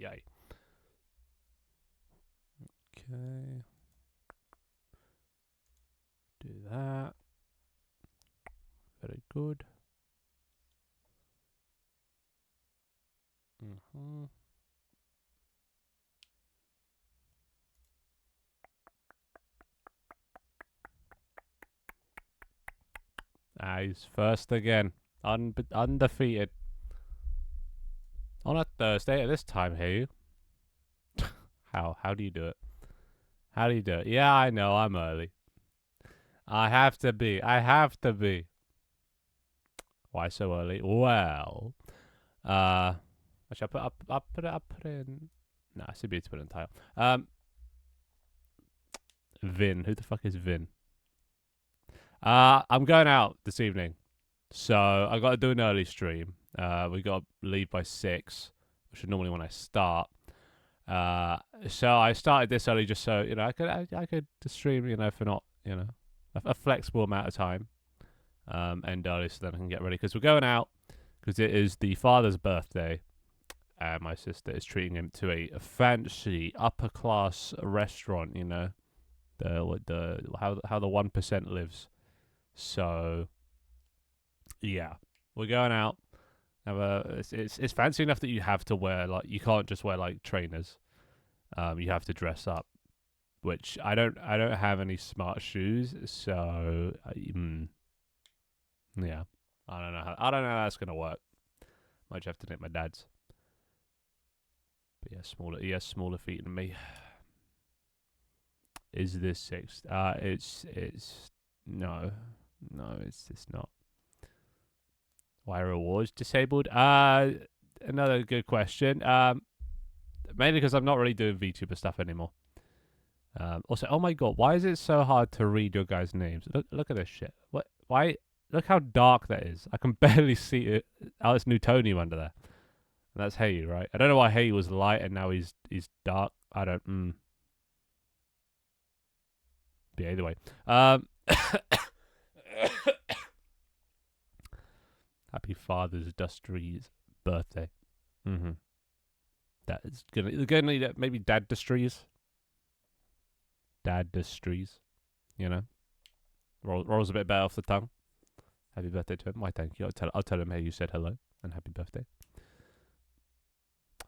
Yay. Okay. Do that. Very good. Mm-hmm. Ah, he's first again. Undefeated. On a Thursday at this time, hey? How? How do you do it? How do you do it? Yeah, I know, I'm early. I have to be. I have to be. Why so early? Well, actually, I'll put it in. Nah, I should be able to put it in title. Vin. Who the fuck is Vin? I'm going out this evening, so I got to do an early stream. We got to leave by 6, which is normally when I start. So I started this early just so I could stream for not a flexible amount of time. End early so then I can get ready because we're going out because it is the father's birthday. And my sister is treating him to a fancy upper class restaurant. The how the 1% lives. So yeah, we're going out. It's fancy enough that you have to wear you can't just wear trainers. You have to dress up, which I don't have any smart shoes, so yeah, I don't know how that's gonna work. Might have to nick my dad's. But yeah, he has smaller feet than me. Is this 6? It's no, it's not. Why are awards disabled? Another good question. Mainly because I'm not really doing VTuber stuff anymore. Also, oh my god, why is it so hard to read your guys' names? Look at this shit. What? Why? Look how dark that is. I can barely see it. Oh, it's Newtonium under there. And that's Hey, right? I don't know why Hey was light and now he's dark. I don't. But yeah, either way. Happy Father's Dustry's birthday. Mm-hmm. That is gonna need maybe Dad Dustries. Dad Dustries. Rolls a bit better off the tongue. Happy birthday to him. Why, thank you. I'll tell him, hey, you said hello and happy birthday.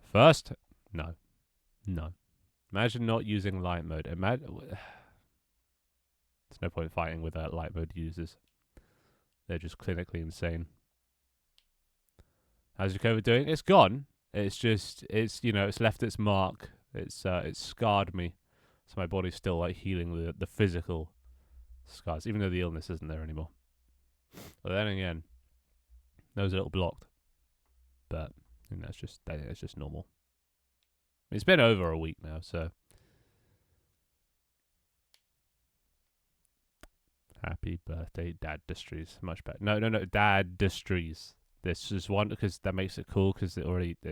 First, no. Imagine not using light mode. There's no point fighting with light mode users. They're just clinically insane. How's your COVID doing? It's gone. It's left its mark. It's scarred me. So my body's still healing the physical scars, even though the illness isn't there anymore. But then again, those are a little blocked. But it's just normal. It's been over a week now, so happy birthday, Dad Distries. Much better. No, Dad Distries. This is one because that makes it cool because the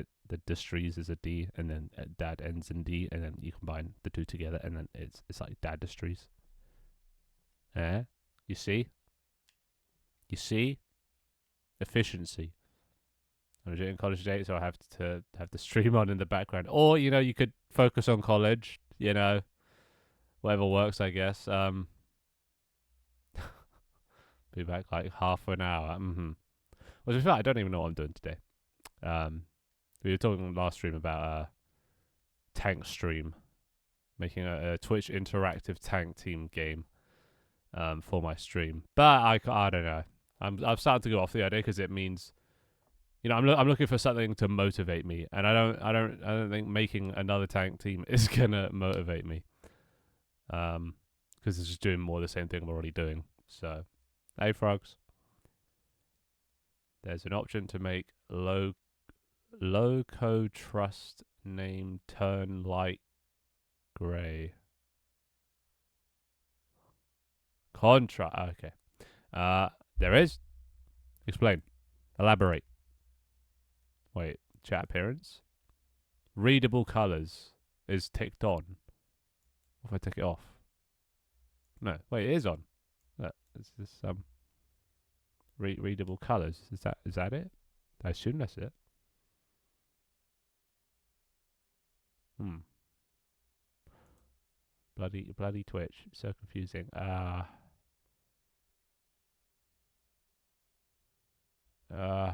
Distries is a D and then Dad ends in D and then you combine the two together and then it's like Dad Distries. You see? Efficiency. I'm doing college today, so I have to have the stream on in the background. Or, you could focus on college, whatever works, I guess. Be back half an hour. Well, to be fair, I don't even know what I'm doing today. We were talking last stream about tank stream, making a Twitch interactive tank team game for my stream. But I don't know. I'm starting to go off the idea because it means I'm looking for something to motivate me, and I don't think making another tank team is gonna motivate me. Because it's just doing more of the same thing I'm already doing. So, hey frogs, there's an option to make loco trust name turn light grey. Okay. There is. Explain. Elaborate. Wait, chat appearance? Readable colours is ticked on. What if I take it off? No, wait, it is on. Look, it's this readable colours. Is that it? I assume that's it. Hmm. Bloody Twitch. So confusing. Uh, uh,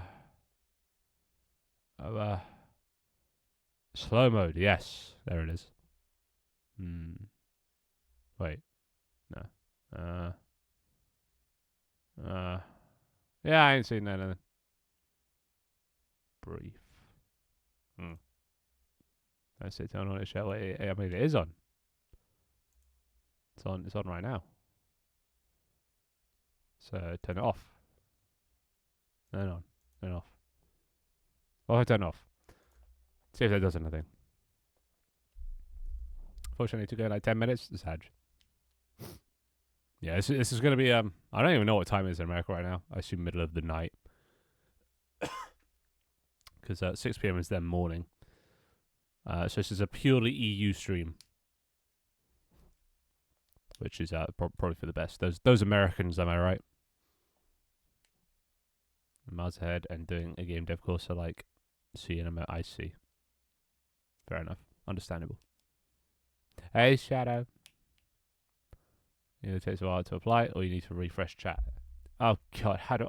Slow mode. Yes, there it is. Hmm. Wait. No. Uh. Yeah, I ain't seen that. Brief. Hmm. Don't say turn on it. Shall I mean, it is on. It's on. It's on right now. So turn it off. Turn on. Turn off. Oh, turn off. See if that does anything. Fortunately, it took like 10 minutes. Sad. Yeah, this is going to be. I don't even know what time it is in America right now. I assume middle of the night. Because 6 p.m. is their morning. So this is a purely EU stream. Which is probably for the best. Those Americans, am I right? Miles ahead and doing a game dev course are like, see in a I see. Fair enough. Understandable. Hey, Shadow. It takes a while to apply, or you need to refresh chat. Oh God, how do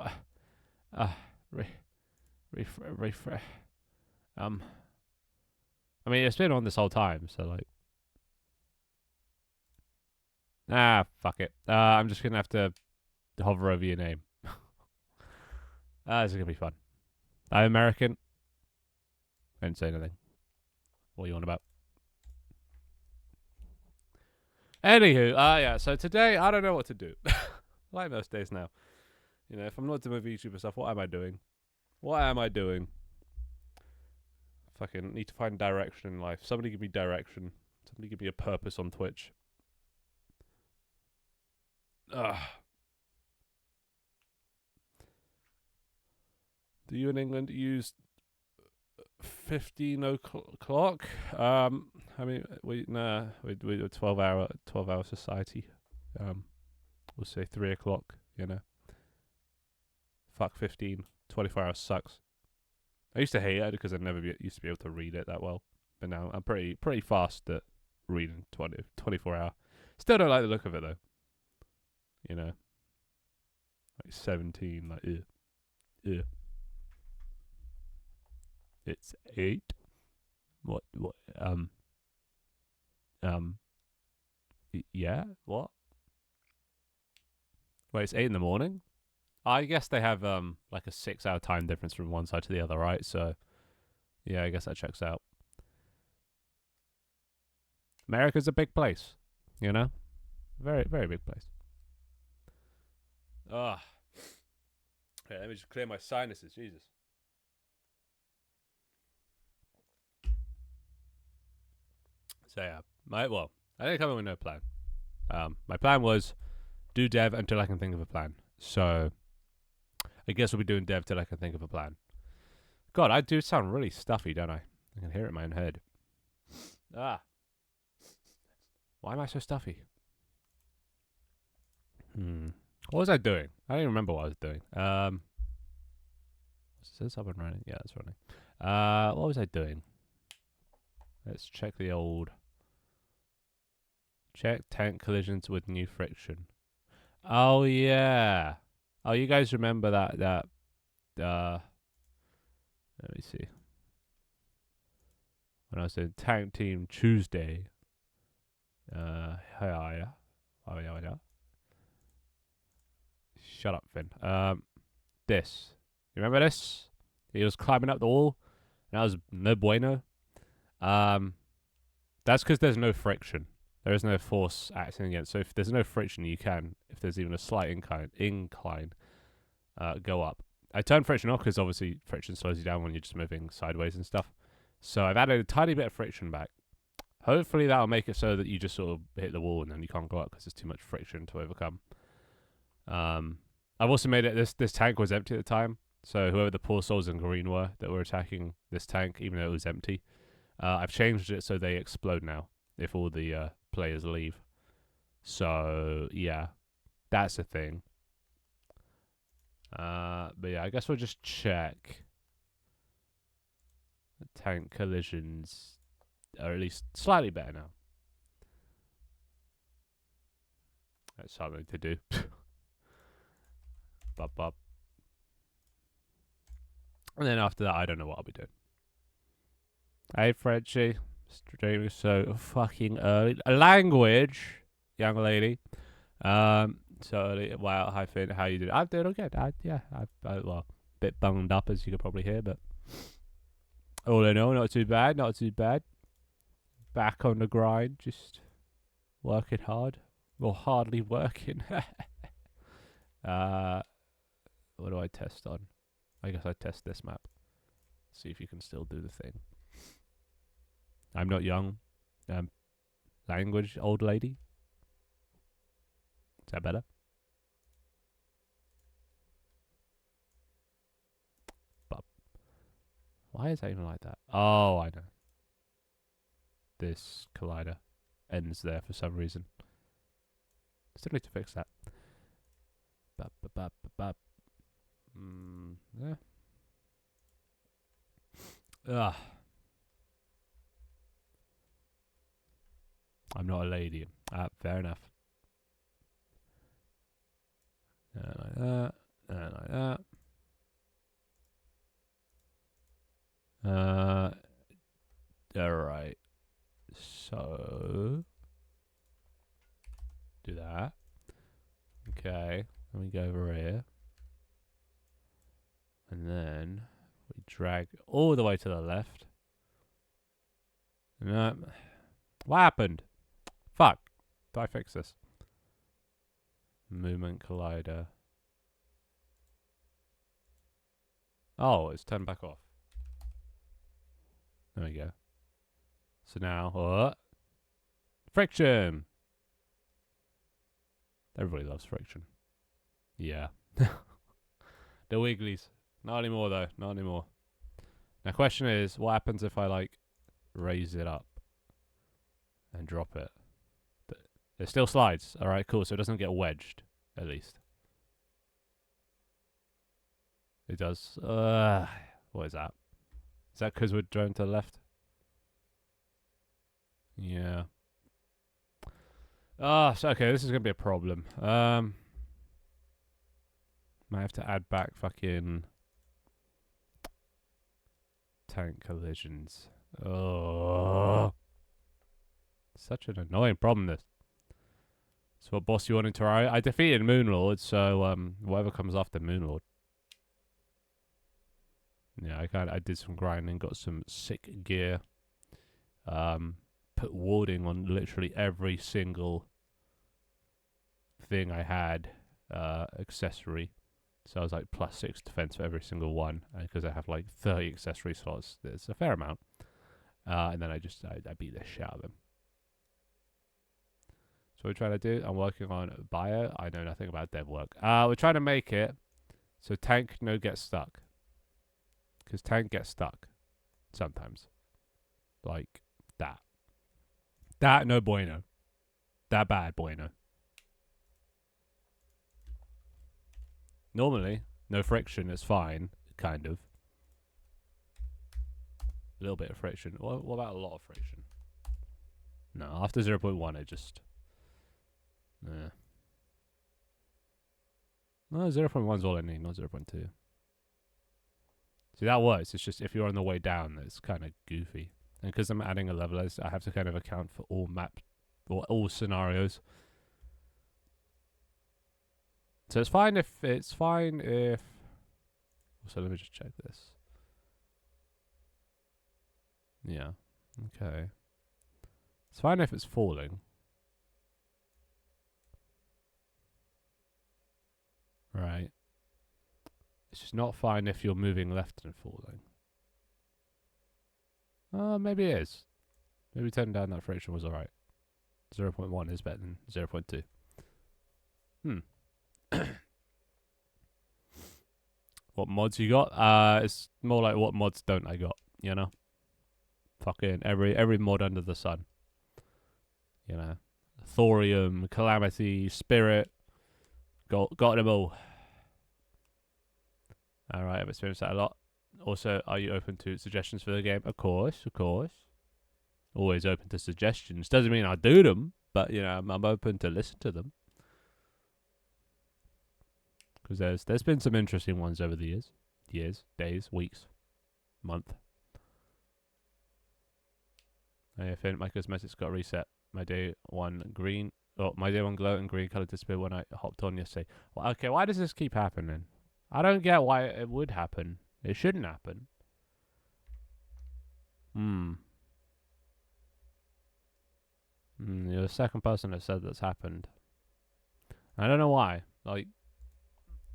I? Refresh. I mean, it's been on this whole time, so like, fuck it. I'm just gonna have to hover over your name. This is gonna be fun. I'm American. I didn't say anything. What are you on about? Anywho, yeah. So today, I don't know what to do. Like most days now. You know, if I'm not doing YouTuber stuff, what am I doing? What am I doing? Fucking need to find direction in life. Somebody give me direction. Somebody give me a purpose on Twitch. Ugh. Do you in England use 15 o'clock? I mean, we're 12-hour society. We'll say 3 o'clock. You know, fuck 15. 24 hours sucks. I used to hate it because I never used to be able to read it that well, but now I'm pretty fast at reading 24 hour. Still don't like the look of it though. You know, like 17, like ew. It's 8. What? Yeah. What? Wait, it's 8 in the morning. I guess they have like a 6-hour time difference from one side to the other, right? So yeah, I guess that checks out. America's a big place, you know, very big place. Ugh. Okay, let me just clear my sinuses. Jesus. So yeah, I didn't come in with no plan. My plan was do dev until I can think of a plan. So I guess we'll be doing dev till I can think of a plan. God, I do sound really stuffy, don't I? I can hear it in my own head. Why am I so stuffy? What was I doing? I don't even remember what I was doing. Is this up and running? Yeah, it's running. What was I doing? Let's check the old. Check tank collisions with new friction. Oh yeah. Oh, you guys remember that? Let me see. When I was in Tank Team Tuesday. Yeah. Shut up, Finn. This. You remember this? He was climbing up the wall. And that was no bueno. That's because there's no friction. There is no force acting against. So if there's no friction, you can, if there's even a slight incline, go up. I turned friction off because obviously friction slows you down when you're just moving sideways and stuff. So I've added a tiny bit of friction back. Hopefully that'll make it so that you just sort of hit the wall and then you can't go up because there's too much friction to overcome. I've also made it, this tank was empty at the time. So whoever the poor souls in green were that were attacking this tank, even though it was empty, I've changed it so they explode now if all the players leave. So yeah, that's a thing. But yeah, I guess we'll just check the tank collisions or at least slightly better now. That's something to do. Bop, bop. And then after that, I don't know what I'll be doing. Hey, Frenchie. Streaming so fucking early. Language, young lady. So early. Wow, hi, Finn. How you doing? I'm doing okay. Well, a bit bunged up, as you could probably hear, but all in all, not too bad. Not too bad. Back on the grind, just working hard. Well, hardly working. What do I test on? I guess I test this map. See if you can still do the thing. I'm not young. Language, old lady. Is that better? But why is that even like that? Oh, I know. This collider ends there for some reason. Still need to fix that. Yeah. Ugh. I'm not a lady. Fair enough. Like that. Like that. Alright. So. Do that. Okay. Let me go over here. And then we drag all the way to the left. No. What happened? Fuck. Did I fix this? Movement collider. Oh, it's turned back off. There we go. So now, friction. Everybody loves friction. Yeah. The wigglies. Not anymore, though. Not anymore. Now, question is, what happens if I, like, raise it up and drop it? It still slides. All right, cool. So it doesn't get wedged, at least. It does. What is that? Is that because we're driving to the left? Yeah. So okay, this is gonna be a problem. Might have to add back fucking tank collisions. Oh, such an annoying problem. This. So what boss you want into I defeated Moonlord, so whatever comes after Moonlord. Yeah, I did some grinding, got some sick gear. Put warding on literally every single thing I had, accessory. So I was like +6 defense for every single one, because I have like 30 accessory slots. It's a fair amount. And then I beat the shit out of them. So we're trying to do. I'm working on bio. I know nothing about dev work. We're trying to make it so tank no gets stuck. Because tank gets stuck sometimes. Like that. That no bueno. That bad bueno. Normally, no friction is fine, kind of. A little bit of friction. What about a lot of friction? No, after 0.1 it just... No, 0.1 is all I need, not 0.2. See, that works. It's just if you're on the way down, it's kind of goofy. And because I'm adding a level, I have to kind of account for all or all scenarios. So it's fine if... So let me just check this. Yeah. Okay. It's fine if it's falling. Right. It's just not fine if you're moving left and falling. Maybe it is. Maybe turning down that friction was alright. 0.1 is better than 0.2. What mods you got? It's more like what mods don't I got, you know? Fucking every mod under the sun. You know? Thorium, Calamity, Spirit. Got them all. Alright, I've experienced that a lot. Also, are you open to suggestions for the game? Of course, of course. always open to suggestions. Doesn't mean I do them, but you know, I'm open to listen to them. Because there's been some interesting ones over the years, days, weeks, month. I think my cosmetics got reset. My day one green. Oh, my day one glow and green color disappeared when I hopped on yesterday. Well, okay, why does this keep happening? I don't get why it would happen. It shouldn't happen. You're the second person that said that's happened. I don't know why. Like,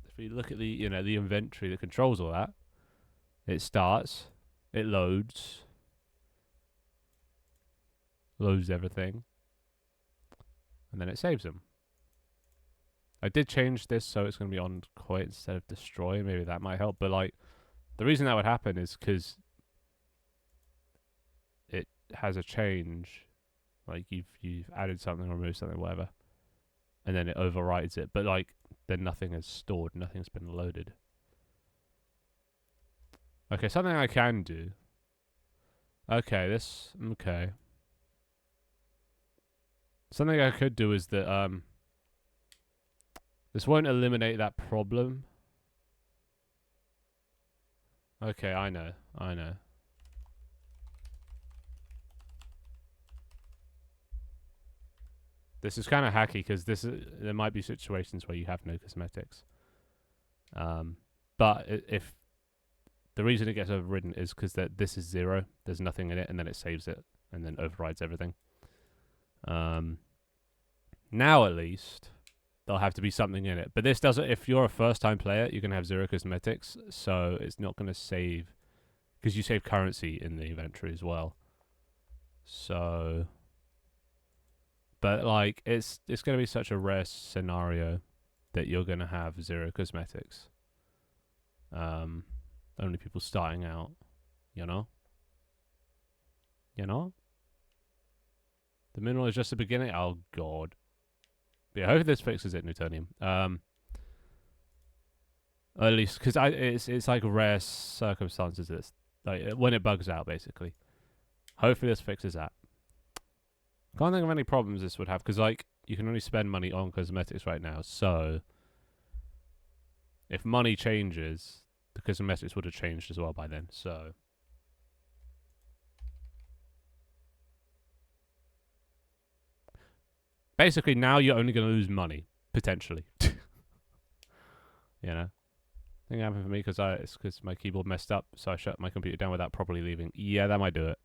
if you look at the inventory that controls all that, it starts, it loads everything, and then it saves them. I did change this so it's going to be on quit instead of destroy. Maybe that might help. But like, the reason that would happen is because it has a change. Like you've added something, removed something, whatever, and then it overrides it. But like, then nothing is stored, nothing's been loaded. Okay, something I can do. Okay. Something I could do is that this won't eliminate that problem. Okay, I know. This is kind of hacky because there might be situations where you have no cosmetics. But if the reason it gets overridden is because this is 0, there's nothing in it, and then it saves it and then overrides everything. Now at least there'll have to be something in it, but this doesn't. If you're a first-time player, you're gonna have 0 cosmetics, so it's not gonna save because you save currency in the inventory as well. So. But like, it's gonna be such a rare scenario that you're gonna have 0 cosmetics. Only people starting out, you know. The mineral is just the beginning. Oh god. But yeah, I hope this fixes it, Newtonium. At least because it's like rare circumstances. It's like when it bugs out, basically. Hopefully this fixes that. Can't think of any problems this would have, because like you can only spend money on cosmetics right now. So if money changes, the cosmetics would have changed as well by then. So basically now you're only going to lose money potentially. You know, thing happened for me it's because my keyboard messed up, so I shut my computer down without properly leaving. Yeah, that might do it.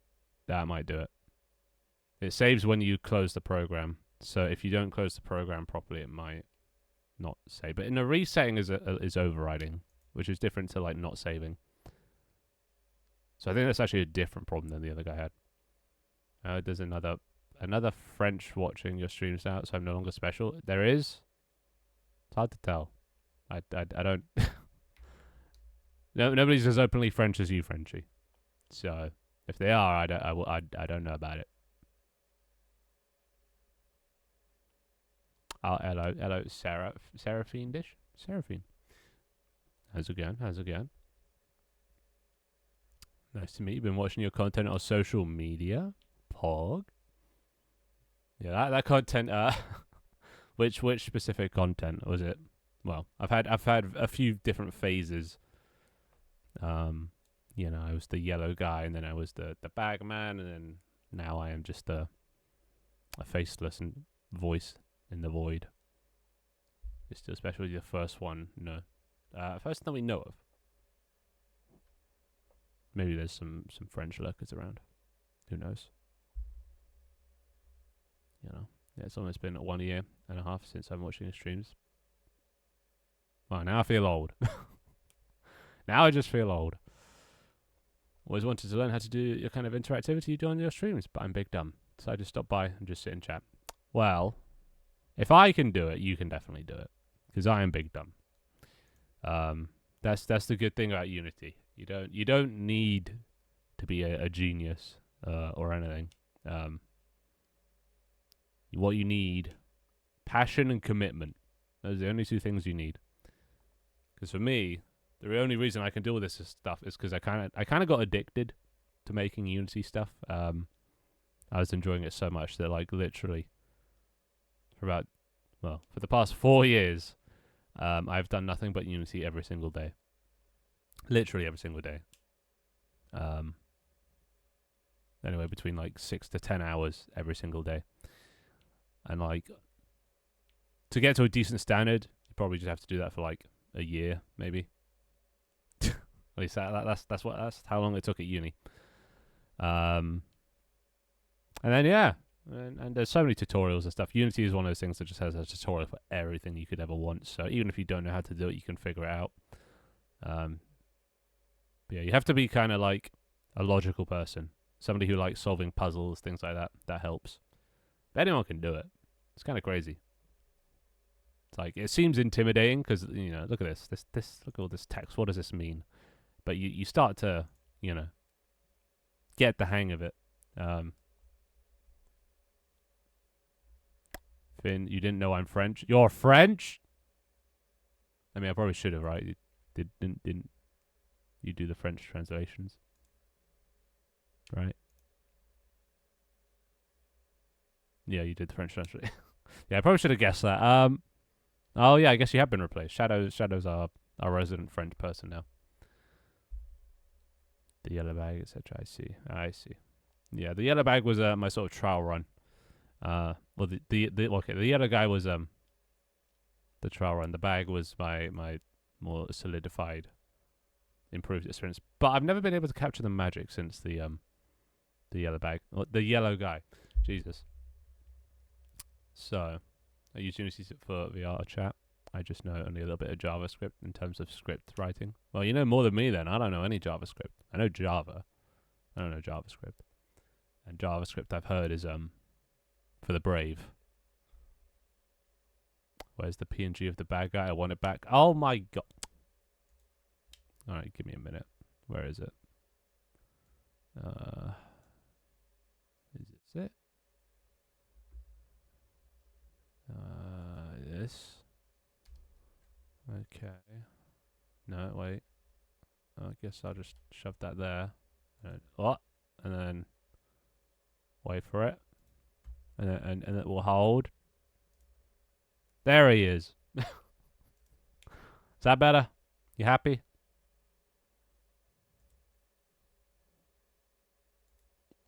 It saves when you close the program. So if you don't close the program properly, it might not save. But in the resetting is overriding, which is different to like not saving. So I think that's actually a different problem than the other guy had. There's another French watching your streams now, so I'm no longer special. There is. It's hard to tell. I don't. No, nobody's as openly French as you, Frenchie. So if they are, I don't know about it. Oh, hello, Seraphine Dish? Seraphine. How's it going? Nice to meet you. Been watching your content on social media. Pog. Yeah, that content, which specific content was it? Well, I've had a few different phases. You know, I was the yellow guy, and then I was the bag man, and then now I am just a faceless and voice in the void. It's especially the first one. No, first that we know of. Maybe there's some French lurkers around. Who knows? You know, yeah, it's almost been 1 year and a half since I'm watching the streams. Well, now I feel old. Now I just feel old. Always wanted to learn how to do your kind of interactivity you do on your streams, but I'm big dumb. So I just stop by and just sit and chat. Well, if I can do it, you can definitely do it. Because I am big dumb. That's the good thing about Unity. You don't need to be a genius or anything. What you need, passion and commitment. Those are the only 2 things you need. Because for me, the only reason I can do all this stuff is because I kind of got addicted to making Unity stuff. I was enjoying it so much that like literally for the past 4 years, I've done nothing but Unity every single day. Literally every single day. Anyway, between like 6 to 10 hours every single day. And like, to get to a decent standard, you probably just have to do that for like a year, maybe. At least that's how long it took at uni. And then yeah, and there's so many tutorials and stuff. Unity is one of those things that just has a tutorial for everything you could ever want. So even if you don't know how to do it, you can figure it out. But yeah, you have to be kind of like a logical person, somebody who likes solving puzzles, things like that. That helps. But anyone can do it. It's kind of crazy. It's like, it seems intimidating because, you know, look at this. Look at all this text. What does this mean? But you start to, you know, get the hang of it. Finn, you didn't know I'm French. You're French? I mean, I probably should have, right? Didn't you do the French translations? Right? Yeah, you did the French translation. Yeah, I probably should have guessed that. Oh yeah, I guess you have been replaced. Shadow's our resident French person now. The yellow bag, etc. I see. Yeah, the yellow bag was my sort of trial run. Well, the yellow guy was the trial run. The bag was my more solidified, improved experience. But I've never been able to capture the magic since the yellow bag, the yellow guy. Jesus. So, I use Unity for VR chat. I just know only a little bit of JavaScript in terms of script writing. Well, you know more than me then. I don't know any JavaScript. I know Java. I don't know JavaScript. And JavaScript I've heard is for the brave. Where's the PNG of the bad guy? I want it back. Oh my god. Alright, give me a minute. Where is it? Is this it? This. Okay. No, wait. I guess I'll just shove that there. And what? And then wait for it. And it will hold. There he is. Is that better? You happy?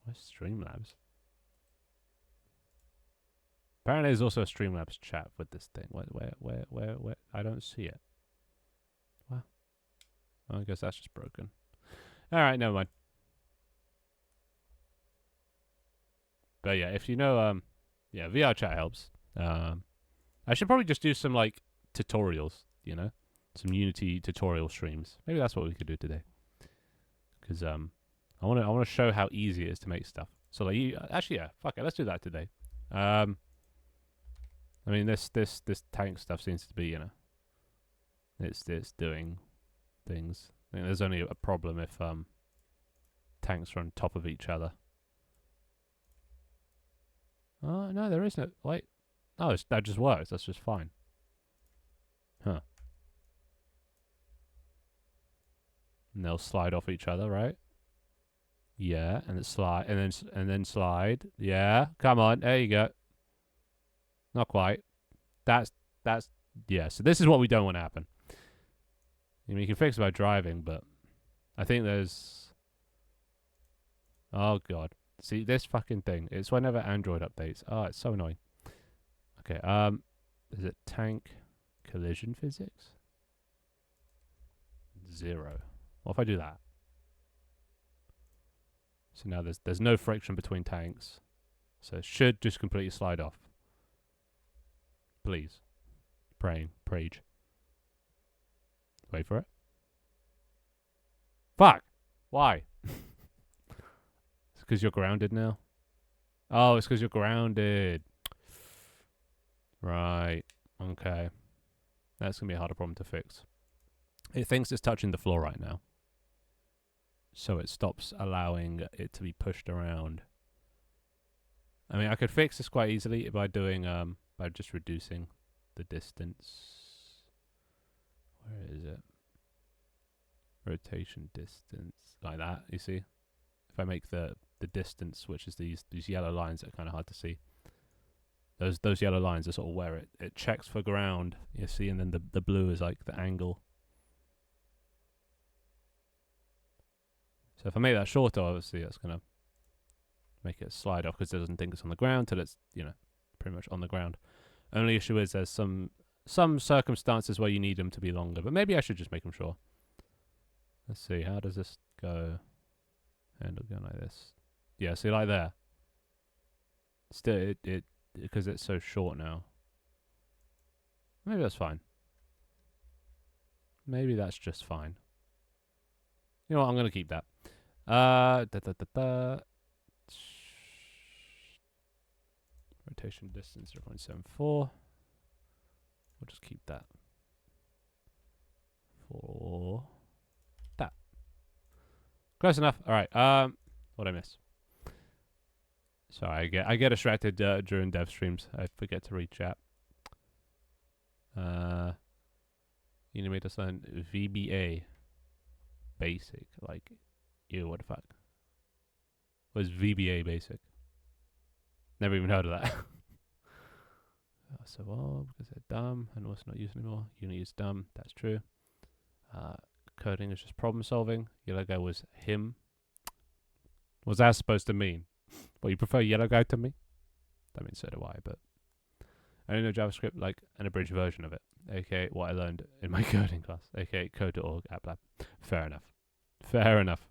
Where's Streamlabs? Apparently there's also a Streamlabs chat with this thing. Where? I don't see it. What? Well, I guess that's just broken. Alright, never mind. But yeah, if you know, yeah, VR chat helps. I should probably just do some, like, tutorials, you know? Some Unity tutorial streams. Maybe that's what we could do today. Because, I want to show how easy it is to make stuff. So, like, actually, yeah, fuck it, let's do that today. I mean, this tank stuff seems to be, you know, it's doing things. I think there's only a problem if tanks are on top of each other. Oh no, there is no. Wait, oh, that just works. That's just fine. Huh? And they'll slide off each other, right? Yeah, and it slide, and then slide. Yeah, come on, there you go. Not quite. That's yeah. So this is what we don't want to happen. I mean, you can fix it by driving, but I think there's. Oh god, see this fucking thing. It's whenever Android updates. Oh, it's so annoying. Okay. Is it tank collision physics? 0. What if I do that? So now there's no friction between tanks, so it should just completely slide off. Please. Prage. Wait for it. Fuck! Why? It's because you're grounded now? Oh, it's because you're grounded. Right. Okay. That's going to be a harder problem to fix. It thinks it's touching the floor right now. So it stops allowing it to be pushed around. I mean, I could fix this quite easily by doing, by just reducing the distance. Where is it? Rotation distance. Like that, you see? If I make the the distance, which is these yellow lines that are kind of hard to see. Those yellow lines are sort of where it checks for ground, you see, and then the blue is like the angle. So if I make that shorter, obviously that's going to make it slide off because it doesn't think it's on the ground till it's, you know, pretty much on the ground. Only issue is there's some circumstances where you need them to be longer, but maybe I should just make them short. Let's see, how does this go? Handle going like this. Yeah, see, like there. Still, it because it's so short now. Maybe that's fine. Maybe that's just fine. You know what? I'm gonna keep that. Rotation distance 0.74. We'll just keep that for that. Close enough. All right. What did I miss? Sorry, I get distracted during dev streams. I forget to read chat. You need me to sign VBA basic. Like, ew, what the fuck? What is VBA basic? Never even heard of that. So, well, because they're dumb and also not used anymore. Unity is dumb. That's true. Coding is just problem solving. Yellow guy was him. What's that supposed to mean? Well, you prefer yellow guy to me? I mean, so do I, but I only know JavaScript like an abridged version of it. Okay, what I learned in my coding class. Okay, code.org, applab. Fair enough. Fair enough.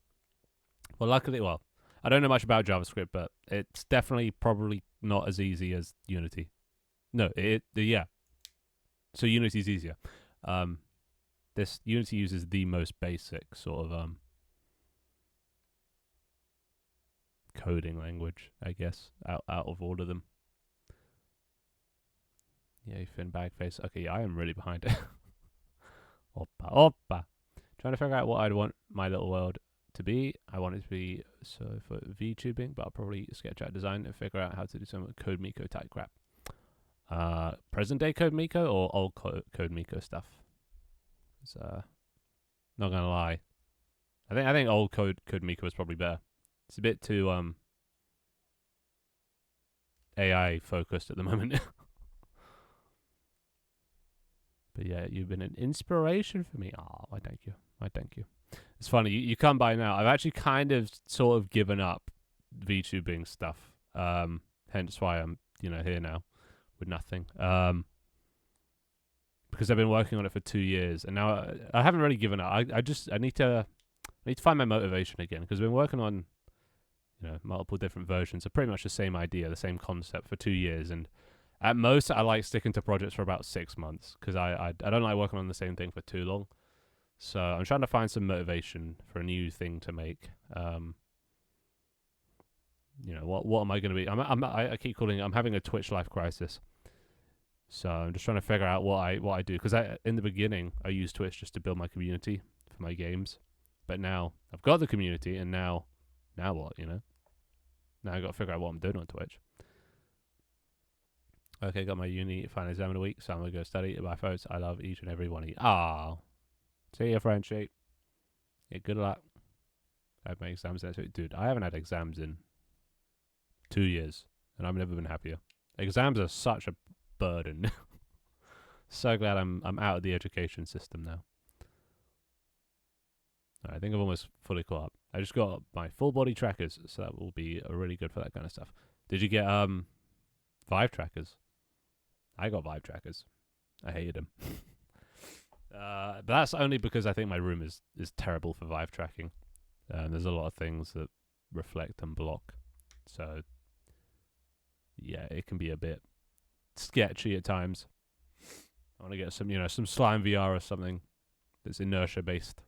Well, luckily, I don't know much about JavaScript, but it's definitely probably not as easy as Unity. No, yeah. So Unity's easier. This Unity uses the most basic sort of coding language, I guess, out of all of them. Yeah, Finn Bagface. Okay, yeah, I am really behind it. Oppa. Trying to figure out what I'd want my little world to be. I want it to be so for VTubing, but I'll probably sketch out design and figure out how to do some CodeMiko type crap. Present day CodeMiko or old CodeMiko stuff? Not gonna lie, I think old CodeMiko is probably better. It's a bit too AI focused at the moment. But yeah, you've been an inspiration for me. Oh, I thank you. It's funny, you come by now. I've actually kind of sort of given up VTubing stuff. Hence why I'm, here now with nothing. Because I've been working on it for 2 years, and now I haven't really given up. I need to find my motivation again, because I've been working on, multiple different versions of pretty much the same idea, the same concept for 2 years, and at most I like sticking to projects for about 6 months, because I don't like working on the same thing for too long. So I'm trying to find some motivation for a new thing to make. What am I going to be? I keep calling it, I'm having a Twitch life crisis. So I'm just trying to figure out what I do, because in the beginning I used Twitch just to build my community for my games, but now I've got the community, and now what? Now I got to figure out what I'm doing on Twitch. Okay, got my uni final exam in a week, so I'm gonna go study. Bye, folks. I love each and every one of you. Ah, see you, Frenchie. Yeah, good luck. I have my exams next week, dude. I haven't had exams in 2 years, and I've never been happier. Exams are such a burden. So glad I'm out of the education system now. I think I've almost fully caught up. I just got my full body trackers, so that will be really good for that kind of stuff. Did you get Vive trackers? I got Vive trackers. I hated them. But that's only because I think my room is terrible for Vive tracking. There's a lot of things that reflect and block. So yeah, it can be a bit sketchy at times. I want to get some Slime VR or something that's inertia based.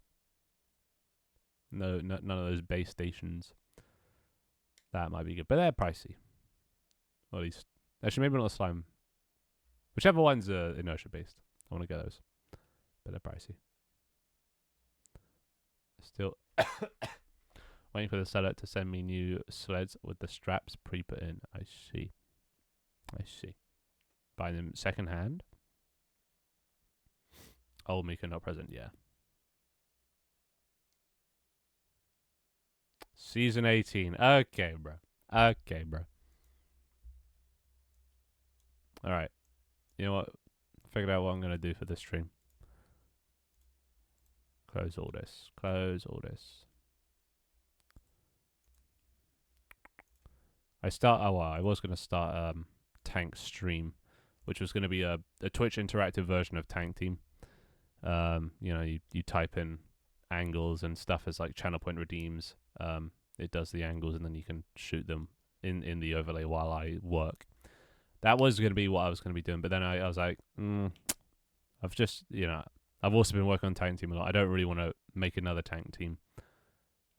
No, none of those base stations. That might be good, but they're pricey. Or at least, actually, maybe not the Slime. Whichever one's inertia based, I want to get those, but they're pricey. Still waiting for the seller to send me new sleds with the straps pre-put in. I see. Buy them second hand. Old Mika not present. Yeah. Season 18. Okay, bro. Okay, bro. All right. You know what? Figured out what I'm gonna do for this stream. Close all this. Close all this. I was gonna start Tank stream, which was gonna be a Twitch interactive version of Tank Team. You know, you type in angles and stuff as like channel point redeems. It does the angles and then you can shoot them in the overlay while I work. That was going to be what I was going to be doing, but then I was like, I've just, you know, I've also been working on Tank Team a lot. I don't really want to make another Tank Team.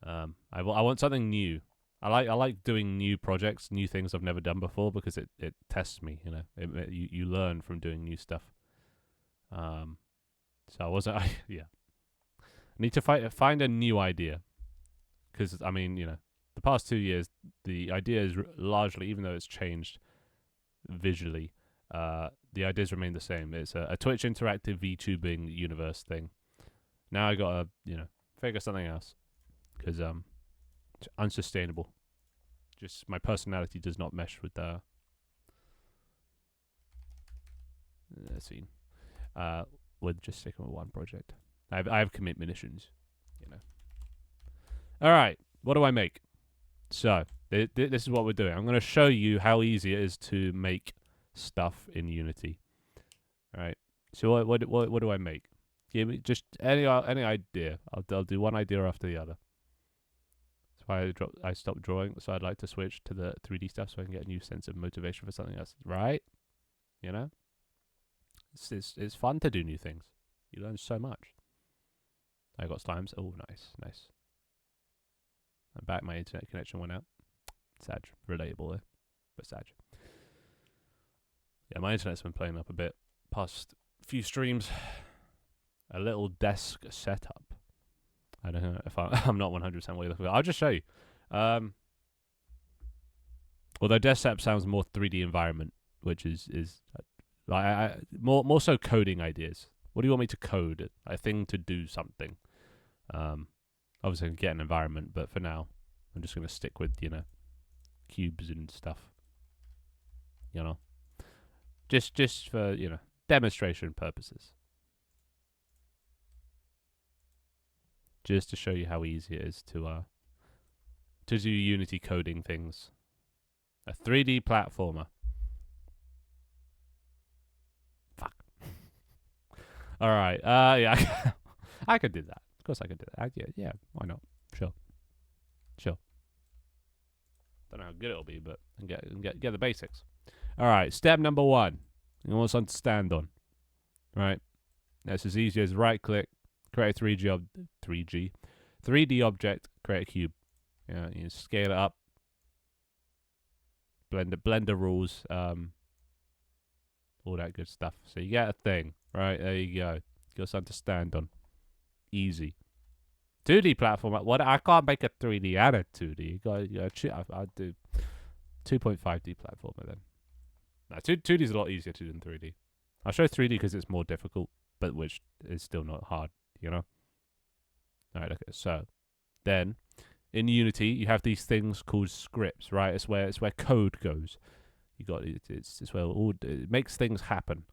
I want something new. I like doing new projects, new things I've never done before because it tests me, you know. You learn from doing new stuff. So I wasn't, yeah. I need to find a new idea. Because, I mean, you know, the past 2 years, the idea is largely, even though it's changed visually, the ideas remain the same. It's a Twitch interactive VTubing universe thing. Now I gotta, you know, figure something else. Because, it's unsustainable. Just, my personality does not mesh with the scene. With just sticking with one project. I have commitment issues, you know. All right, what do I make? So this is what we're doing. I'm going to show you how easy it is to make stuff in Unity. All right. So what do I make? Give me just any idea. I'll do one idea after the other. That's why I stopped drawing. So I'd like to switch to the 3D stuff so I can get a new sense of motivation for something else. Right? You know. It's fun to do new things. You learn so much. I got slimes. Oh, nice. I'm back. My internet connection went out. Sad. Relatable there. But sad. Yeah, my internet's been playing up a bit. Past few streams. A little desk setup. I don't know if I'm not 100% what you're looking for. I'll just show you. Although desk setup sounds more 3D environment, which is like more so coding ideas. What do you want me to code? A thing to do something. Obviously I can get an environment, but for now I'm just going to stick with, you know, cubes and stuff. You know, just for, you know, demonstration purposes. Just to show you how easy it is to do Unity coding things. A 3D platformer. Fuck. All right. Yeah, I could do that. Of course, I could do that. Yeah. Why not? Sure. Don't know how good it'll be, but get the basics. All right. Step number 1. You want something to stand on. Right. That's as easy as right click, create a 3D object, create a cube. Yeah. You scale it up. Blender rules. All that good stuff. So you get a thing. Right. There you go. Got something to stand on. Easy. 2D platform. What? I can't make a 3D and a 2D. I'll do 2.5D platformer then. No, 2D is a lot easier to do than 3D. I'll show 3D because it's more difficult, but which is still not hard, you know? Alright, okay. So then in Unity you have these things called scripts, right? It's where code goes. You got it's where it makes things happen.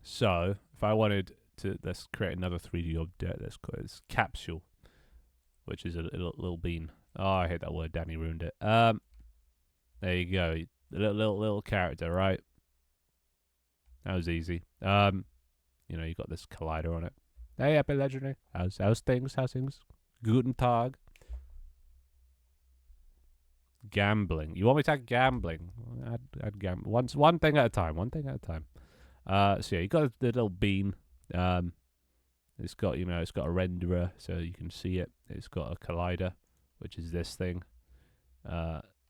So if I wanted to, let's create another 3D object. Let's call it capsule, which is a little bean. Oh, I hate that word. Danny ruined it. There you go. The little character, right? That was easy. You know, you got this collider on it. Hey, Epic Legendary. How's things? Guten Tag. Gambling. You want me to add gambling? Add gambling. One thing at a time. So yeah, you got the little bean. It's got a renderer so you can see it. It's got a collider, which is this thing.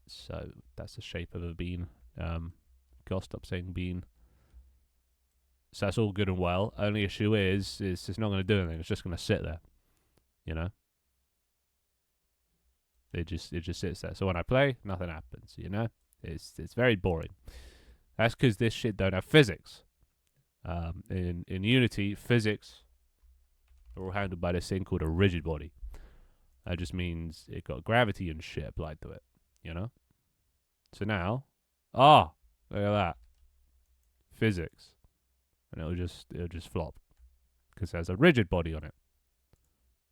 So that's the shape of a bean. Gotta stop saying bean. So that's all good and well. Only issue is it's not going to do anything. It's just going to sit there. You know. It just sits there. So when I play, nothing happens. You know. It's very boring. That's because this shit don't have physics. In Unity, physics are all handled by this thing called a rigid body. That just means it got gravity and shit applied to it, you know? So now, look at that. Physics. And it'll just flop. Because there's a rigid body on it.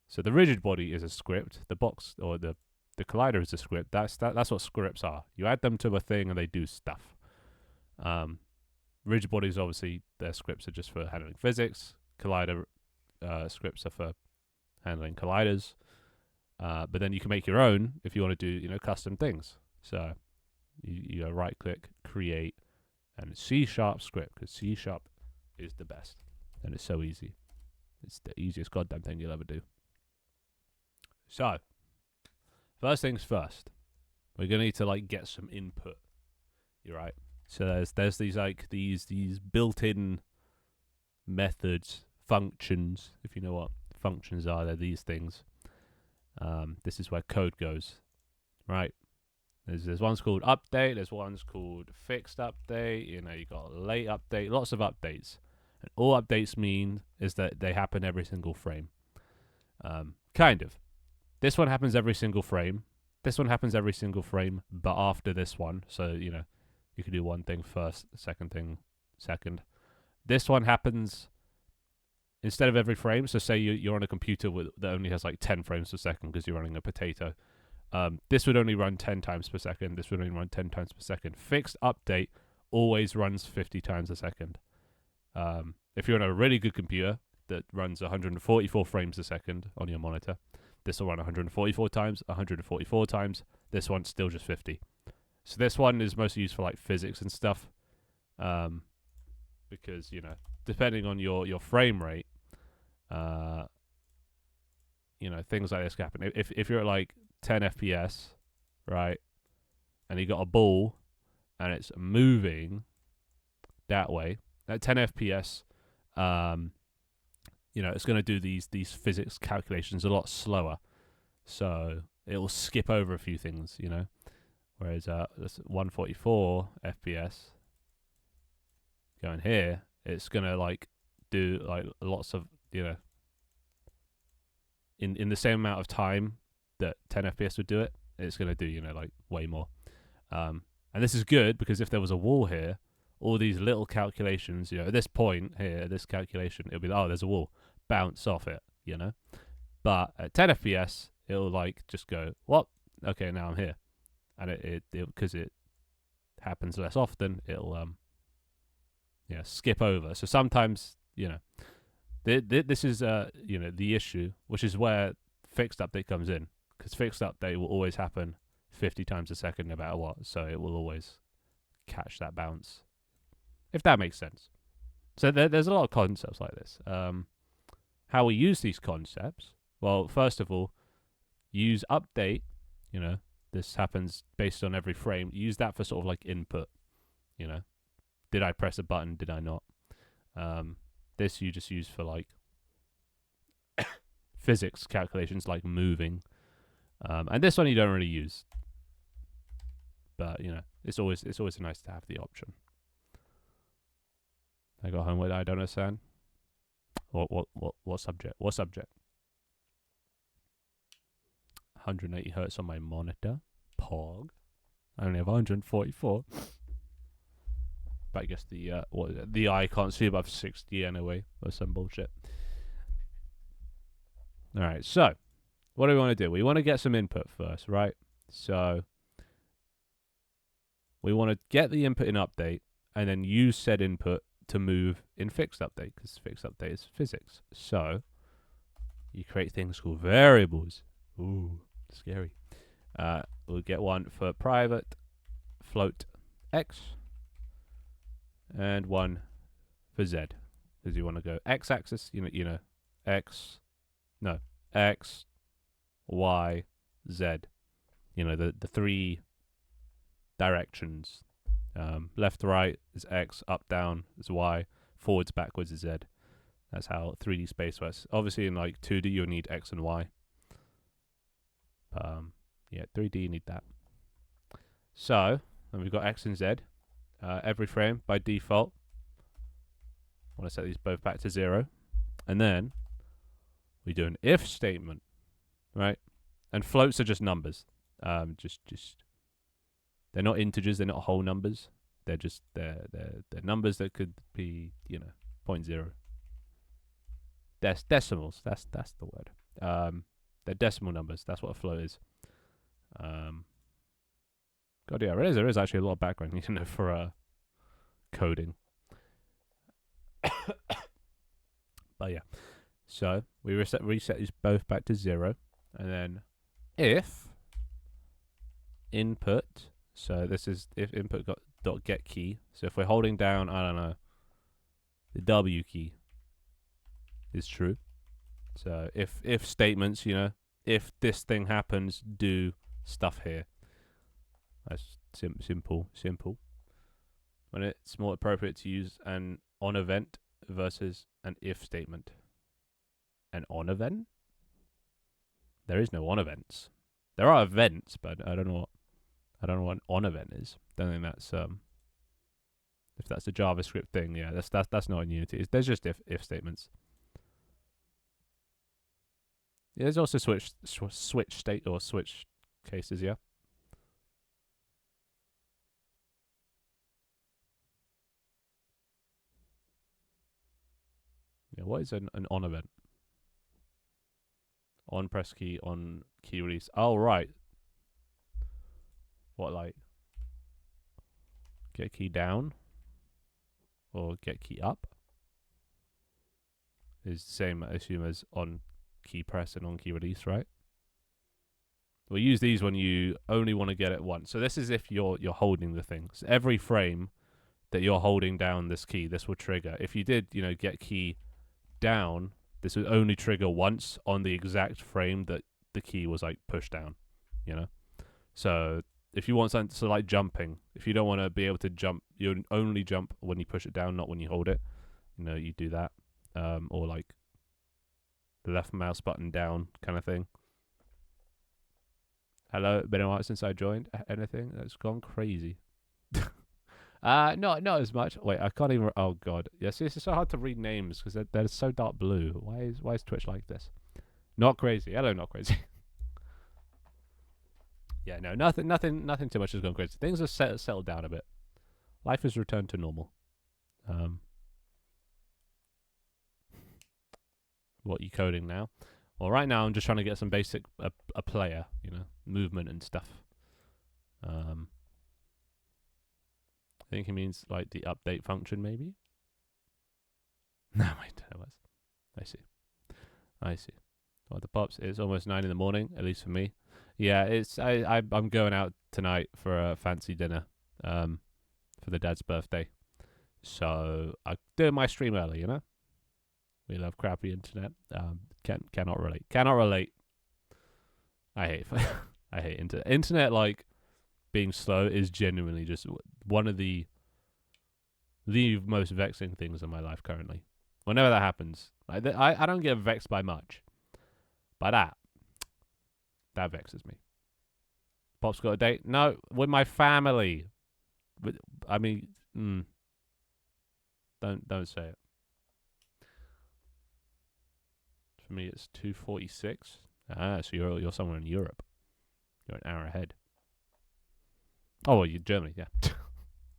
So the rigid body is a script. The box, or the collider is a script. That's what scripts are. You add them to a thing and they do stuff. Rigid bodies, obviously, their scripts are just for handling physics. Collider scripts are for handling colliders. But then you can make your own if you want to do, custom things. So you go right click, create, and C# script, because C# is the best. And it's so easy. It's the easiest goddamn thing you'll ever do. So, first things first, we're gonna need to get some input. You're right. So there's these built-in methods, functions. If you know what functions are, they're these things. This is where code goes, right? There's one's called update. There's one's called fixed update. You got late update. Lots of updates, and all updates mean is that they happen every single frame. Kind of. This one happens every single frame. This one happens every single frame, but after this one. So, you can do one thing first, second thing second. This one happens instead of every frame. So say you're on a computer that only has 10 frames per second because you're running a potato. This would only run 10 times per second. This would only run 10 times per second. Fixed update always runs 50 times a second. If you're on a really good computer that runs 144 frames a second on your monitor, this will run 144 times, 144 times. This one's still just 50. So this one is mostly used for physics and stuff. Because, depending on your frame rate, things like this can happen. If you're at 10 FPS, right, and you got a ball and it's moving that way, at 10 FPS, it's going to do these physics calculations a lot slower. So it will skip over a few things, Whereas 144 FPS going here, it's going to do lots of, in the same amount of time that 10 FPS would do it, it's going to do, way more. And this is good because if there was a wall here, all these little calculations, at this point here, this calculation, it'll be there's a wall, bounce off it, But at 10 FPS, it'll just go, what? Okay, now I'm here. And it because it happens less often, it'll skip over. So sometimes, this is the issue, which is where fixed update comes in, because fixed update will always happen 50 times a second no matter what. So it will always catch that bounce, if that makes sense. So there's a lot of concepts like this. How we use these concepts? Well, first of all, use update. This happens based on every frame. Use that for sort of input. Did I press a button? Did I not? This you just use for physics calculations, like moving. And this one you don't really use. But it's always nice to have the option. I got homework I don't understand. What subject? What subject? 180 hertz on my monitor. Pog. I only have 144. But I guess the eye can't see above 60 anyway, or some bullshit. Alright, so what do we want to do? We want to get some input first, right? So we want to get the input in update and then use said input to move in fixed update, because fixed update is physics. So you create things called variables. Ooh, scary. We'll get one for private float x and one for z, because you want to go x-axis, x, y, z, the three directions. Left to right is x, up down is y, forwards backwards is z. That's how 3D space works. Obviously in 2D you'll need x and y. 3D you need that. So, and we've got x and z. Every frame by default. I want to set these both back to 0. And then we do an if statement, right? And floats are just numbers. Just they're not integers. They're not whole numbers. They're just they're numbers that could be 0.0. Decimals. That's the word. They're decimal numbers. That's what a float is. God, yeah, there is actually a lot of background for coding. But yeah, so we reset these both back to 0, and then if input. So this is if input dot get key. So if we're holding down, I don't know, the W key is true. So if statements, if this thing happens, do stuff here. That's simple. When it's more appropriate to use an on event versus an if statement. An on event? There is no on events. There are events, but I don't know what an on event is. Don't think that's if that's a JavaScript thing, yeah, that's not in Unity. There's just if statements. Yeah, there's also switch state or switch cases, yeah. Yeah, what is an on event? On press key, on key release. Oh, right. What, like get key down or get key up? Is the same, I assume, as on key press and on key release, right? We'll use these when you only want to get it once. So this is if you're holding the thing. So every frame that you're holding down this key, this will trigger. If you did, get key down, this would only trigger once on the exact frame that the key was like pushed down, So if you want something, so like jumping, if you don't want to be able to jump, you only jump when you push it down, not when you hold it. You do that, or like the left mouse button down kind of thing. Hello, been a while since I joined. Anything that's gone crazy? Not as much. Wait, I can't even. Oh god, yes, it's so hard to read names because they're so dark blue. Why is Twitch like this? Not crazy. Hello, not crazy. Yeah, no, nothing too much has gone crazy. Things have settled down a bit. Life has returned to normal. What are you coding now? Well, right now I'm just trying to get some basic a player, movement and stuff. I think he means like the update function, maybe. No, wait, that was. I see. Well, the pops. It's almost 9 in the morning, at least for me. Yeah, it's I'm going out tonight for a fancy dinner, for the dad's birthday. So I do my stream early, We love crappy internet. Cannot relate. I hate I hate internet. Internet, like being slow, is genuinely just one of the most vexing things in my life currently. Whenever that happens, I don't get vexed by much, but that vexes me. Pop's got a date? No, with my family. I mean, don't say it. For me, it's 2:46. So you're somewhere in Europe. You're an hour ahead. Oh, well, you're Germany, yeah.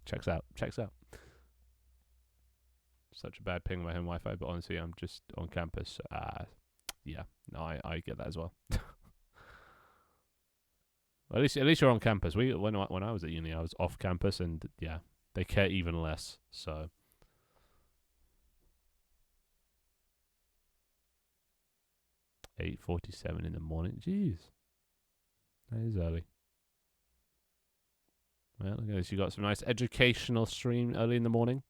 Checks out. Such a bad ping on my home Wi-Fi, but honestly, I'm just on campus. Yeah, no, I get that as well. At least you're on campus. When I was at uni, I was off campus, and yeah, they care even less. So 8:47 in the morning. Jeez, that is early. Well, look at this. You got some nice educational stream early in the morning.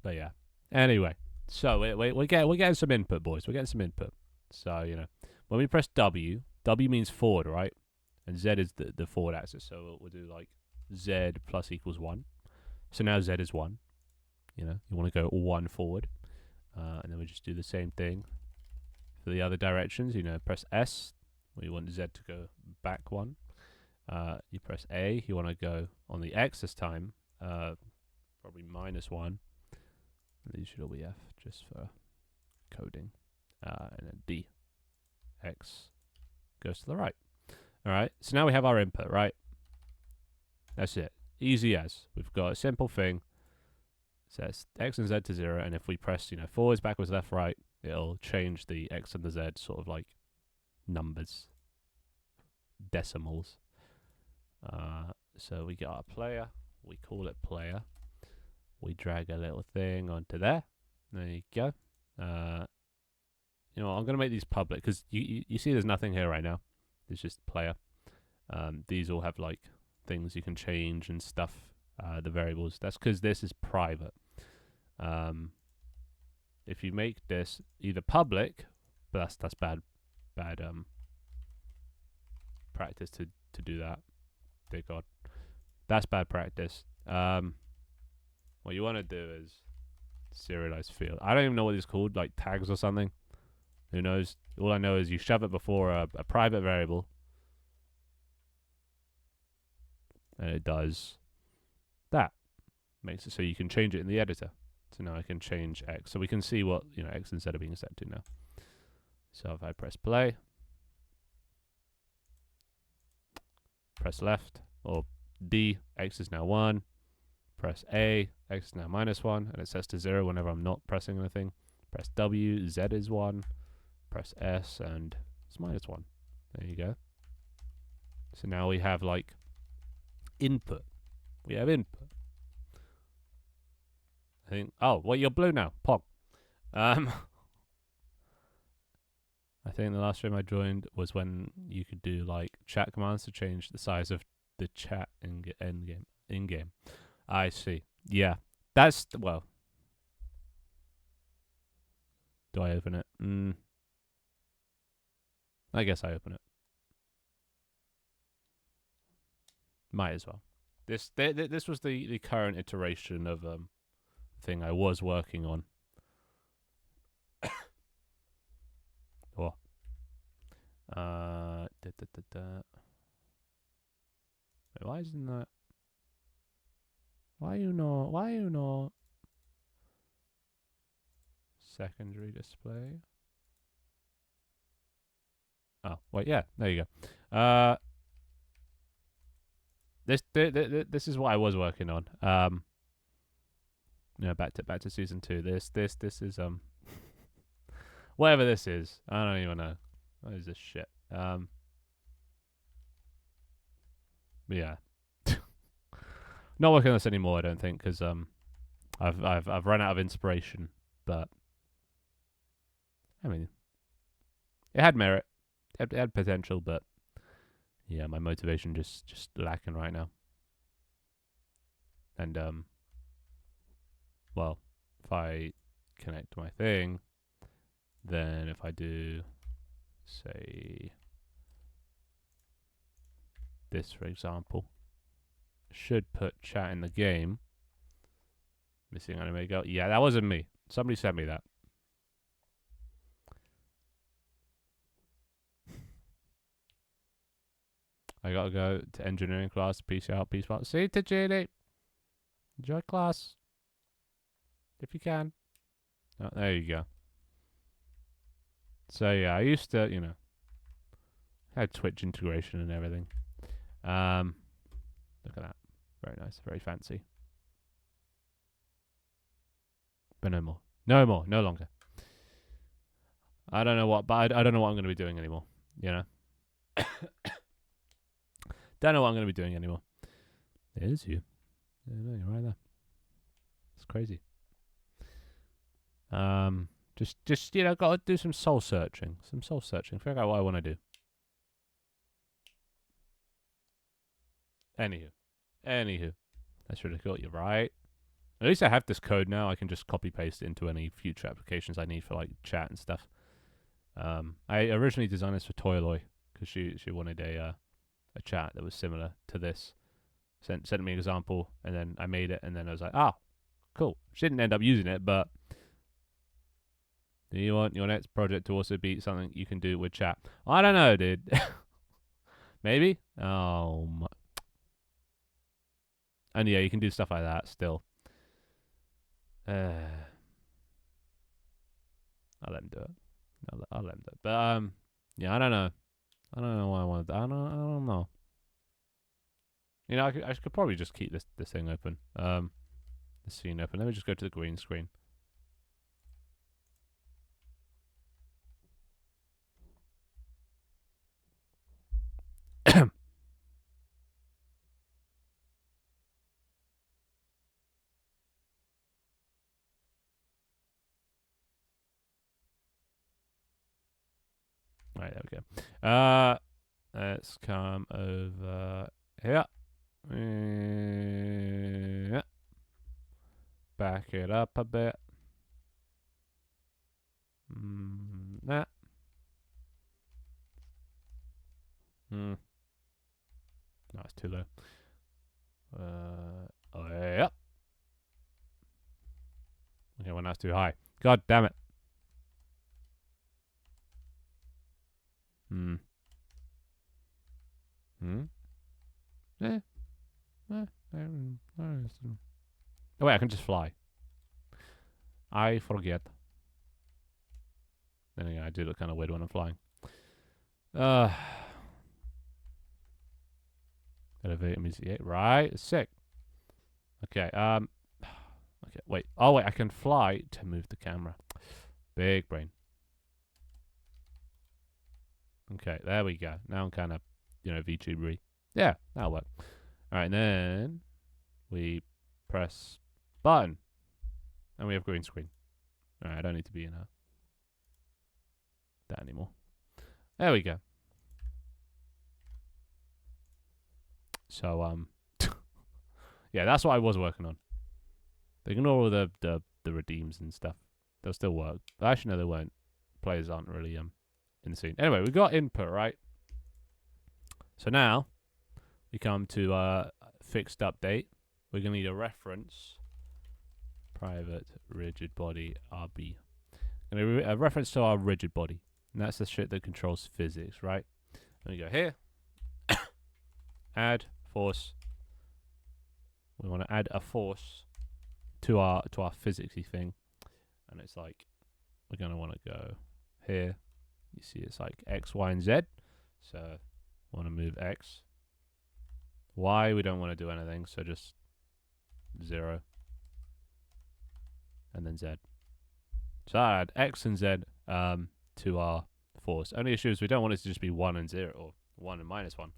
But yeah. Anyway, so we're getting some input, boys. We're getting some input. So when we press W means forward, right? And Z is the forward axis. So we'll do like Z plus equals 1. So now Z is 1. You want to go 1 forward. And then we just do the same thing for the other directions. Press S. We want Z to go back 1. You press A. You want to go on the X this time. Probably -1. These should all be F just for coding. And then D. x goes to the right. All right, so now we have our input, right? That's it. Easy as. We've got a simple thing. Sets x and z to 0, and if we press, forwards, backwards, left, right, it'll change the x and the z sort of like numbers, decimals. So we get our player. We call it player. We drag a little thing onto there. There you go. I'm going to make these public because you see there's nothing here right now. There's just player. These all have like things you can change and stuff. The variables. That's because this is private. If you make this either public, but that's bad practice to do that. Dear God, that's bad practice. What you want to do is serialize field. I don't even know what it's called, like tags or something. Who knows? All I know is you shove it before a private variable, and it does that. Makes it so you can change it in the editor. So now I can change x. So we can see what x and z are being set to now. So if I press play, press left or D, x is now 1. Press A, x is now -1, and it sets to 0 whenever I'm not pressing anything. Press W, Z is 1. Press S, and it's -1. There you go. So now we have like input. We have input. I think. Oh, well, you're blue now. Pog. I think the last stream I joined was when you could do like chat commands to change the size of the chat in game. I see. Yeah, that's well. Do I open it? I guess I open it. Might as well. This was the current iteration of thing I was working on. Oh. Why isn't that? Why you not? Secondary display. Oh, wait, yeah, there you go. This is what I was working on. Back to season 2. This is whatever this is. I don't even know. What is this shit? But yeah. Not working on this anymore, I don't think, because I've run out of inspiration. But I mean, it had merit, it had potential, but yeah, my motivation just lacking right now. And well, if I connect my thing, then if I do, say, this for example, should put chat in the game. Missing anime go. Yeah, that wasn't me. Somebody sent me that. I gotta go to engineering class. Peace out. Peace out. See you to JD. Enjoy class. If you can. Oh, there you go. So yeah, I used to, had Twitch integration and everything. Look at that. Very nice. Very fancy. But no more. No more. No longer. I don't know what, but I don't know what I'm going to be doing anymore. Don't know what I'm going to be doing anymore. It is you. Yeah, no, you're right there. It's crazy. Just got to do some soul searching. Figure out what I want to do. Anywho. That's really cool. You're right. At least I have this code now. I can just copy paste it into any future applications I need for like chat and stuff. I originally designed this for Toyloy because she wanted a chat that was similar to this. Sent me an example, and then I made it, and then I was like, cool. She didn't end up using it, but do you want your next project to also be something you can do with chat? I don't know, dude. Maybe? And yeah, you can do stuff like that still. I'll let him do it. I'll let him do it. But Yeah, I don't know. I don't know why I wanted that. I don't know. You know, I could probably just keep this thing open. The scene open. Let me just go to the green screen. Right, there we go. Let's come over here. Yeah. Back it up a bit. That. No, it's too low. Oh, yeah. Okay, well, that's too high. God damn it. Hmm. Eh. Oh, wait, I can just fly. I forget. Then again, I do look kind of weird when I'm flying. Elevate immediate. Right, sick. Okay. Okay. Wait. Oh wait, I can fly to move the camera. Big brain. Okay, there we go. Now I'm kind of, VTubery. Yeah, that'll work. All right, and then we press button, and we have green screen. All right, I don't need to be in that anymore. There we go. So yeah, that's what I was working on. Ignore all the redeems and stuff. They'll still work. Actually, no, they won't. Players aren't really in the scene. Anyway, we got input, right? So now we come to fixed update. We're gonna need a reference. Private rigid body RB. A reference to our rigid body, and that's the shit that controls physics, right? Let me go here. Add force. We want to add a force to our physicsy thing, and it's like we're gonna want to go here. You see, it's like X, Y, and Z. So want to move X. Y, we don't want to do anything, so just 0. And then Z. So I add X and Z to our force. Only issue is we don't want it to just be 1 and 0, or 1 and -1.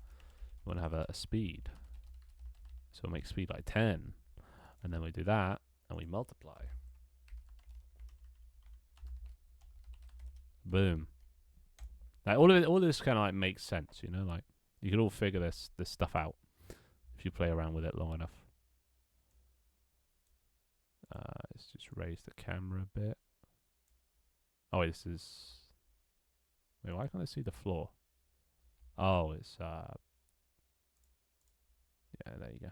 We want to have a speed. So we'll make speed like 10. And then we do that, and we multiply. Boom. Like all of this kind of like makes sense, like you can all figure this stuff out if you play around with it long enough. Let's just raise the camera a bit. Oh, wait, this is... Wait, why can't I see the floor? Oh, it's... Yeah, there you go.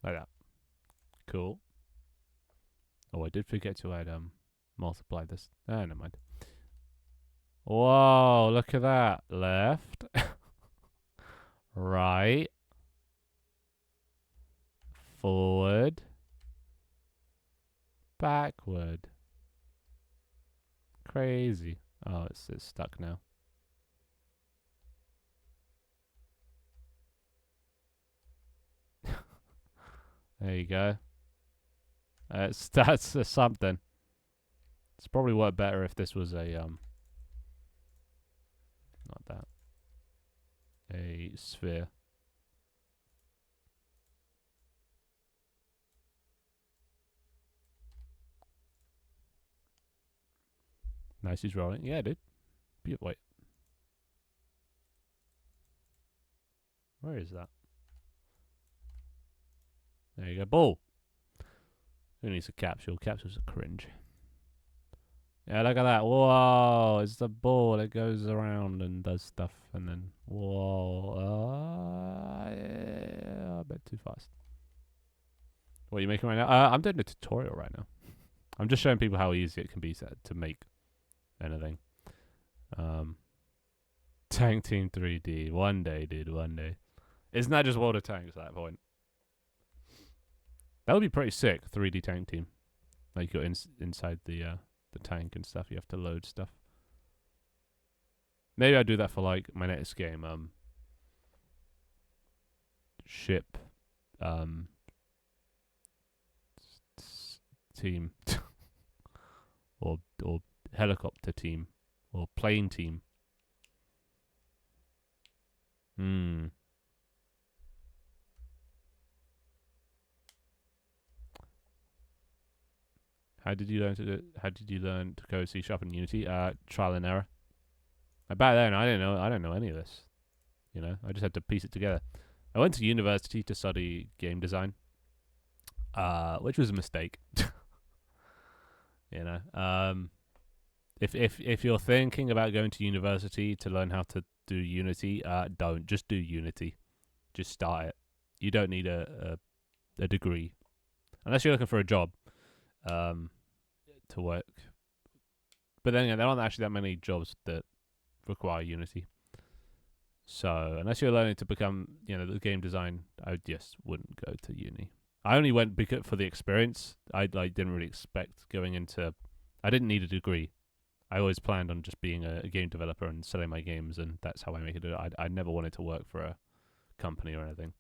Like that. Cool. Oh, I did forget to add, multiply this. Ah, never mind. Whoa, look at that. Left. Right. Forward. Backward. Crazy. Oh, it's stuck now. There you go. That's something. It's probably worked better if this was a not that. A sphere. Nice, he's rolling. Yeah, dude. Wait. Where is that? There you go. Ball. Who needs a capsule? Capsules are cringe. Yeah, look at that. Whoa, it's the ball that goes around and does stuff, and then whoa, yeah, a bit too fast. What are you making right now? I'm doing a tutorial right now. I'm just showing people how easy it can be to make anything. Tank Team 3D. One day, dude. One day. Isn't that just World of Tanks at that point? That would be pretty sick. 3D tank team. Like you're inside the the tank and stuff. You have to load stuff. Maybe I'll do that for like my next game. Ship, team, or helicopter team, or plane team. How did you learn to code C# and Unity? Trial and error. Back then, I didn't know any of this. You know, I just had to piece it together. I went to university to study game design, which was a mistake. You know, if you're thinking about going to university to learn how to do Unity, don't just do Unity. Just start it. You don't need a degree unless you're looking for a job to work. But then again, there aren't actually that many jobs that require Unity. So unless you're learning to become, the game design, I just wouldn't go to uni. I only went because for the experience. I didn't really expect going into. I didn't need a degree. I always planned on just being a game developer and selling my games, and that's how I make it. I never wanted to work for a company or anything.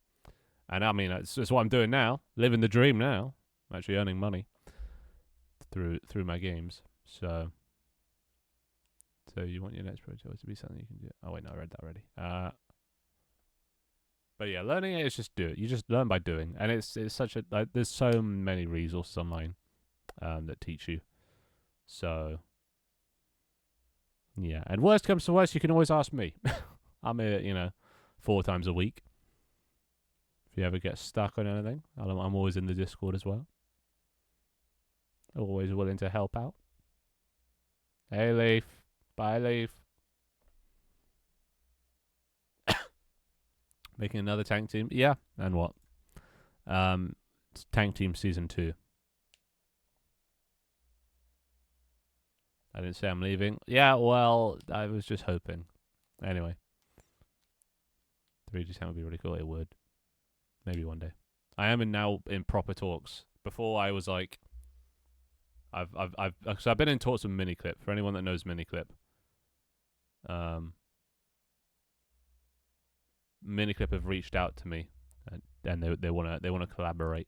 And I mean, that's what I'm doing now. Living the dream now. I'm actually earning money through my games. So you want your next project to be something you can do. Oh wait, no, I read that already. But yeah, learning it is just do it. You just learn by doing, and it's such a there's so many resources online that teach you. So yeah, and worst comes to worst, you can always ask me. I'm here, 4 times a week. If you ever get stuck on anything, I'm always in the Discord as well. Always willing to help out. Hey, Leaf. Bye, Leaf. Making another tank team? Yeah, and what? It's Tank Team Season 2. I didn't say I'm leaving. Yeah, well, I was just hoping. Anyway. 3D Tank would be really cool. It would. Maybe one day. I am now in proper talks. Before I was like... I've been in talks with Miniclip. For anyone that knows Miniclip. Miniclip have reached out to me, and they want to collaborate.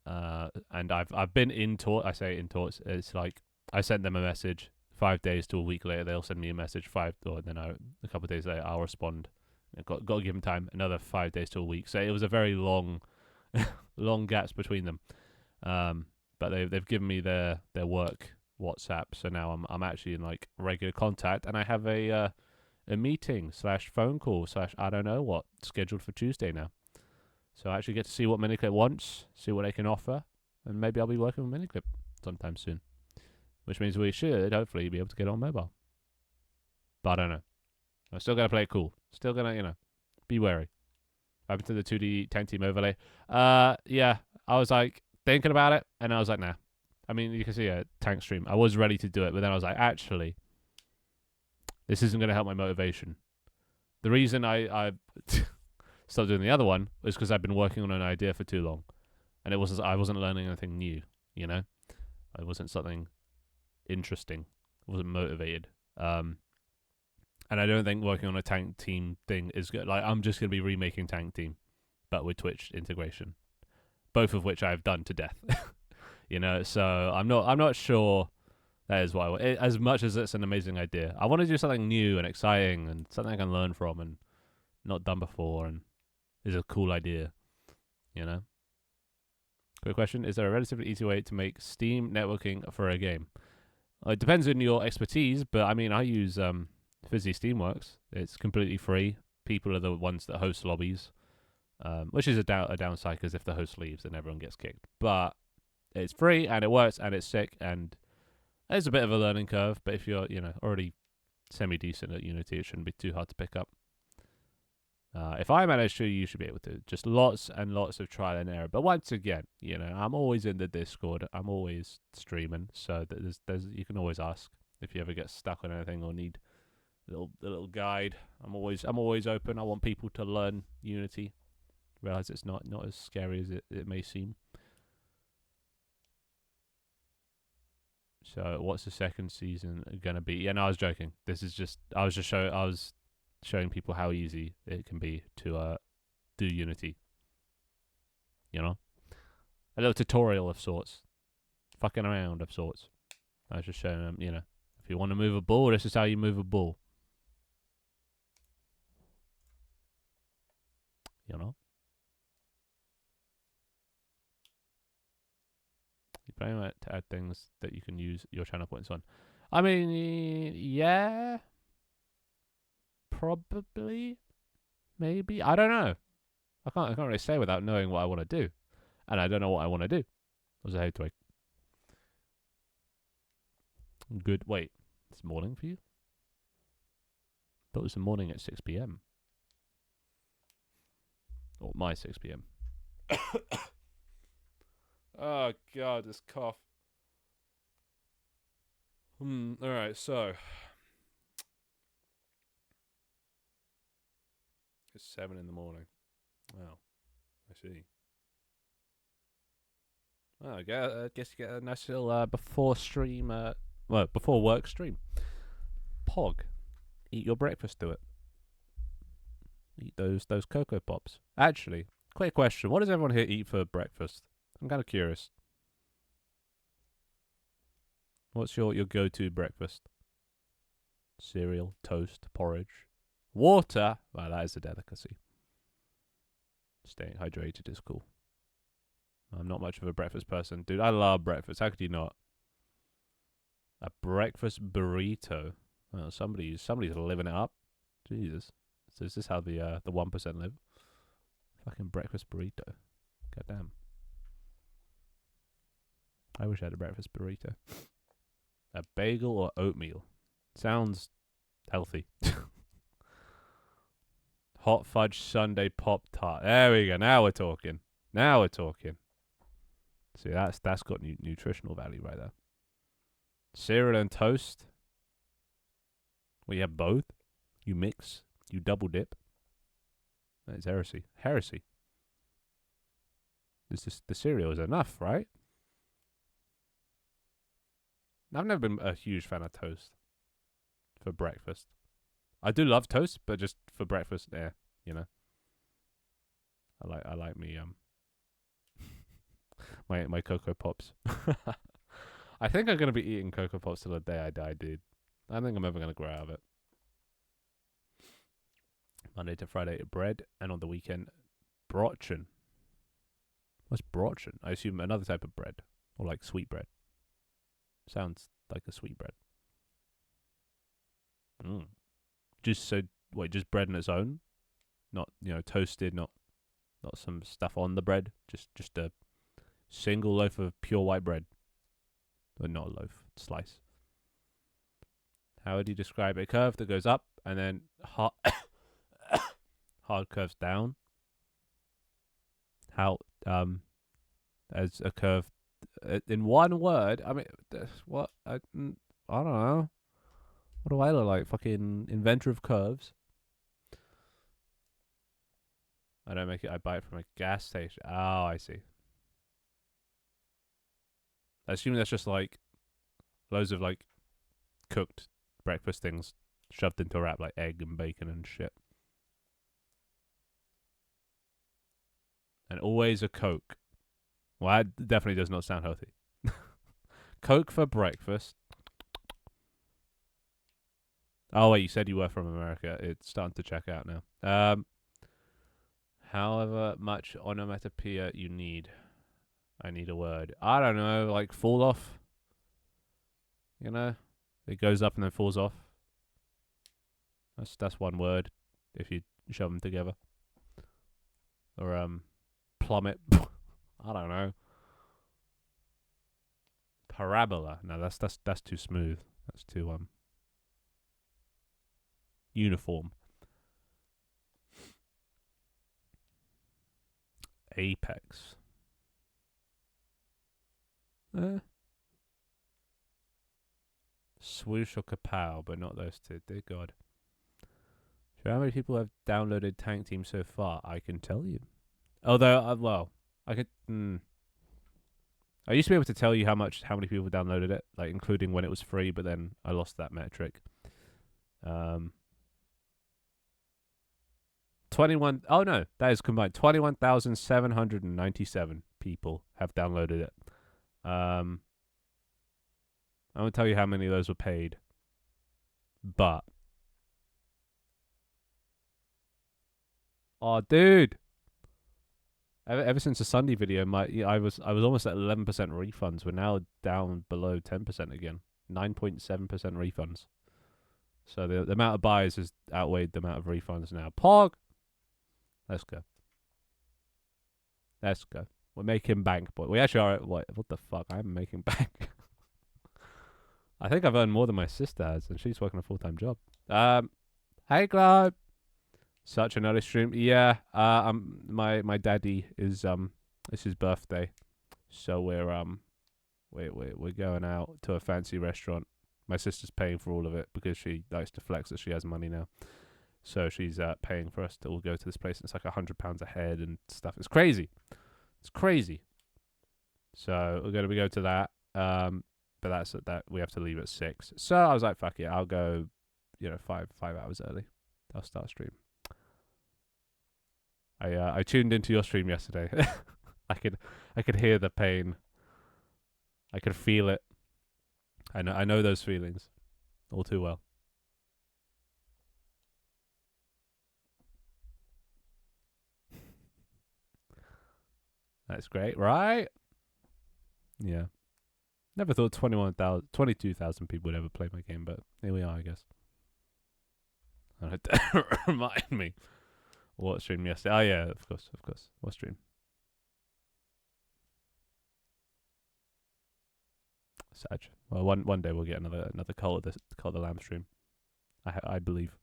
And I've been in talks. I say in talks. It's like I sent them a message. 5 days to a week later, they'll send me a message. A couple of days later, I'll respond. Got to give them time. Another 5 days to a week. So it was a very long, long gaps between them. But they've given me their work WhatsApp. So now I'm actually in like regular contact, and I have a meeting / phone call / I don't know what scheduled for Tuesday now. So I actually get to see what Miniclip wants, see what they can offer, and maybe I'll be working with Miniclip sometime soon. Which means we should hopefully be able to get on mobile. But I don't know. I'm still gonna play it cool. Still gonna, be wary. Happened to the 2D tank team overlay. Yeah, I was like thinking about it, and I was like, nah. I mean, you can see a tank stream. I was ready to do it, but then I was like, actually, this isn't gonna help my motivation. The reason I stopped doing the other one was because I've been working on an idea for too long, and I wasn't learning anything new. I wasn't something interesting. I wasn't motivated. And I don't think working on a tank team thing is good. Like, I'm just going to be remaking Tank Team, but with Twitch integration, both of which I've done to death. So I'm not sure that is what I want. As much as it's an amazing idea, I want to do something new and exciting and something I can learn from and not done before and is a cool idea. Quick question: is there a relatively easy way to make Steam networking for a game? It depends on your expertise, but I mean, I use Fizzy Steamworks. It's completely free. People are the ones that host lobbies, which is a downside because if the host leaves, then everyone gets kicked. But it's free and it works and it's sick and there's a bit of a learning curve. But if you're already semi-decent at Unity, it shouldn't be too hard to pick up. If I manage to, you should be able to. Just lots and lots of trial and error. But once again, I'm always in the Discord. I'm always streaming, so there's you can always ask if you ever get stuck on anything or need a little guide. I'm always open. I want people to learn Unity. Realize it's not as scary as it may seem. So what's the second season gonna be? Yeah, no, I was joking. This is just I was showing people how easy it can be to do Unity. You know, a little tutorial of sorts, fucking around of sorts. I was just showing them, if you want to move a ball, this is how you move a ball. You know, you pretty much add things that you can use your channel points on. I mean, yeah, probably, maybe. I don't know. I can't really say without knowing what I want to do, and I don't know what I want to do. Was a tweak. Good. Wait, it's morning for you? Thought it was the morning at 6 p.m. Or my 6 p.m. Oh god, this cough. Alright, so it's 7 in the morning. Wow, I see. Well, I guess you get a nice little before stream, before work stream. Pog. Eat your breakfast, do it. Eat those Cocoa Pops. Actually, quick question. What does everyone here eat for breakfast? I'm kind of curious. What's your go-to breakfast? Cereal, toast, porridge, water. Well, that is a delicacy. Staying hydrated is cool. I'm not much of a breakfast person. Dude, I love breakfast. How could you not? A breakfast burrito. Oh, somebody's living it up. Jesus. So is this how the 1% live? Fucking breakfast burrito. Goddamn. I wish I had a breakfast burrito. A bagel or oatmeal? Sounds healthy. Hot fudge sundae pop tart. There we go. Now we're talking. See, that's got nutritional value right there. Cereal and toast. Well, you have both. You mix. You double dip. That is heresy. The cereal is enough, right? I've never been a huge fan of toast for breakfast. I do love toast, but just for breakfast, you know. I like me my Cocoa Pops. I think I'm gonna be eating Cocoa Pops till the day I die, dude. I don't think I'm ever gonna grow out of it. Monday to Friday bread, and on the weekend brotchen. What's brotchen? I assume another type of bread, or like sweet bread. Sounds like a sweet bread. Just bread on its own, not toasted, not some stuff on the bread. Just a single loaf of pure white bread. Well, not a loaf, slice. How would you describe a curve that goes up and then hard curves down? How as a curve in one word? I mean, what? I don't know. What do I look like? Fucking inventor of curves. I don't make it. I buy it from a gas station. Oh, I see. I assume that's just like loads of like cooked breakfast things shoved into a wrap, like egg and bacon and shit. And always a Coke. Well, that definitely does not sound healthy. Coke for breakfast. Oh wait, you said you were from America. It's starting to check out now. However much onomatopoeia you need. I need a word. I don't know, like fall off. You know? It goes up and then falls off. That's one word if you shove them together. Or plummet. I don't know. Parabola. No, that's too smooth. That's too uniform. Apex. Swoosh or kapow, but not those two. Dear God. So how many people have downloaded Tank Team so far? I can tell you. Although, I could. I used to be able to tell you how many people downloaded it, like including when it was free, but then I lost that metric. 21. Oh no, that is combined. 21,797 people have downloaded it. I'm gonna tell you how many of those were paid, but oh, dude. Ever since the Sunday video, I was almost at 11% refunds. We're now down below 10% again. 9.7% refunds. So the amount of buys has outweighed the amount of refunds now. Pog. Let's go. Let's go. We're making bank, boy. We actually are. What the fuck? I'm making bank. I think I've earned more than my sister has, and she's working a full-time job. Hey, Globe. Such an early stream. Yeah. My daddy is it's his birthday, so we're going out to a fancy restaurant. My sister's paying for all of it because she likes to flex that she has money now. So she's paying for us to all go to this place. And it's like £100 a head and stuff. It's crazy. It's crazy. So we're gonna go to that. But that's that we have to leave at 6. So I was like, fuck it, I'll go. 5 hours early. I'll start stream. I tuned into your stream yesterday. I could hear the pain. I could feel it. I know those feelings all too well. That's great, right? Yeah. Never thought 22,000 people would ever play my game, but here we are, I guess. Remind me. What stream yesterday? Oh yeah, of course. What stream? Sag. Well, one day we'll get another Cult of the Lamb stream. I believe.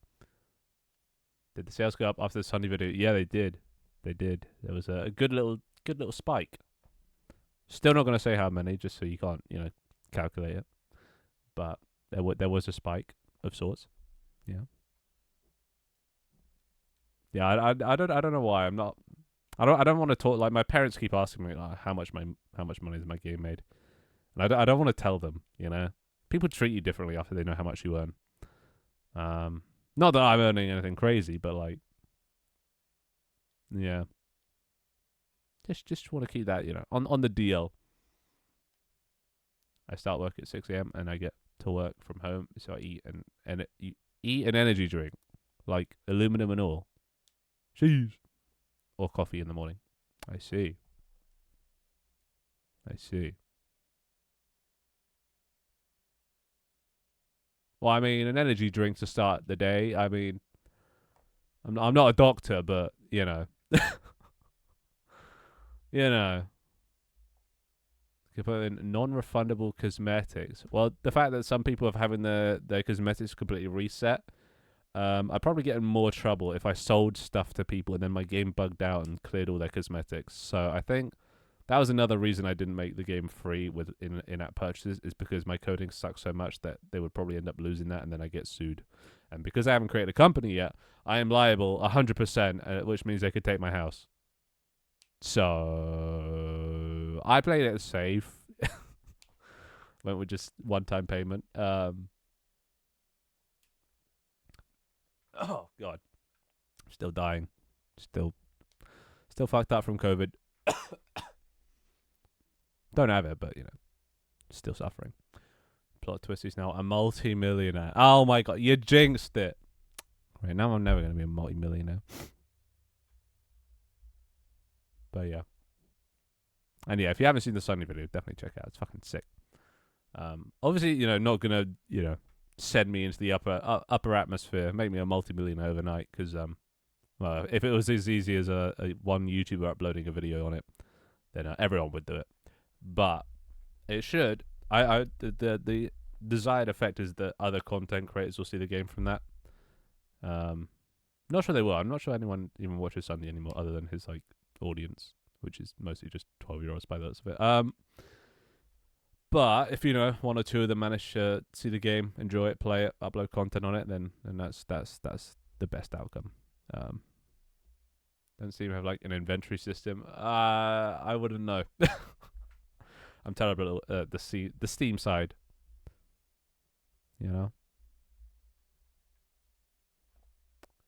Did the sales go up after the Sunday video? Yeah, they did. There was a good little spike. Still not gonna say how many, just so you can't calculate it. But there was a spike of sorts. Yeah. Yeah, I don't know why I'm not. I don't want to talk. Like my parents keep asking me like, how much money is my game made, and I don't want to tell them. People treat you differently after they know how much you earn. Not that I'm earning anything crazy, but like, yeah. Just want to keep that on the DL. I start work at 6 a.m. and I get to work from home, so I eat eat an energy drink, like aluminum and all. Cheese. Or coffee in the morning. I see. Well, I mean, an energy drink to start the day. I mean, I'm not a doctor, but you know. You put in non-refundable cosmetics. Well, the fact that some people are having their cosmetics completely reset. I'd probably get in more trouble if I sold stuff to people and then my game bugged out and cleared all their cosmetics. So I think that was another reason I didn't make the game free with in-app purchases, is because my coding sucks so much that they would probably end up losing that and then I get sued. And because I haven't created a company yet, I am liable 100%, which means they could take my house. So I played it safe. Went with just one-time payment. Oh God, still dying, still fucked up from COVID. Don't have it, but still suffering. Plot twist: he's now a multi-millionaire. Oh my God, you jinxed it. Right now, I'm never gonna be a multi-millionaire. But yeah, and yeah, if you haven't seen the Sunny video, definitely check it out. It's fucking sick. Obviously, not gonna send me into the upper atmosphere, make me a multi-millionaire overnight. Because well, if it was as easy as a one YouTuber uploading a video on it, then everyone would do it. But it should. The desired effect is that other content creators will see the game from that. Not sure they will. I'm not sure anyone even watches Sunday anymore, other than his audience, which is mostly just 12-year-olds by the looks of it. But if one or two of them manage to see the game, enjoy it, play it, upload content on it, then that's the best outcome. Don't seem to have an inventory system. I wouldn't know. I'm terrible at the Steam side. You know,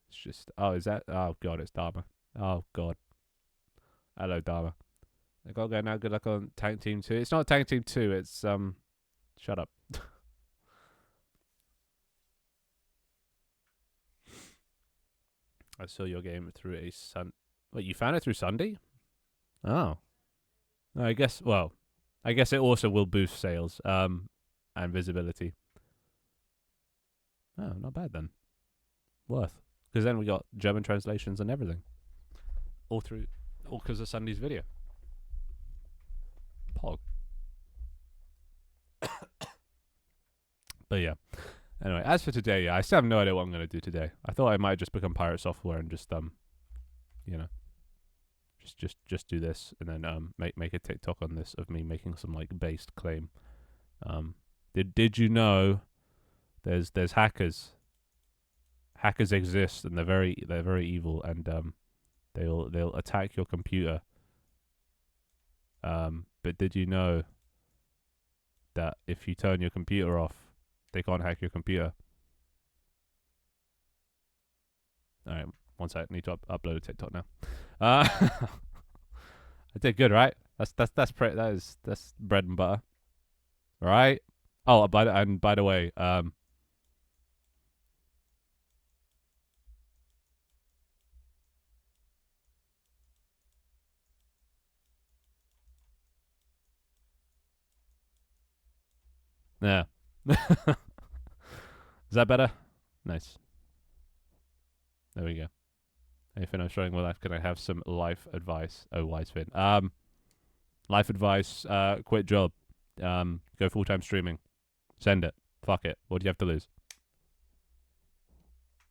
it's just is that god, it's Dharma. Oh god, hello Dharma. I gotta go now. Good luck on Tank Team 2. It's not Tank Team 2. It's shut up. I saw your game through a Sun. Wait, you found it through Sunday? Oh, I guess. Well, I guess it also will boost sales and visibility. Oh, not bad then. Worth, because then we got German translations and everything, all because of Sunday's video. Pog. But yeah. Anyway, as for today, yeah, I still have no idea what I'm gonna do today. I thought I might just become Pirate Software and just you know, just do this and then make a TikTok on this of me making some like based claim. Did you know there's hackers? Hackers exist and they're very evil and they'll attack your computer. But did you know that if you turn your computer off, they can't hack your computer? All right, one sec. I need to upload a TikTok now. I did good, right? That's bread and butter, right? Oh, by the way, yeah. Is that better? Nice. There we go. Anything I'm showing my life, can I have some life advice? Oh, wise Finn. Life advice, quit job. Go full-time streaming. Send it. Fuck it. What do you have to lose?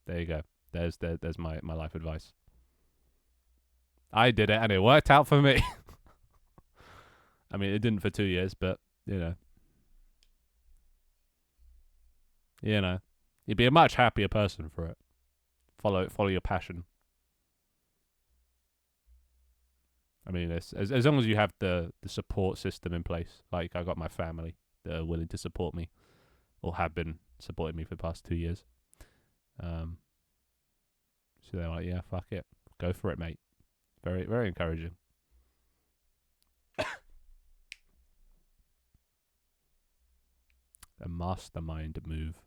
There you go. There's my life advice. I did it and it worked out for me. I mean, it didn't for 2 years, but, you know. You'd be a much happier person for it. Follow your passion. I mean, as long as you have the support system in place. Like, I got my family that are willing to support me, or have been supporting me for the past 2 years. So they're like, yeah, fuck it. Go for it, mate. Very, very encouraging. A mastermind move.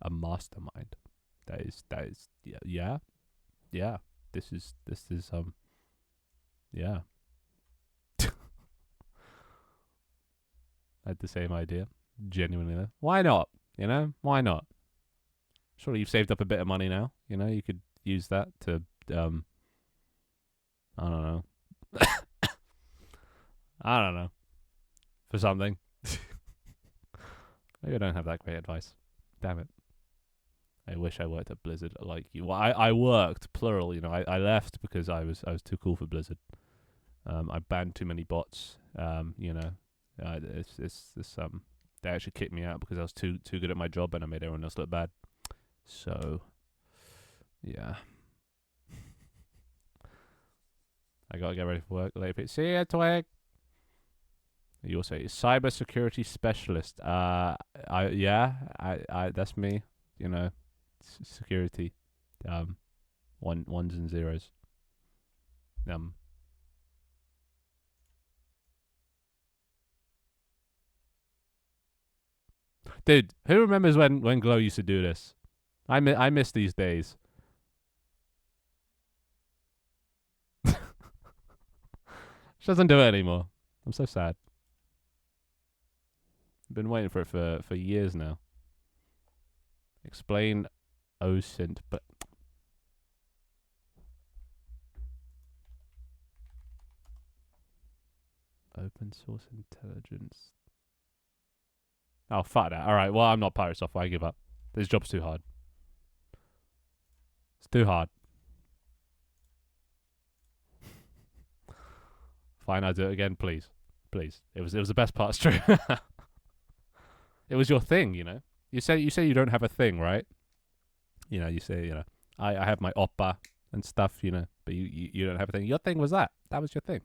A mastermind. That is yeah. This is yeah. I had the same idea. Genuinely though. Why not? Why not? Surely you've saved up a bit of money now. You could use that to I don't know. I don't know. For something. Maybe I don't have that great advice. Damn it. I wish I worked at Blizzard like you. Well, I worked, plural, I left because I was too cool for Blizzard. I banned too many bots. They actually kicked me out because I was too good at my job and I made everyone else look bad. So yeah. I gotta get ready for work later. See ya, Twig. You also a cybersecurity specialist. That's me. Security. Ones and zeros. Dude, who remembers when Glow used to do this? I miss these days. She doesn't do it anymore. I'm so sad. I've been waiting for it for years now. Explain OSINT, but open source intelligence. Oh, fuck that. Alright, well, I'm not Pirate Software. I give up. This job's too hard. It's too hard. Fine, I'll do it again, please. Please. It was the best part, true. It was your thing, You say you don't have a thing, right? You say, I have my oppa and stuff, but you don't have a thing. Your thing was that. That was your thing.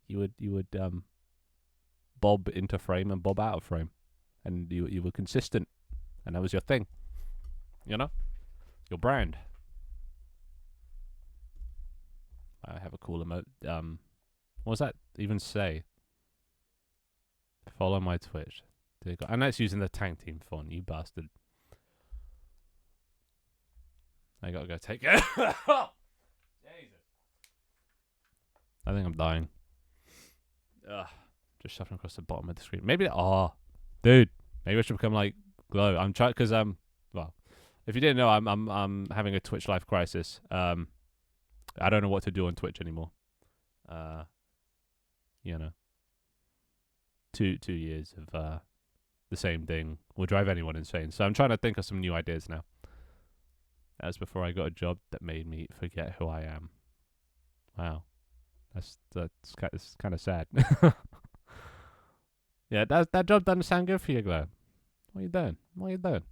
you would bob into frame and bob out of frame, and you were consistent, and that was your thing. You know, your brand. I have a cool emote. What does that even say? Follow my Twitch. And that's using the tank team font, you bastard. I gotta go take it. Jesus. I think I'm dying. Ugh. Just shuffling across the bottom of the screen. Maybe, dude. Maybe I should become like Glow. I'm trying, because, well, if you didn't know, I'm having a Twitch life crisis. I don't know what to do on Twitch anymore. You know. 2 years of the same thing will drive anyone insane. So I'm trying to think of some new ideas now. As before I got a job that made me forget who I am. Wow. That's kind of sad. Yeah, that job doesn't sound good for you, Glow. What are you doing? What are you doing?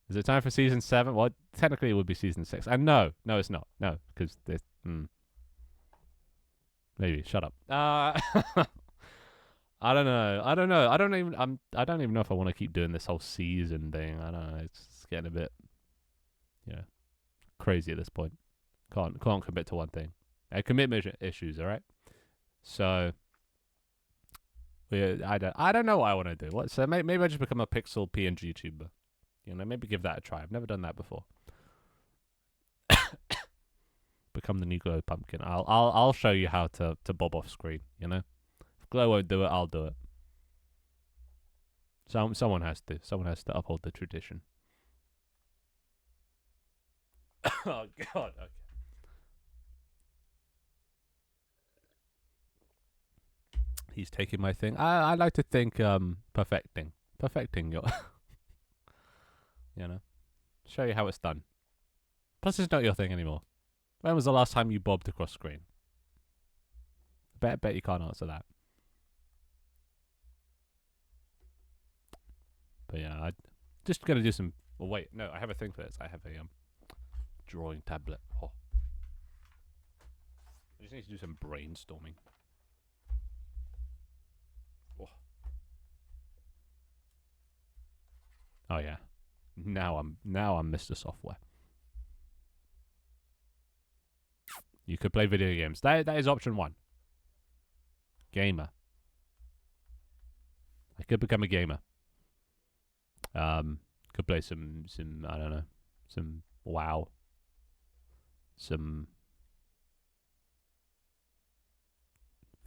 Is it time for season 7? Well, technically it would be season 6. And no, it's not. No, because this. Maybe shut up. I don't know. I don't even know if I want to keep doing this whole season thing. I don't know. It's getting a bit, crazy at this point. Can't commit to one thing. Commitment issues. All right. So, I don't know what I want to do. So maybe I just become a pixel PNG YouTuber. Maybe give that a try. I've never done that before. Become the new Glow pumpkin. I'll show you how to bob off screen. If Glow won't do it, I'll do it. Someone has to. Someone has to uphold the tradition. Oh God. Okay. He's taking my thing. I like to think perfecting your. Show you how it's done. Plus, it's not your thing anymore. When was the last time you bobbed across screen? Bet you can't answer that. But yeah, I'm just gonna do some. Well, wait, no, I have a thing for this. I have a drawing tablet. Oh. I just need to do some brainstorming. Oh yeah. Now I'm Mr. Software. You could play video games. That is option 1. Gamer. I could become a gamer. Could play some I don't know, some WoW. Some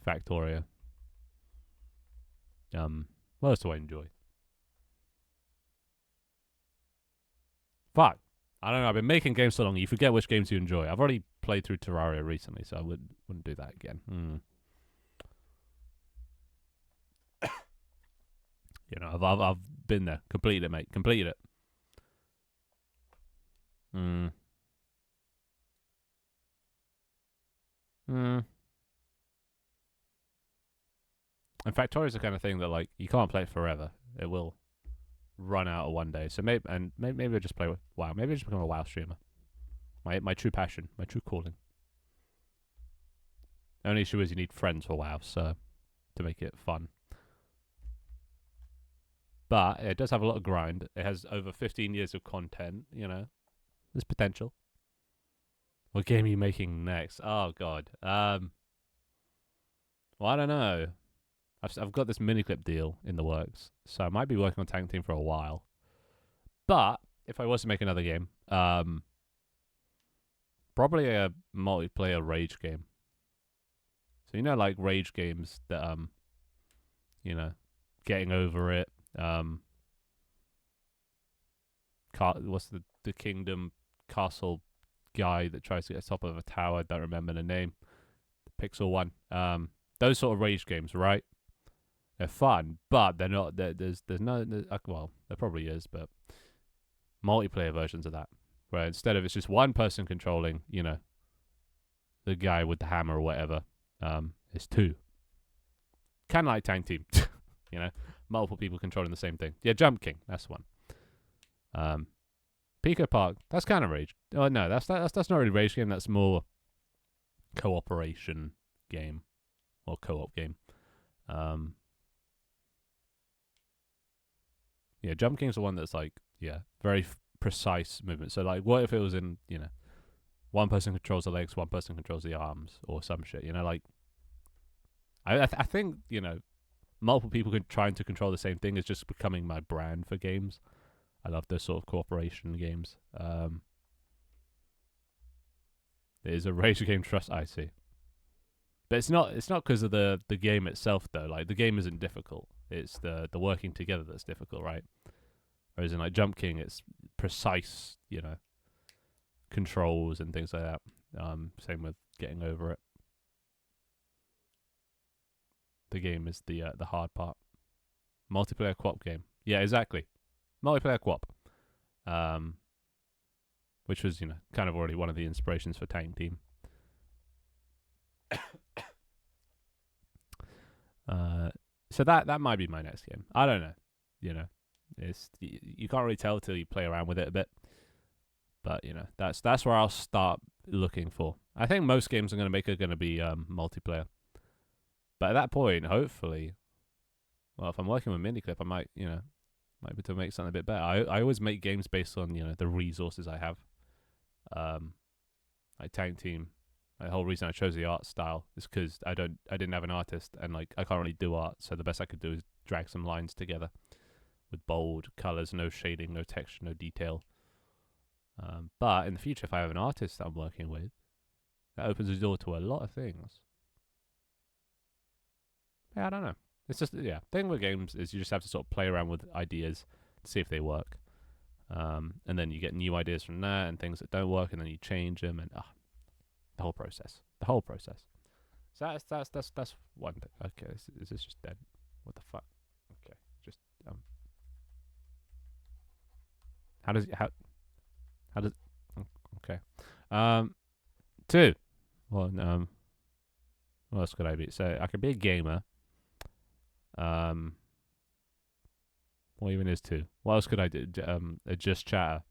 Factorio. What else do I enjoy? Fuck. I don't know. I've been making games so long, you forget which games you enjoy. I've already played through Terraria recently, so I wouldn't do that again. I've been there, completed it, mate. Completed it. And Factorio is the kind of thing that you can't play it forever. It will run out of one day. So maybe I'll just play with WoW. Maybe I'll just become a WoW streamer. My true passion, my true calling. The only issue is you need friends for WoW, so to make it fun. But it does have a lot of grind. It has over 15 years of content. There's potential. What game are you making next? Oh God. Well, I don't know. I've got this miniclip deal in the works, so I might be working on Tank Team for a while. But if I was to make another game, probably a multiplayer rage game. So like rage games that getting over it. What's the Kingdom Castle guy that tries to get to the top of a tower? I don't remember the name. The Pixel one. Those sort of rage games, right? They're fun, but they're not. There's no. Well, there probably is, but multiplayer versions of that, where instead of it's just one person controlling, the guy with the hammer or whatever, it's 2. Kind of like Tank Team, multiple people controlling the same thing. Yeah, Jump King, that's one. Pico Park, that's kind of rage. Oh no, that's not really rage game. That's more cooperation game or co-op game. Yeah, Jump King's the one that's like, yeah, very precise movement. So like, what if it was in, one person controls the legs, one person controls the arms, or some shit? Like, I think multiple people trying to control the same thing is just becoming my brand for games. I love those sort of cooperation games. It is a rage game trust. I see, but it's not. It's not because of the game itself though. Like the game isn't difficult. It's the working together that's difficult, right? Whereas in like Jump King, it's precise, controls and things like that. Same with getting over it. The game is the hard part. Multiplayer co-op game. Yeah, exactly. Multiplayer co-op. Which was kind of already one of the inspirations for Tank Team. So that might be my next game. I don't know. It's you can't really tell till you play around with it a bit. But that's where I'll start looking for. I think most games I'm going to make are going to be multiplayer. But at that point, hopefully, well, if I'm working with Miniclip, I might be able to make something a bit better. I always make games based on the resources I have. Like Tank Team, the whole reason I chose the art style is because I didn't have an artist, and like I can't really do art, so the best I could do is drag some lines together with bold colors, no shading, no texture, no detail. But in the future, if I have an artist that I'm working with, that opens the door to a lot of things. Yeah, I don't know. It's just, thing with games is you just have to sort of play around with ideas to see if they work. And then you get new ideas from that and things that don't work, and then you change them, and the whole process. So that's one thing. Okay, is this just dead? What the fuck? Okay, just how does okay. 2. Well, what else could I be? So I could be a gamer. What even is 2? What else could I do? A just chatter.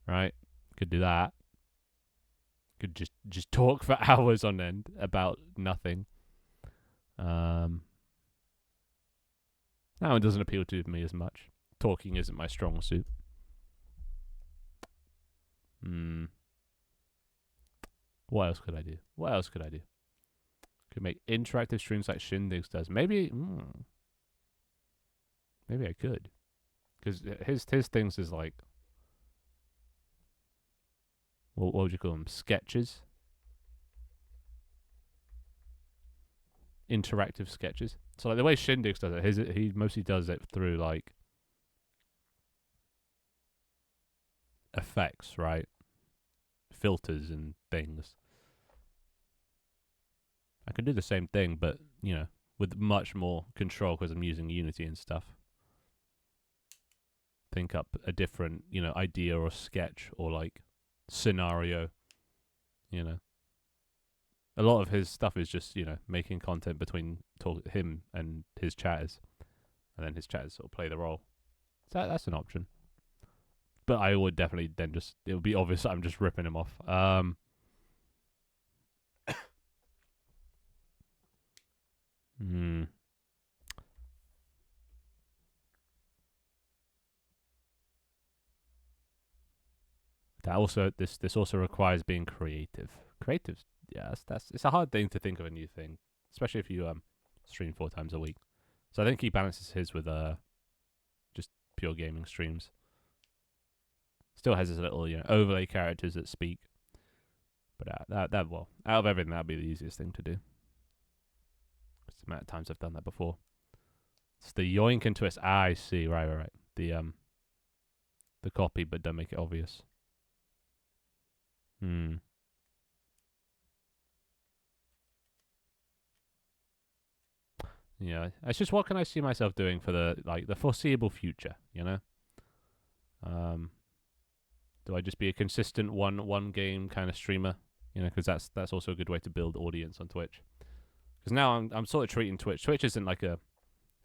Right? Could do that. Could just talk for hours on end about nothing. That one doesn't appeal to me as much. Talking isn't my strong suit. What else could I do? Could make interactive streams like Shindigs does. Maybe I could. Because his things is like, what would you call them? Sketches? Interactive sketches. So like the way Shindigs does it, he mostly does it through like effects, right? Filters and things. I could do the same thing, but with much more control because I'm using Unity and stuff. Think up a different, idea or sketch or like scenario. A lot of his stuff is just making content between him and his chatters, and then his chatters sort of play the role. So that's an option. But I would definitely then it would be obvious that I'm just ripping him off. That also this also requires being creative. Creative, yeah, that's it's a hard thing to think of a new thing, especially if you stream 4 times a week. So I think he balances his with just pure gaming streams. Still has his little overlay characters that speak, but that out of everything that'd be the easiest thing to do. It's the amount of times I've done that before. It's the yoink and twist. I see. Right. The copy, but don't make it obvious. Yeah, it's just what can I see myself doing for the foreseeable future, Do I just be a consistent one game kind of streamer, because that's also a good way to build audience on Twitch. Because now I'm sort of treating Twitch. Twitch isn't like a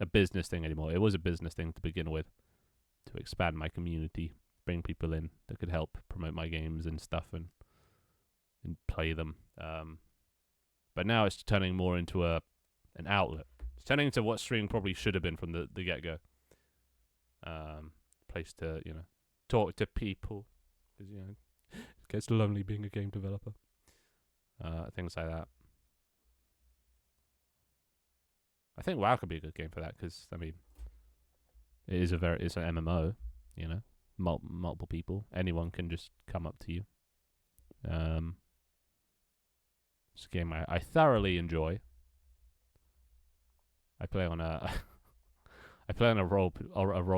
business thing anymore. It was a business thing to begin with, to expand my community, bring people in that could help promote my games and stuff, and and play them. But now it's turning more into an outlet. It's turning into what streaming probably should have been from the get go. Place to talk to people, because it gets lonely being a game developer. Things like that. I think WoW could be a good game for that, because I mean, it's an MMO. Multiple people, anyone can just come up to you. It's a game I thoroughly enjoy. I play on a role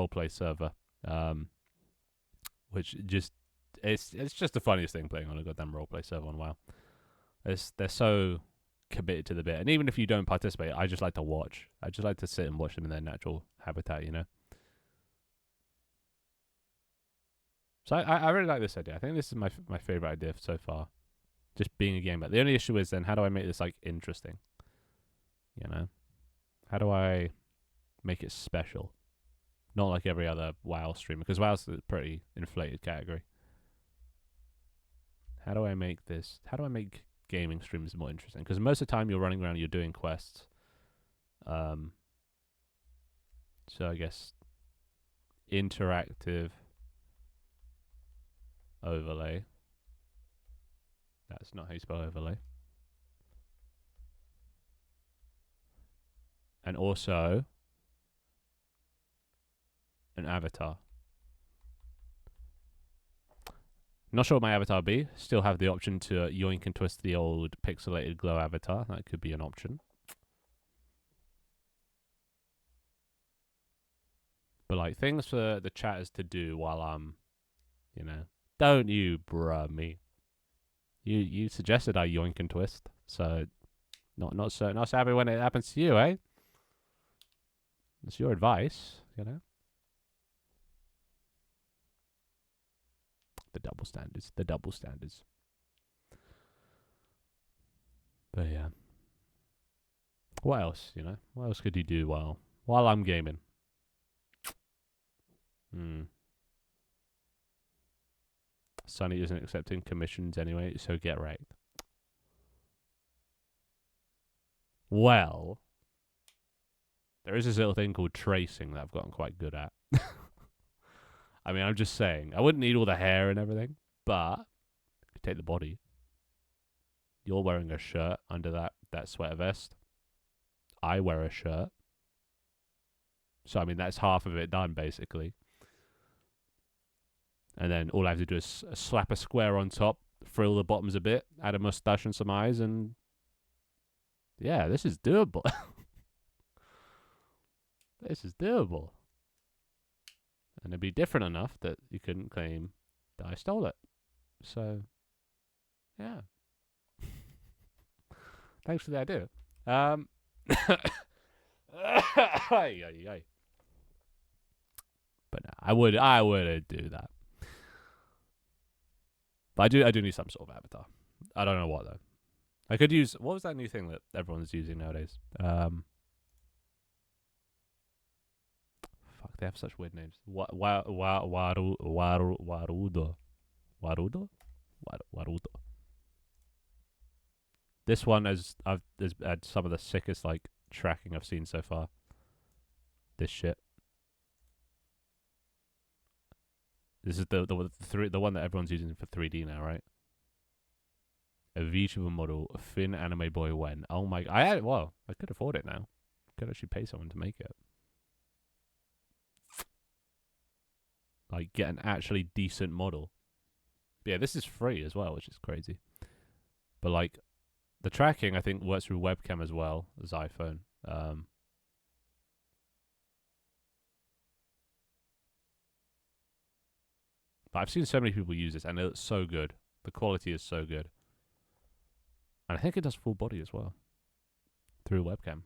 play server, which just it's just the funniest thing playing on a goddamn role play server on WoW. They're so committed to the bit, and even if you don't participate, I just like to watch. I just like to sit and watch them in their natural habitat, So I really like this idea. I think this is my favorite idea so far. Just being a game, but the only issue is then how do I make this like interesting? How do I make it special? Not like every other WoW streamer, because WoW's a pretty inflated category. How do I make gaming streams more interesting? Because most of the time you're running around, you're doing quests. So I guess interactive overlay. That's not how you spell overlay. And also an avatar. Not sure what my avatar be. Still have the option to yoink and twist the old pixelated glow avatar. That could be an option. But like things for the chatters to do while I'm, don't you bruh me. You suggested I yoink and twist, so not so happy when it happens to you, eh? It's your advice, The double standards. But yeah. What else, What else could you do while I'm gaming? Sunny isn't accepting commissions anyway, so get wrecked. Well, there is this little thing called tracing that I've gotten quite good at. I mean, I'm just saying, I wouldn't need all the hair and everything, but you take the body. You're wearing a shirt under that sweater vest. I wear a shirt. So, I mean, that's half of it done, basically. And then all I have to do is slap a square on top, frill the bottoms a bit, add a mustache and some eyes, and yeah, this is doable. This is doable. And it'd be different enough that you couldn't claim that I stole it. So, yeah. Thanks for the idea. But no, I wouldn't do that. But I do need some sort of avatar. I don't know what though. I could use, what was that new thing that everyone's using nowadays? Fuck, they have such weird names. Warudo. This one has had some of the sickest like tracking I've seen so far. This shit. This is the one that everyone's using for 3D now, right? A VTuber model, Finn anime boy when. Oh my! I could afford it now. Could actually pay someone to make it. Like get an actually decent model. But yeah, this is free as well, which is crazy. But like the tracking, I think works through webcam as well as iPhone. But I've seen so many people use this, and it's so good. The quality is so good. And I think it does full body as well. Through webcam.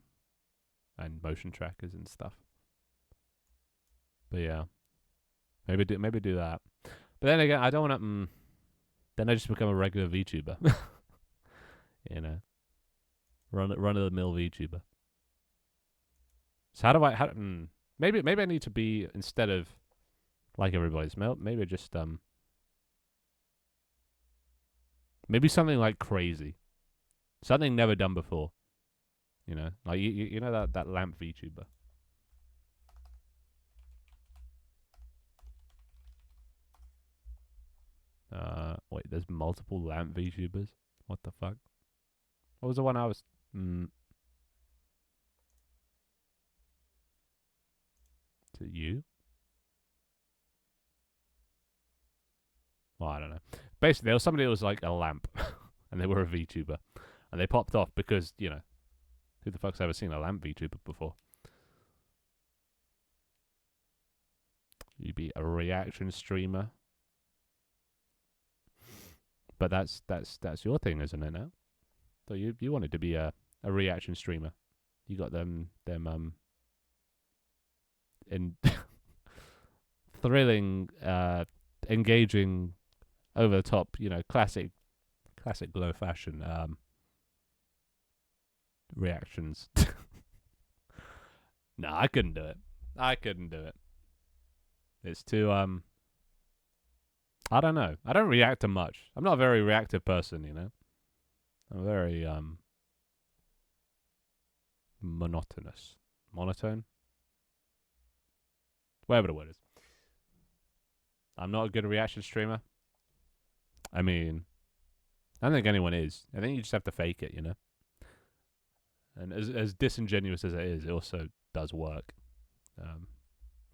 And motion trackers and stuff. But yeah. Maybe do that. But then again, I don't want to... then I just become a regular VTuber. Run-of-the-mill VTuber. So how do I... maybe I need to be, instead of... like everybody's, maybe just Maybe something like crazy, something never done before. You know, like you know that lamp VTuber. Wait, there's multiple lamp VTubers. What the fuck? What was the one I was? Mm, is it you? Well, I don't know. Basically, there was somebody that was like a lamp, and they were a VTuber, and they popped off because who the fuck's ever seen a lamp VTuber before? You'd be a reaction streamer, but that's your thing, isn't it? Now, so you wanted to be a reaction streamer. You got them in thrilling, engaging, over the top, classic glow fashion reactions. No, I couldn't do it. I couldn't do it. It's too I don't know. I don't react to much. I'm not a very reactive person, I'm very monotonous. Monotone? Whatever the word is. I'm not a good reaction streamer. I mean, I don't think anyone is. I think you just have to fake it, And as disingenuous as it is, it also does work.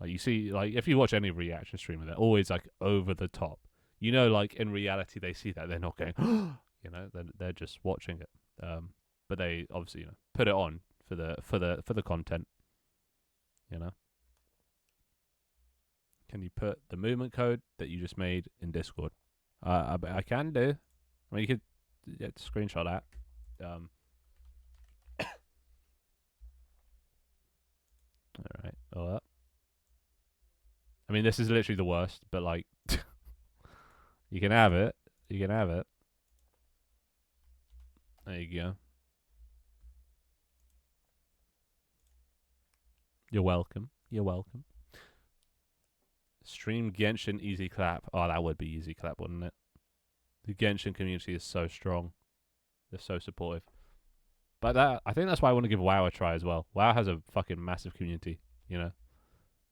Like you see, like if you watch any reaction streamer, they're always like over the top. Like in reality, they see that they're not going, they're just watching it. But they obviously put it on for the content. Can you put the movement code that you just made in Discord? I can do. I mean, you could screenshot that. All right. Well, I mean, this is literally the worst, but like, you can have it. You can have it. There you go. You're welcome. You're welcome. Stream Genshin easy clap. Oh, that would be easy clap, wouldn't it? The Genshin community is so strong. They're so supportive. But I think that's why I want to give WoW a try as well. WoW has a fucking massive community, And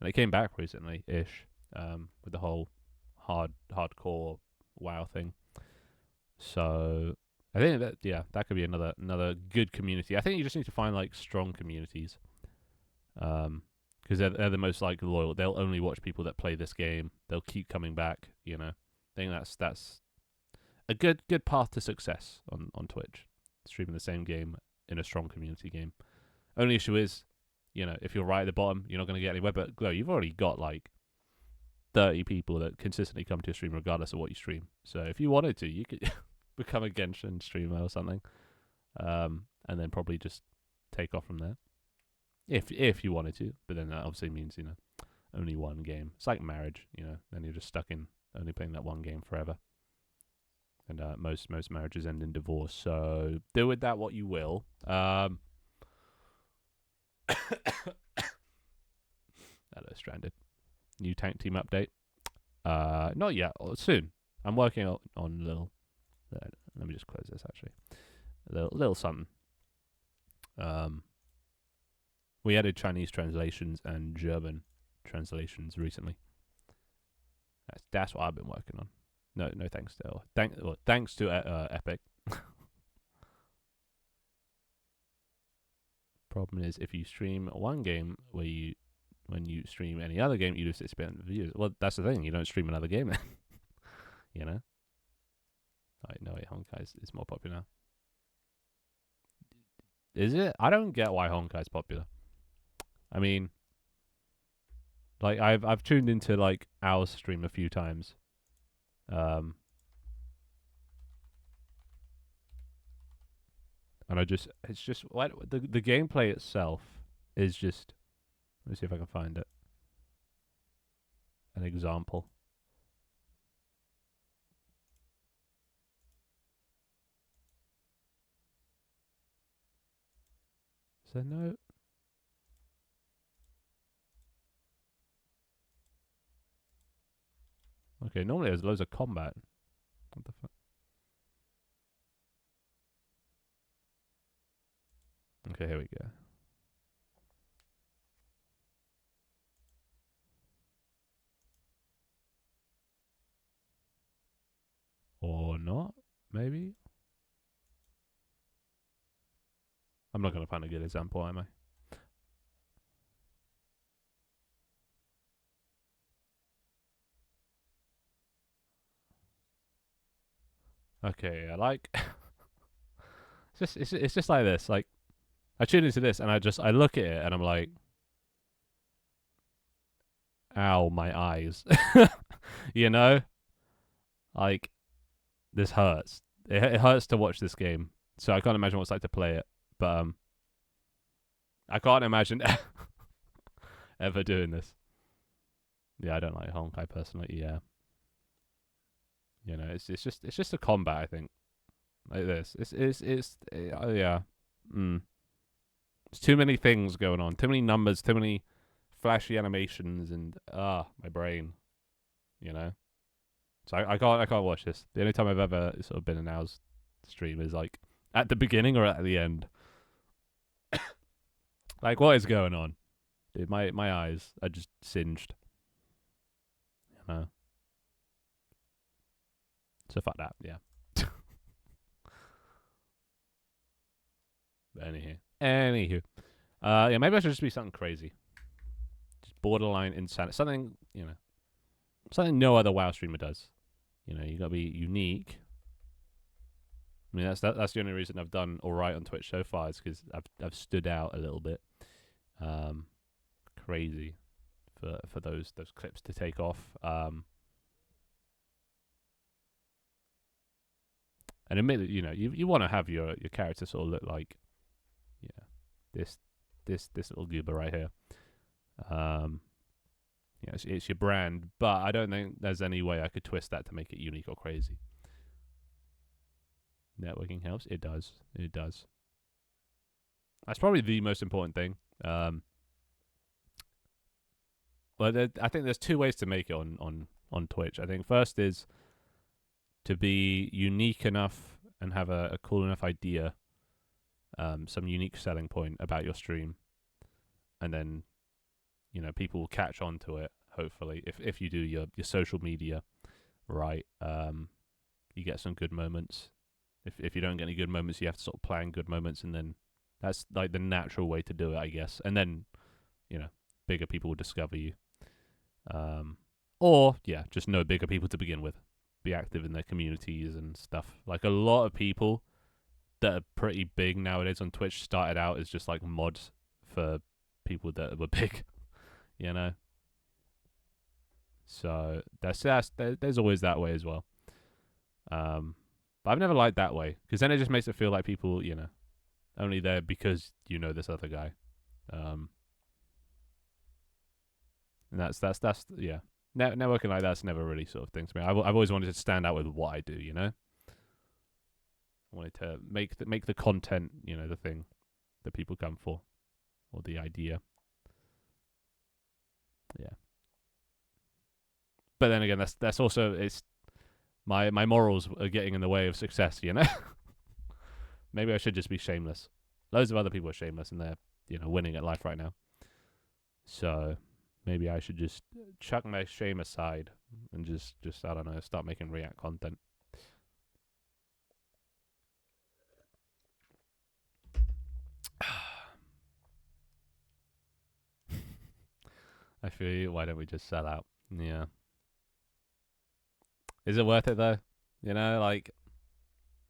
it came back recently ish, with the whole hardcore WoW thing. So I think that could be another good community. I think you just need to find like strong communities. Because they're the most like loyal. They'll only watch people that play this game. They'll keep coming back. I think that's a good path to success on Twitch. Streaming the same game in a strong community game. Only issue is, if you're right at the bottom, you're not going to get anywhere. But Glow, you've already got like 30 people that consistently come to your stream regardless of what you stream. So if you wanted to, you could become a Genshin streamer or something, and then probably just take off from there. If you wanted to, but then that obviously means only one game. It's like marriage, then you're just stuck in only playing that one game forever. And most marriages end in divorce. So do with that what you will. Hello, Stranded. New tank team update. Not yet. Soon. I'm working on a little. Let me just close this actually. A little something. We added Chinese translations and German translations recently. That's what I've been working on. No thanks to thanks to Epic. Problem is, if you stream one game when you stream any other game, you lose 60% of views. Well, that's the thing. You don't stream another game then. No, wait, Honkai is more popular now. Is it? I don't get why Honkai is popular. I mean, like I've tuned into like our stream a few times. And it's just what the gameplay itself is just. Let me see if I can find it. An example. Is there no? Okay, normally there's loads of combat. What the fuck? Okay, here we go. Or not, maybe? I'm not going to find a good example, am I? Okay, I like... it's just like this. Like, I tune into this and I look at it and I'm like, ow, my eyes. You know? Like, this hurts. It hurts to watch this game. So I can't imagine what it's like to play it. But I can't imagine ever doing this. Yeah, I don't like Honkai personally. Yeah, you know, it's just a combat. I think like this. Yeah. Mm. There's too many things going on. Too many numbers. Too many flashy animations, and my brain. You know. So I can't watch this. The only time I've ever sort of been in Al's stream is like at the beginning or at the end. Like, what is going on? Dude, my eyes are just singed. You know. So fuck that, yeah. Anywho. Yeah, maybe I should just be something crazy. Just borderline insanity. Something, you know, something no other WoW streamer does. You know, you gotta be unique. I mean, that's the only reason I've done all right on Twitch so far is because I've stood out a little bit. Crazy for those clips to take off. And admit that, you know, you want to have your character sort of look like, yeah, this little goober right here. Yeah, it's your brand, but I don't think there's any way I could twist that to make it unique or crazy. Networking helps. It does. It does. That's probably the most important thing. Well, I think there's two ways to make it on Twitch. I think first is to be unique enough and have a cool enough idea, some unique selling point about your stream, and then, you know, people will catch on to it. Hopefully, if you do your social media right, you get some good moments. If you don't get any good moments, you have to sort of plan good moments, and then that's like the natural way to do it, I guess. And then, you know, bigger people will discover you. Or yeah, just know bigger people to begin with. Be active in their communities and stuff. Like a lot of people that are pretty big nowadays on Twitch started out as just like mods for people that were big, you know. So there's always that way as well. But I've never liked that way because then it just makes it feel like people, you know, only there because you know this other guy. And that's yeah. Networking like that's never really sort of thing to me. I've always wanted to stand out with what I do, you know. I wanted to make the content, you know, the thing that people come for, or the idea. Yeah. But then again, that's also it's my morals are getting in the way of success, you know. Maybe I should just be shameless. Loads of other people are shameless and they're, you know, winning at life right now. So maybe I should just chuck my shame aside and just I don't know, start making React content. I feel you. Why don't we just sell out? Yeah. Is it worth it though? You know, like,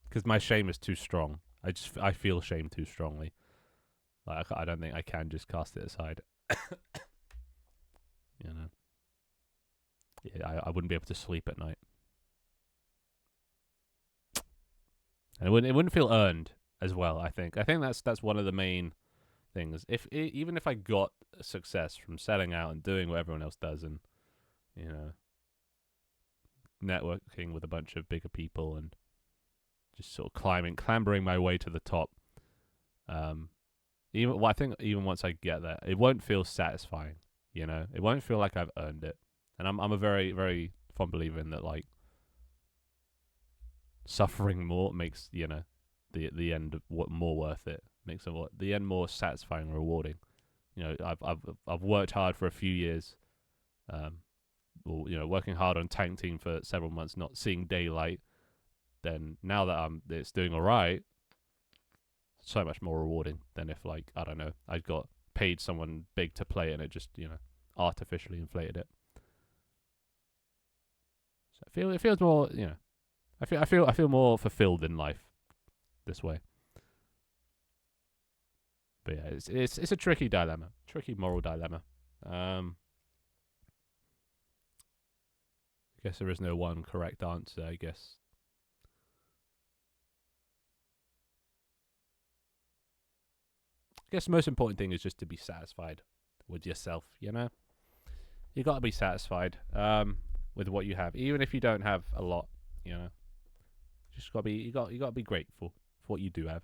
because my shame is too strong. I feel shame too strongly. Like I don't think I can just cast it aside. You know. Yeah, I wouldn't be able to sleep at night. And it wouldn't feel earned as well, I think. I think that's one of the main things. Even if I got success from selling out and doing what everyone else does, and, you know, networking with a bunch of bigger people and just sort of clambering my way to the top. I think even once I get there, it won't feel satisfying. You know, it won't feel like I've earned it. And I'm a very, very fond believer in that. Like, suffering more makes, you know, the end more worth it. makes the end more satisfying and rewarding. You know, I've worked hard for a few years, or working hard on Tank Team for several months, not seeing daylight. Then now that it's doing all right, so much more rewarding than if, like, I don't know, I'd got paid someone big to play it and it just artificially inflated it. So it feels more, I feel more fulfilled in life this way. But yeah, it's a tricky dilemma, tricky moral dilemma. I guess there is no one correct answer. I guess the most important thing is just to be satisfied with yourself. You got to be satisfied with what you have, even if you don't have a lot. Just got to be you got to be grateful for what you do have.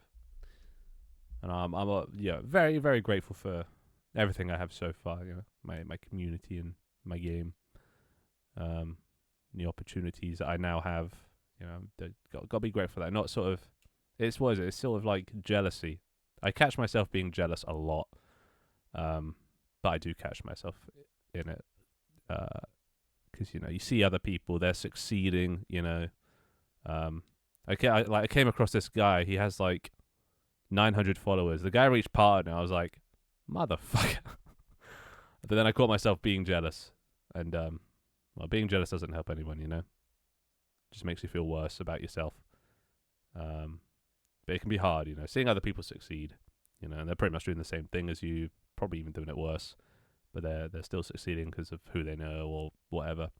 And I'm very, very grateful for everything I have so far. My community and my game, the opportunities that I now have. Got to be grateful for that. Not sort of, it's sort of like jealousy. I catch myself being jealous a lot, but I do catch myself in it because you see other people, they're succeeding. I came across this guy. He has like 900 followers. The guy reached partner. I was like, motherfucker. But then I caught myself being jealous, and being jealous doesn't help anyone. Just makes you feel worse about yourself. But it can be hard, seeing other people succeed, and they're pretty much doing the same thing as you, probably even doing it worse, but they're still succeeding because of who they know or whatever.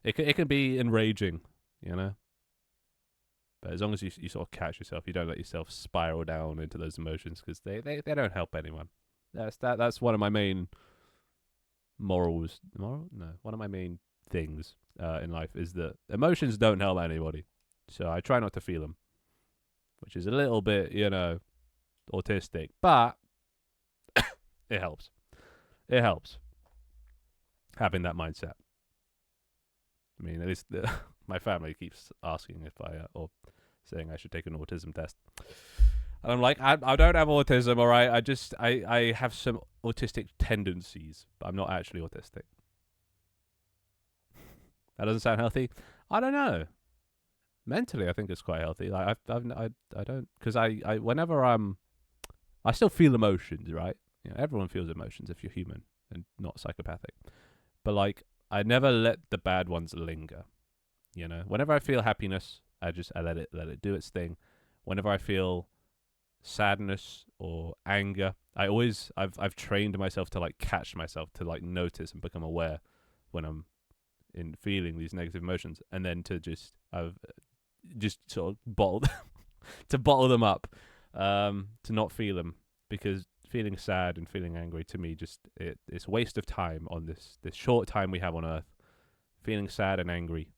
It can be enraging, But as long as you sort of catch yourself, you don't let yourself spiral down into those emotions, because they don't help anyone. That's one of my main morals. One of my main things in life is that emotions don't help anybody. So I try not to feel them, which is a little bit, autistic, but it helps. It helps having that mindset. I mean, at least my family keeps asking if or saying I should take an autism test. And I'm like, I don't have autism, all right? I have some autistic tendencies, but I'm not actually autistic. That doesn't sound healthy. I don't know. Mentally, I think it's quite healthy. Like I don't, because whenever I still feel emotions, right? Everyone feels emotions if you're human and not psychopathic. But like, I never let the bad ones linger. Whenever I feel happiness, I let it do its thing. Whenever I feel sadness or anger, I've trained myself to like catch myself, to like notice and become aware when I'm in feeling these negative emotions, and then to just sort of bottle them up, to not feel them, because feeling sad and feeling angry, to me, it's a waste of time on this short time we have on Earth. Feeling sad and angry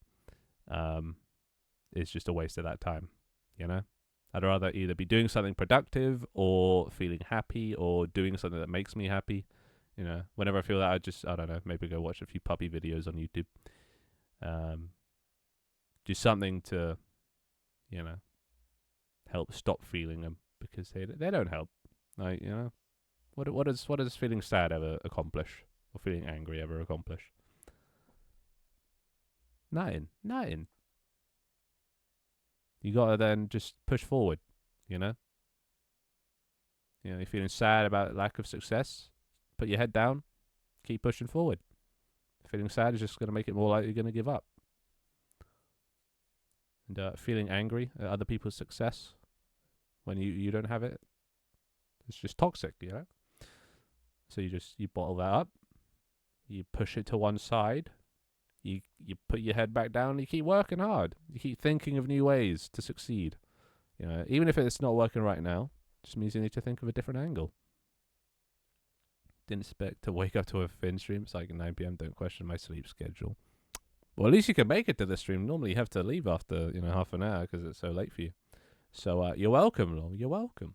is just a waste of that time. I'd rather either be doing something productive or feeling happy or doing something that makes me happy. Whenever I feel that, I don't know, maybe go watch a few puppy videos on YouTube. Do something to, help stop feeling them, because they don't help. Like, what does feeling sad ever accomplish, or feeling angry ever accomplish? Nothing. You gotta then just push forward. You're feeling sad about lack of success. Put your head down. Keep pushing forward. Feeling sad is just gonna make it more likely you're gonna give up. And feeling angry at other people's success when you don't have it, it's just toxic. So you bottle that up. You push it to one side. You put your head back down and you keep working hard. You keep thinking of new ways to succeed. Even if it's not working right now, it just means you need to think of a different angle. Didn't expect to wake up to a Finn stream. It's like 9 p.m. Don't question my sleep schedule. Well, at least you can make it to the stream. Normally you have to leave after, half an hour because it's so late for you. So you're welcome, Long. You're welcome.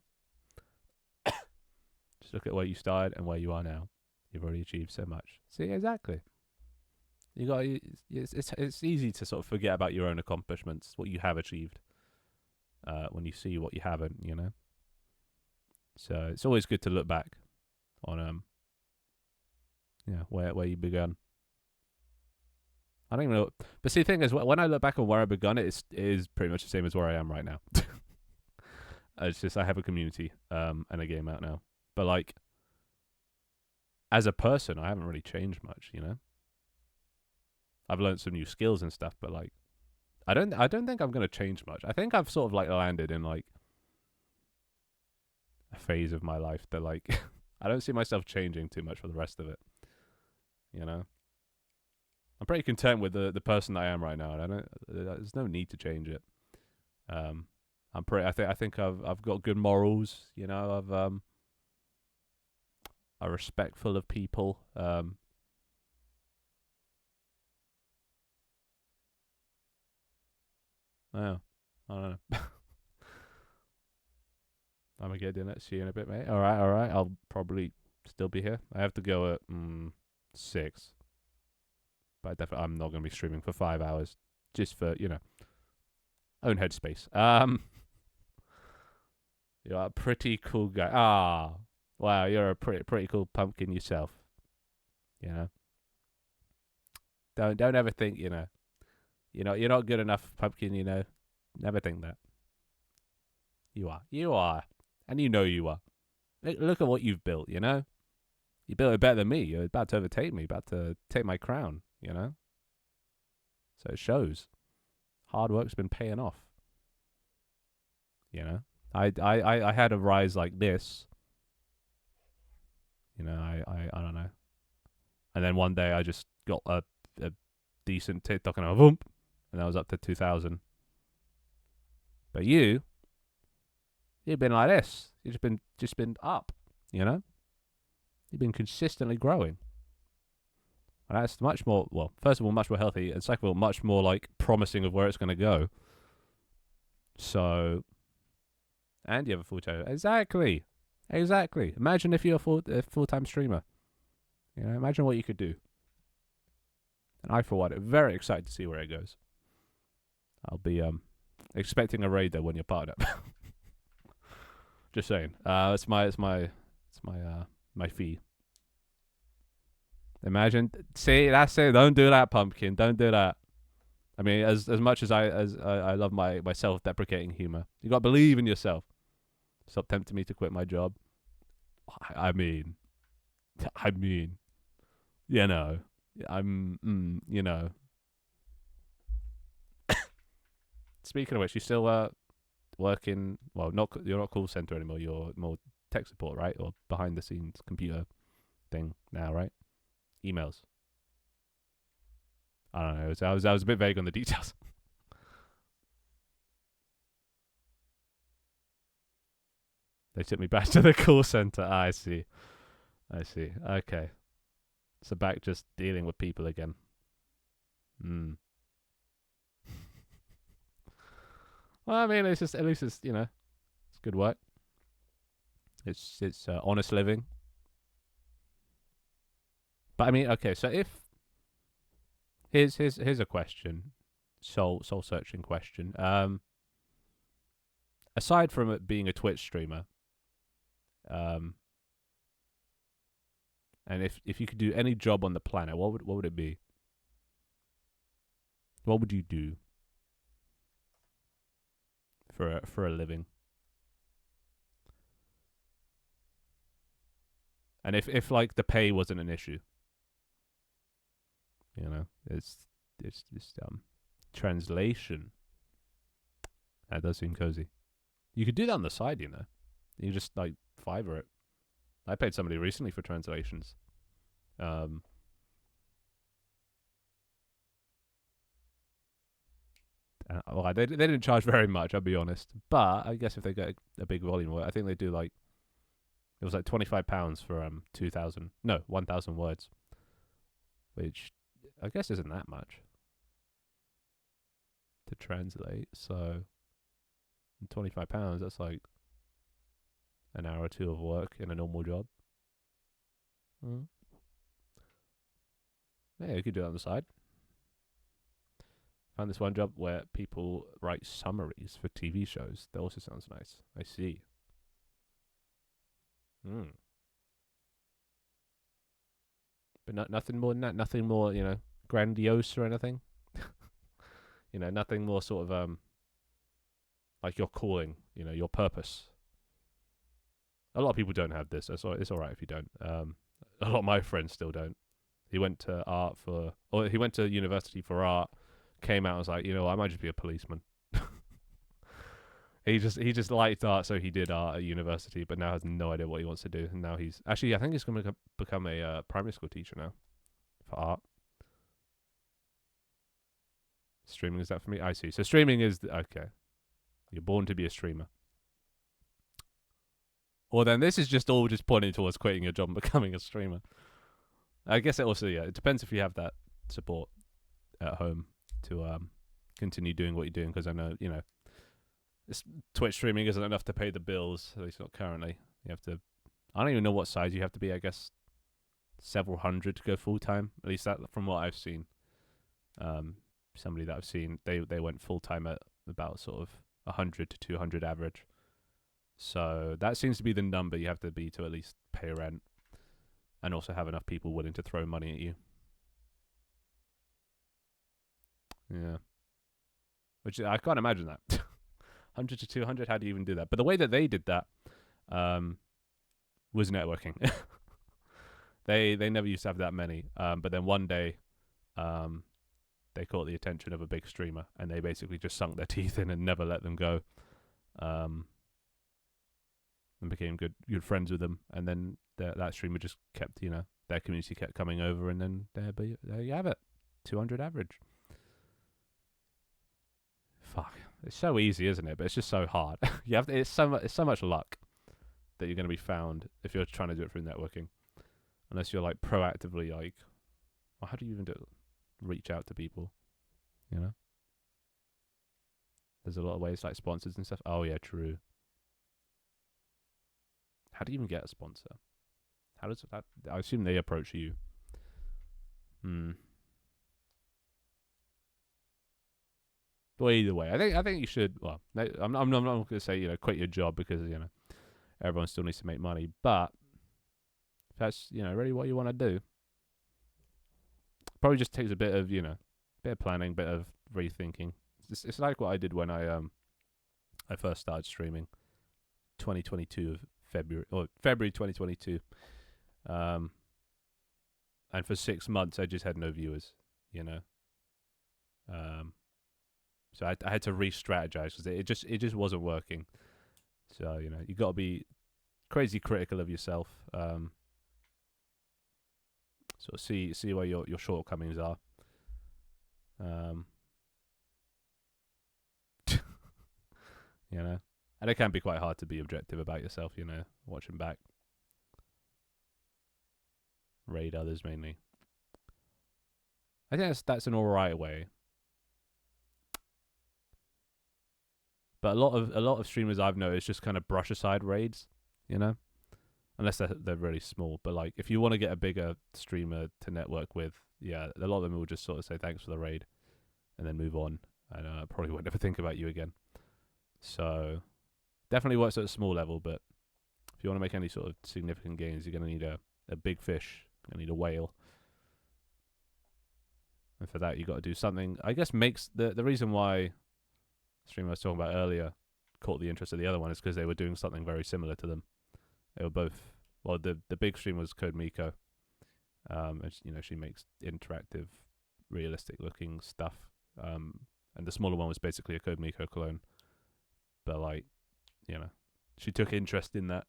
Just look at where you started and where you are now. You've already achieved so much. See, exactly. It's easy to sort of forget about your own accomplishments, what you have achieved, when you see what you haven't. So it's always good to look back on where you begun. I don't even know, but see, the thing is, when I look back on where I begun, it is pretty much the same as where I am right now. It's just I have a community and a game out now, but like as a person, I haven't really changed much. I've learned some new skills and stuff, but like I don't think I'm gonna change much. I think I've sort of like landed in like a phase of my life that like I don't see myself changing too much for the rest of it. I'm pretty content with the person I am right now, and I don't. There's no need to change it. Um, I'm pretty. I think I've got good morals. I'm respectful of people. Yeah, I don't know. I'm gonna get dinner. See you in a bit, mate. All right, all right. I'll probably still be here. I have to go at 6, but I'm not gonna be streaming for 5 hours just for own headspace. You're a pretty cool guy. Ah, wow, you're a pretty cool pumpkin yourself. You know, don't ever think you're not good enough, pumpkin. Never think that. You are, and you are. Look at what you've built. You built it better than me. You're about to overtake me, about to take my crown. So it shows. Hard work's been paying off. You know, I had a rise like this. I don't know. And then one day I just got a decent TikTok and I went, and I was up to 2,000. But you've been like this. You've just been up. You've been consistently growing. And that's much more, well, first of all, much more healthy, and second of all, much more like promising of where it's going to go. So, and you have a full time. Exactly. Imagine if you're a full-time streamer. Imagine what you could do. And I, for one, am very excited to see where it goes. I'll be expecting a raid though when you're part of it. Just saying. It's my fee. Imagine. See, that's it. Don't do that, pumpkin. Don't do that. I mean, as much as I love my self-deprecating humor, you got to believe in yourself. Stop tempting me to quit my job. I mean, you know, Speaking of which, you still working? Well, you're not call center anymore. You're more tech support, right? Or behind the scenes computer thing now, right? Emails. I don't know. I was a bit vague on the details. They took me back to the call center. I see. Okay. So back just dealing with people again. Hmm. Well, I mean, at least it's it's good work. It's honest living. But I mean, okay. So if here's a question, soul searching question. Aside from it being a Twitch streamer, um, and if you could do any job on the planet, what would it be? What would you do for a living? And if like the pay wasn't an issue, it's just translation. That does seem cozy. You could do that on the side, You just like Fiverr it. I paid somebody recently for translations. Um, well, they didn't charge very much, I'll be honest. But I guess if they get a big volume, I think they do like it was like £25 for 1,000 words, which I guess isn't that much to translate. So £25, that's like an hour or two of work in a normal job. Yeah, you could do it on the side. Found this one job where people write summaries for TV shows. That also sounds nice. I see. Mm. But nothing more than that. Nothing more, grandiose or anything. Nothing more sort of like your calling. Your purpose. A lot of people don't have this. It's all right if you don't. A lot of my friends still don't. He went to he went to university for art. Came out and was like, I might just be a policeman. He just liked art, so he did art at university, but now has no idea what he wants to do. And now I think he's going to become a primary school teacher now for art. Streaming, is that for me? I see. So streaming is okay. You're born to be a streamer. Or then this is just all just pointing towards quitting your job and becoming a streamer. I guess it also, it depends if you have that support at home to continue doing what you're doing, because I know, Twitch streaming isn't enough to pay the bills, at least not currently. You have to, I don't even know what size you have to be, I guess several hundred to go full time. At least that from what I've seen. Somebody that I've seen, they went full time at about sort of 100 to 200 average. So that seems to be the number you have to be to at least pay rent, and also have enough people willing to throw money at you. Yeah. Which I can't imagine that. 100 to 200, how do you even do that? But the way that they did that was networking. They never used to have that many. But then one day they caught the attention of a big streamer, and they basically just sunk their teeth in and never let them go. And became good friends with them. And then that streamer just kept, their community kept coming over, and then there you have it. 200 average. Fuck. It's so easy, isn't it? But it's just so hard. It's so much luck that you're going to be found if you're trying to do it through networking. Unless you're like proactively like, well, how do you even do it? Reach out to people, There's a lot of ways, like sponsors and stuff. Oh yeah, true. How do you even get a sponsor? How does that? I assume they approach you. Well, either way, I think you should. Well, I'm not going to say quit your job, because everyone still needs to make money. But if that's really what you want to do, probably just takes a bit of bit of planning, bit of rethinking. It's like what I did when I first started streaming, 2022 of February 2022. And for 6 months I just had no viewers. So I had to re-strategize, because it just wasn't working. So you got to be crazy critical of yourself. Sort of see where your shortcomings are. And it can be quite hard to be objective about yourself. Watching back, raid others mainly. I think that's an alright way. But a lot of streamers I've noticed just kind of brush aside raids, unless they're really small. But like, if you want to get a bigger streamer to network with, a lot of them will just sort of say thanks for the raid, and then move on, and probably won't ever think about you again. So definitely works at a small level, but if you want to make any sort of significant gains, you're gonna need a big fish. You're gonna need a whale. And for that, you got to do something. I guess makes the reason why streamer I was talking about earlier caught the interest of the other one is because they were doing something very similar to them. They were both, well, the big stream was Code Miko, and she makes interactive, realistic looking stuff, and the smaller one was basically a Code Miko clone, but like, she took interest in that,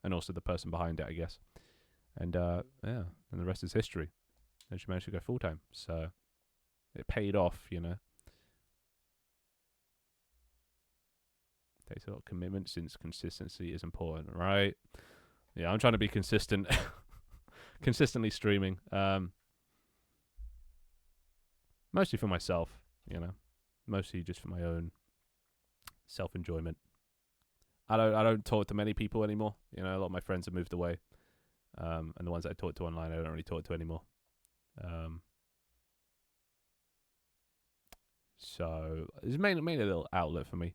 and also the person behind it, I guess, and and the rest is history. And she managed to go full time, so it paid off. Takes a lot of commitment, since consistency is important, right? Yeah, I'm trying to be consistent, consistently streaming. Mostly for myself, mostly just for my own self enjoyment. I don't talk to many people anymore. A lot of my friends have moved away, and the ones that I talk to online, I don't really talk to anymore. So it's mainly a little outlet for me.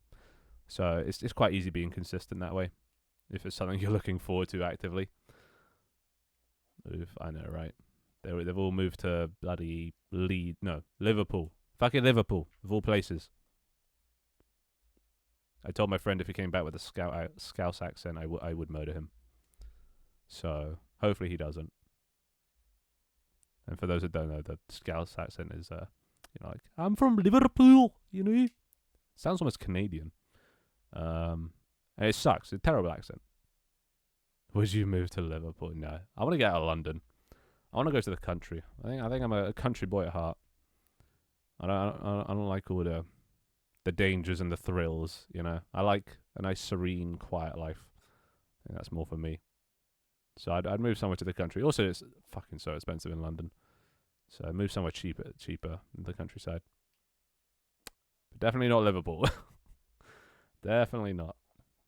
So it's quite easy being consistent that way. if it's something you're looking forward to actively. Oof, I know, right? They've all moved to bloody Liverpool. Fucking Liverpool, of all places. I told my friend if he came back with a Scouse accent, I would murder him. So hopefully he doesn't. And for those that don't know, the Scouse accent is, like, I'm from Liverpool, Sounds almost Canadian. And it sucks. It's a terrible accent. Would you move to Liverpool? No. I want to get out of London. I want to go to the country. I think I'm a country boy at heart. I don't like all the dangers and the thrills, I like a nice, serene, quiet life. I think that's more for me. So I'd move somewhere to the country. Also, it's fucking so expensive in London. So I'd move somewhere cheaper in the countryside. But definitely not Liverpool. Definitely not.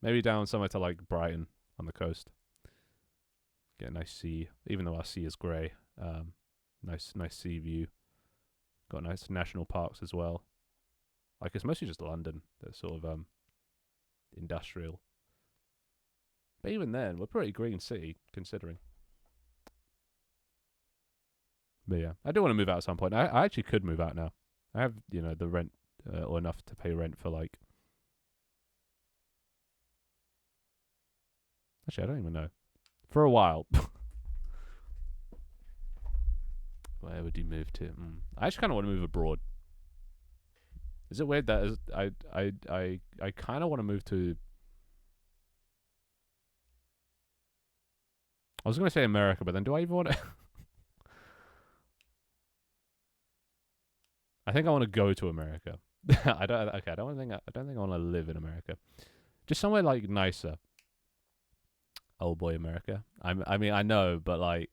Maybe down somewhere to like Brighton on the coast. Get a nice sea, even though our sea is grey. Nice sea view. Got nice national parks as well. Like, it's mostly just London that's sort of industrial. But even then, we're a pretty green city, considering. But yeah, I do want to move out at some point. I actually could move out now. I have, the rent, or enough to pay rent for, like... Actually, I don't even know. For a while. Where would you move to? I actually kind of want to move abroad. Is it weird that I kind of want to move to... I was going to say America, but then do I even want to... I think I want to go to America. I don't think I want to live in America. Just somewhere like nicer. Oh boy, America. I mean, I know, but like,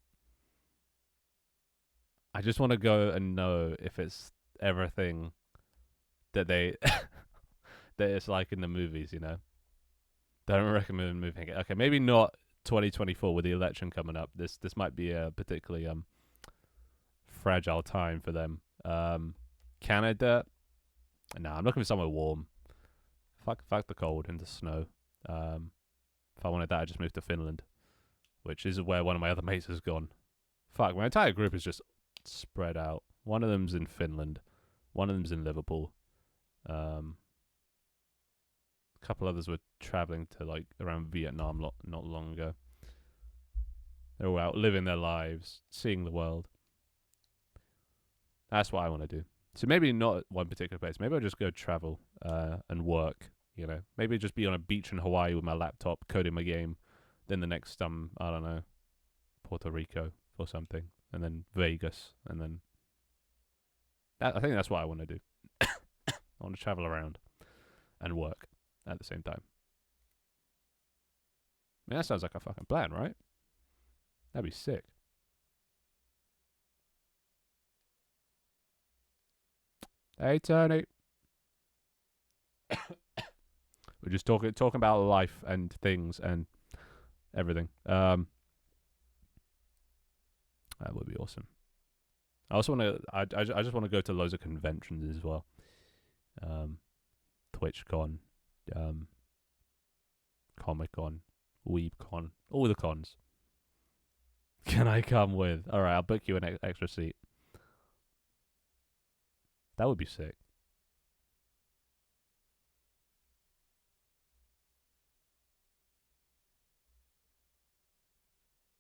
I just want to go and know if it's everything that they that it's like in the movies. Don't recommend moving it. Okay, maybe not 2024 with the election coming up. This might be a particularly fragile time for them. Canada. No, I'm looking for somewhere warm. Fuck the cold and the snow. If I wanted that, I'd just move to Finland, which is where one of my other mates has gone. Fuck, my entire group is just spread out. One of them's in Finland. One of them's in Liverpool. A couple others were traveling to, like, around Vietnam not long ago. They're all out living their lives, seeing the world. That's what I want to do. So maybe not one particular place. Maybe I'll just go travel and work. Maybe just be on a beach in Hawaii with my laptop, coding my game. Then the next, I don't know, Puerto Rico or something. And then Vegas. And then... I think that's what I want to do. I want to travel around and work at the same time. I mean, that sounds like a fucking plan, right? That'd be sick. Hey, Tony. We're just talking about life and things and everything. That would be awesome. I also want to. I just want to go to loads of conventions as well. TwitchCon, Comic Con, WeebCon, all the cons. Can I come with? All right, I'll book you an extra seat. That would be sick.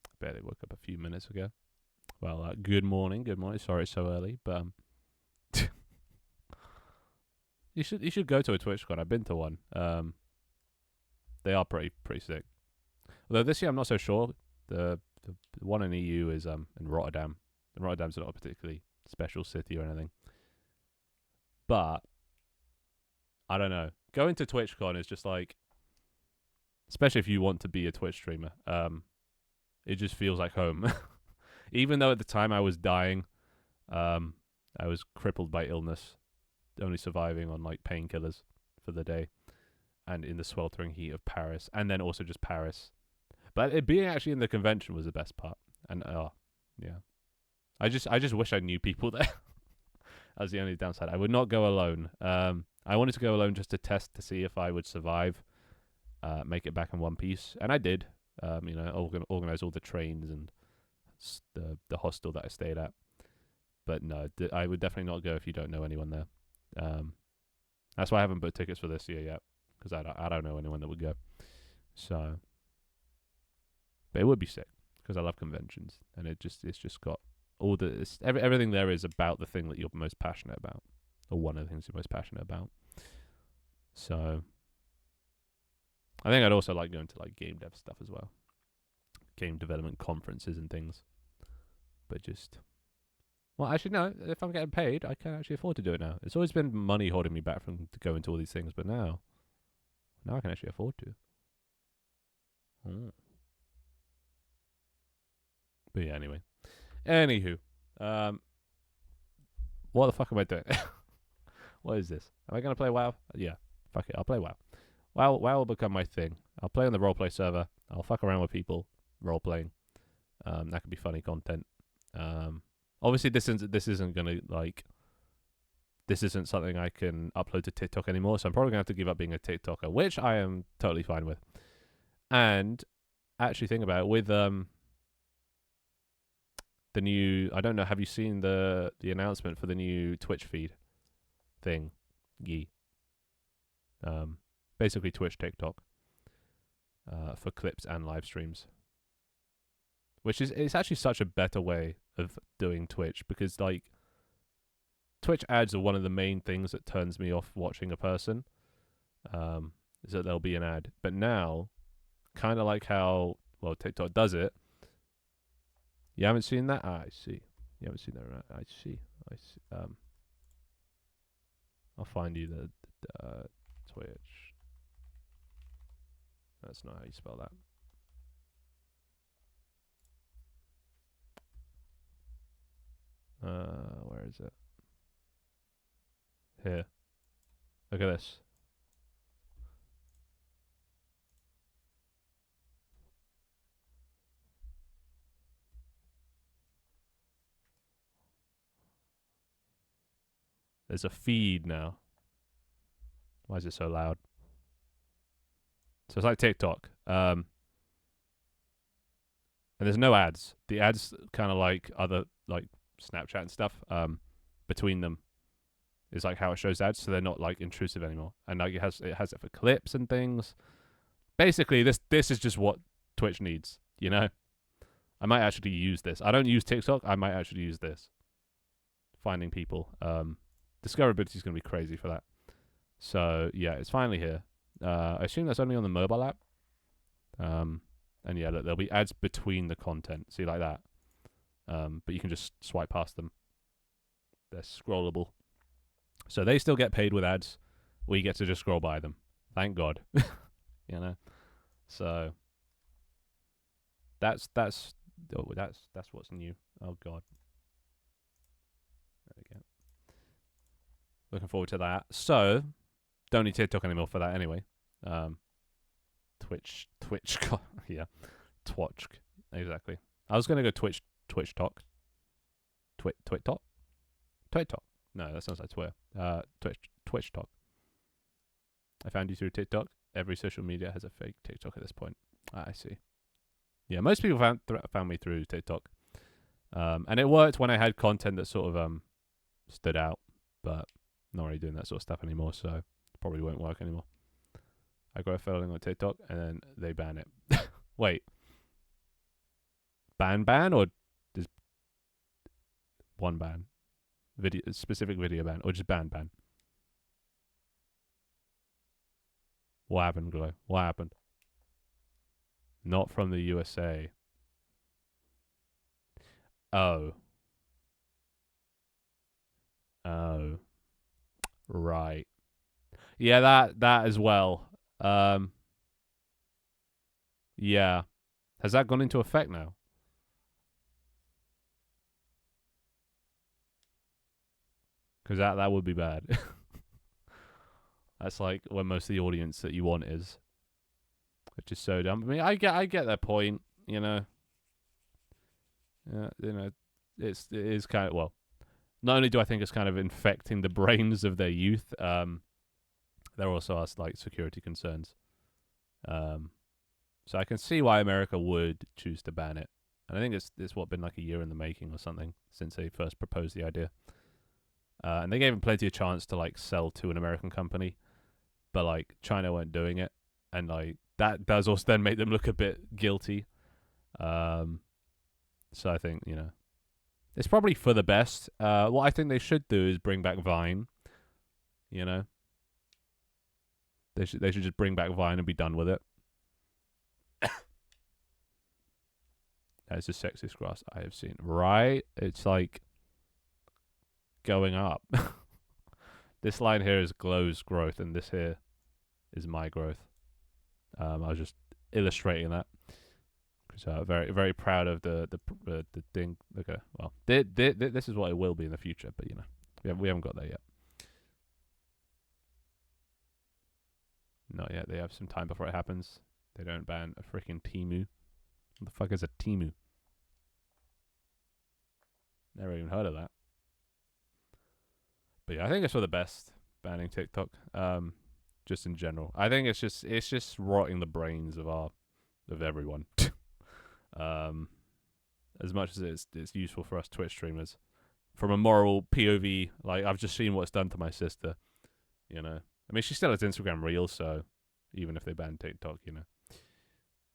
I barely woke up a few minutes ago. Well, good morning. Sorry it's so early, but you should go to a TwitchCon. I've been to one. They are pretty sick. Although this year I'm not so sure. The one in EU is in Rotterdam. And Rotterdam's not a particularly special city or anything. But I don't know. Going to TwitchCon is just like, especially if you want to be a Twitch streamer, it just feels like home. Even though at the time I was dying, I was crippled by illness, only surviving on like painkillers for the day, and in the sweltering heat of Paris, and then also just Paris. But it being actually in the convention was the best part, and yeah, I just wish I knew people there. That was the only downside. I would not go alone. I wanted to go alone just to test to see if I would survive. make it back in one piece, and I did. You know, organize all the trains and the hostel that I stayed at. But no, I would definitely not go if you don't know anyone there. That's why I haven't booked tickets for this year yet, because I don't know anyone that would go. So, but it would be sick because I love conventions, and it's just got all everything there is about the thing that you're most passionate about, or one of the things you're most passionate about. So, I think I'd also like going to like game dev stuff as well, game development conferences and things. But just, well, actually no. If I'm getting paid, I can actually afford to do it now. It's always been money holding me back from going to all these things, but now I can actually afford to. But yeah, anyway. Anywho, what the fuck am I doing? What is this? Am I gonna play WoW? Yeah, fuck it. I'll play WoW. WoW will become my thing. I'll play on the roleplay server. I'll fuck around with people role playing. That could be funny content. Obviously this isn't gonna like. This isn't something I can upload to TikTok anymore, so I'm probably gonna have to give up being a TikToker, which I am totally fine with. And actually, think about it with the new. I don't know. Have you seen the announcement for the new Twitch feed thing? Basically Twitch, TikTok, for clips and live streams. Which it's actually such a better way of doing Twitch, because like Twitch ads are one of the main things that turns me off watching a person. Is that there'll be an ad, but now, kind of like how TikTok does it. You haven't seen that? I see. You haven't seen that, right? I see. I'll find you the Twitch. That's not how you spell that. Where is it? Here. Look at this. There's a feed now. Why is it so loud? So it's like TikTok. And there's no ads. The ads kind of like other like Snapchat and stuff. Between them is like how it shows ads, so they're not like intrusive anymore. And like it has it for clips and things. Basically, this is just what Twitch needs. You know, I might actually use this. I don't use TikTok. I might actually use this. Finding people. Discoverability is going to be crazy for that. So yeah, it's finally here. I assume that's only on the mobile app. And yeah, look, there'll be ads between the content. See, like that. But you can just swipe past them. They're scrollable. So they still get paid with ads. We get to just scroll by them. Thank God. You know. So that's what's new. Oh God. There we go. Looking forward to that. So don't need TikTok anymore for that anyway. Twitch, yeah, Twitch, exactly. I was gonna go Twitch talk, Twit talk. No, that sounds like Twitter. Twitch talk. I found you through TikTok. Every social media has a fake TikTok at this point. I see. Yeah, most people found me through TikTok, and it worked when I had content that sort of stood out, but not really doing that sort of stuff anymore. So probably won't work anymore. I got a following on TikTok, and then they ban it. Wait. Ban or just one ban? Specific video ban, or just ban? What happened, Glow? What happened? Not from the USA. Oh. Right. Yeah, that as well. Yeah. Has that gone into effect now? Because that would be bad. That's like where most of the audience that you want is. Which is so dumb. I mean, I get their point, you know. You know, it is kind of, well, not only do I think it's kind of infecting the brains of their youth, there also are like security concerns. Um, so I can see why America would choose to ban it. And I think it's what been like a year in the making or something since they first proposed the idea. And they gave him plenty of chance to like sell to an American company, but like China weren't doing it, and like that does also then make them look a bit guilty. So I think it's probably for the best. What I think they should do is bring back Vine. You know, they should just bring back Vine and be done with it. That's the sexiest grass I have seen. Right? It's like going up. This line here is Glow's growth, and this here is my growth. I was just illustrating that. So very very proud of the thing. Okay, well, this is what it will be in the future, but we haven't got there yet. Not yet. They have some time before it happens. They don't ban a freaking Temu. What the fuck is a Temu? Never even heard of that. But yeah, I think it's for the best banning TikTok. Just in general, I think it's just rotting the brains of everyone. As much as it's useful for us Twitch streamers, from a moral POV, like I've just seen what's done to my sister. I mean, she still has Instagram Reels, so even if they ban TikTok,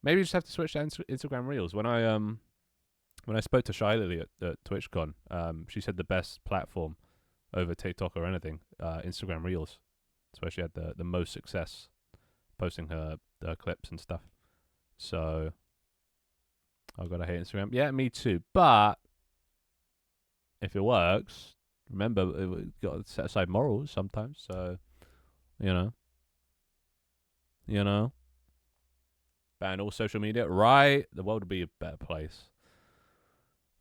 maybe you just have to switch to Instagram Reels. When I spoke to Shy Lily at TwitchCon, she said the best platform over TikTok or anything, Instagram Reels. That's where she had the most success posting her clips and stuff. So I've got to hate Instagram. Yeah, me too. But if it works, remember, we've got to set aside morals sometimes. So, ban all social media. Right. The world would be a better place.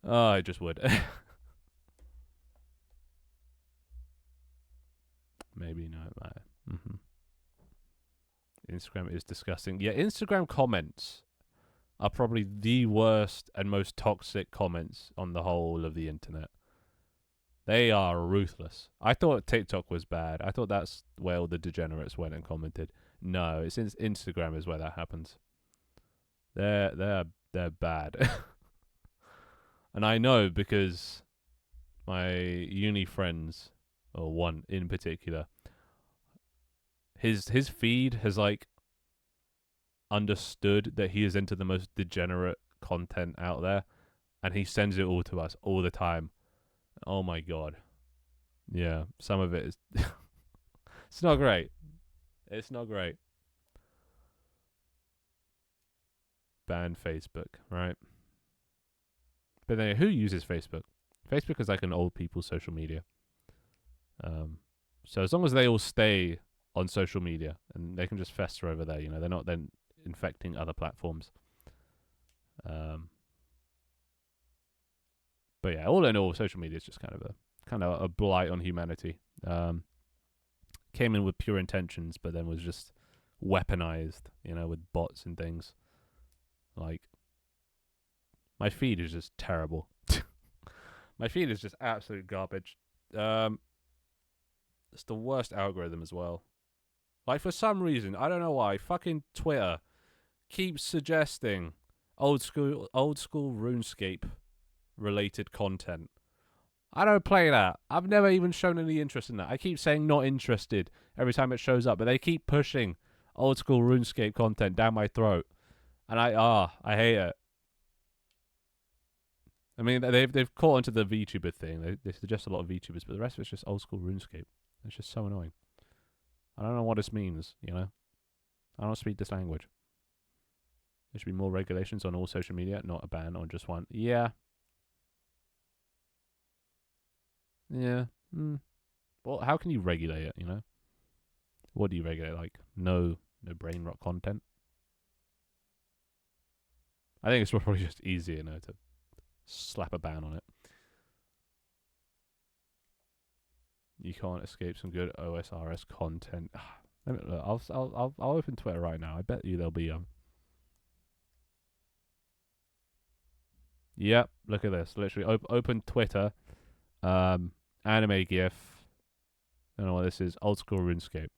Oh, it just would. Maybe no. Mm-hmm. Instagram is disgusting. Yeah, Instagram comments are probably the worst and most toxic comments on the whole of the internet. They are ruthless. I thought TikTok was bad. I thought that's where all the degenerates went and commented. No, it's Instagram is where that happens. They're bad. And I know because my uni friends, or one in particular, his feed has like understood that he is into the most degenerate content out there, and he sends it all to us all the time. Oh my god. Yeah, some of it is it's not great. It's not great. Ban Facebook, right? But then who uses Facebook? Facebook is like an old people's social media. So as long as they all stay on social media and they can just fester over there, they're not then infecting other platforms. But yeah, all in all, social media is just kind of a blight on humanity. Came in with pure intentions, but then was just weaponized, with bots and things. Like, my feed is just terrible. My feed is just absolute garbage. It's the worst algorithm as well. Like, for some reason, I don't know why, fucking Twitter keeps suggesting old school RuneScape related content. I don't play that. I've never even shown any interest in that. I keep saying not interested every time it shows up, but they keep pushing old school RuneScape content down my throat. And I hate it. I mean, they've caught onto the VTuber thing. They suggest a lot of VTubers, but the rest of it's just old school RuneScape. It's just so annoying. I don't know what this means, I don't speak this language. There should be more regulations on all social media, not a ban on just one. Yeah. Yeah. Well, how can you regulate it, What do you regulate? Like, no brain rot content? I think it's probably just easier, to slap a ban on it. You can't escape some good OSRS content. I'll open Twitter right now. I bet you there'll be Yep, look at this. Literally open Twitter. Anime GIF. I don't know what this is. Old school RuneScape.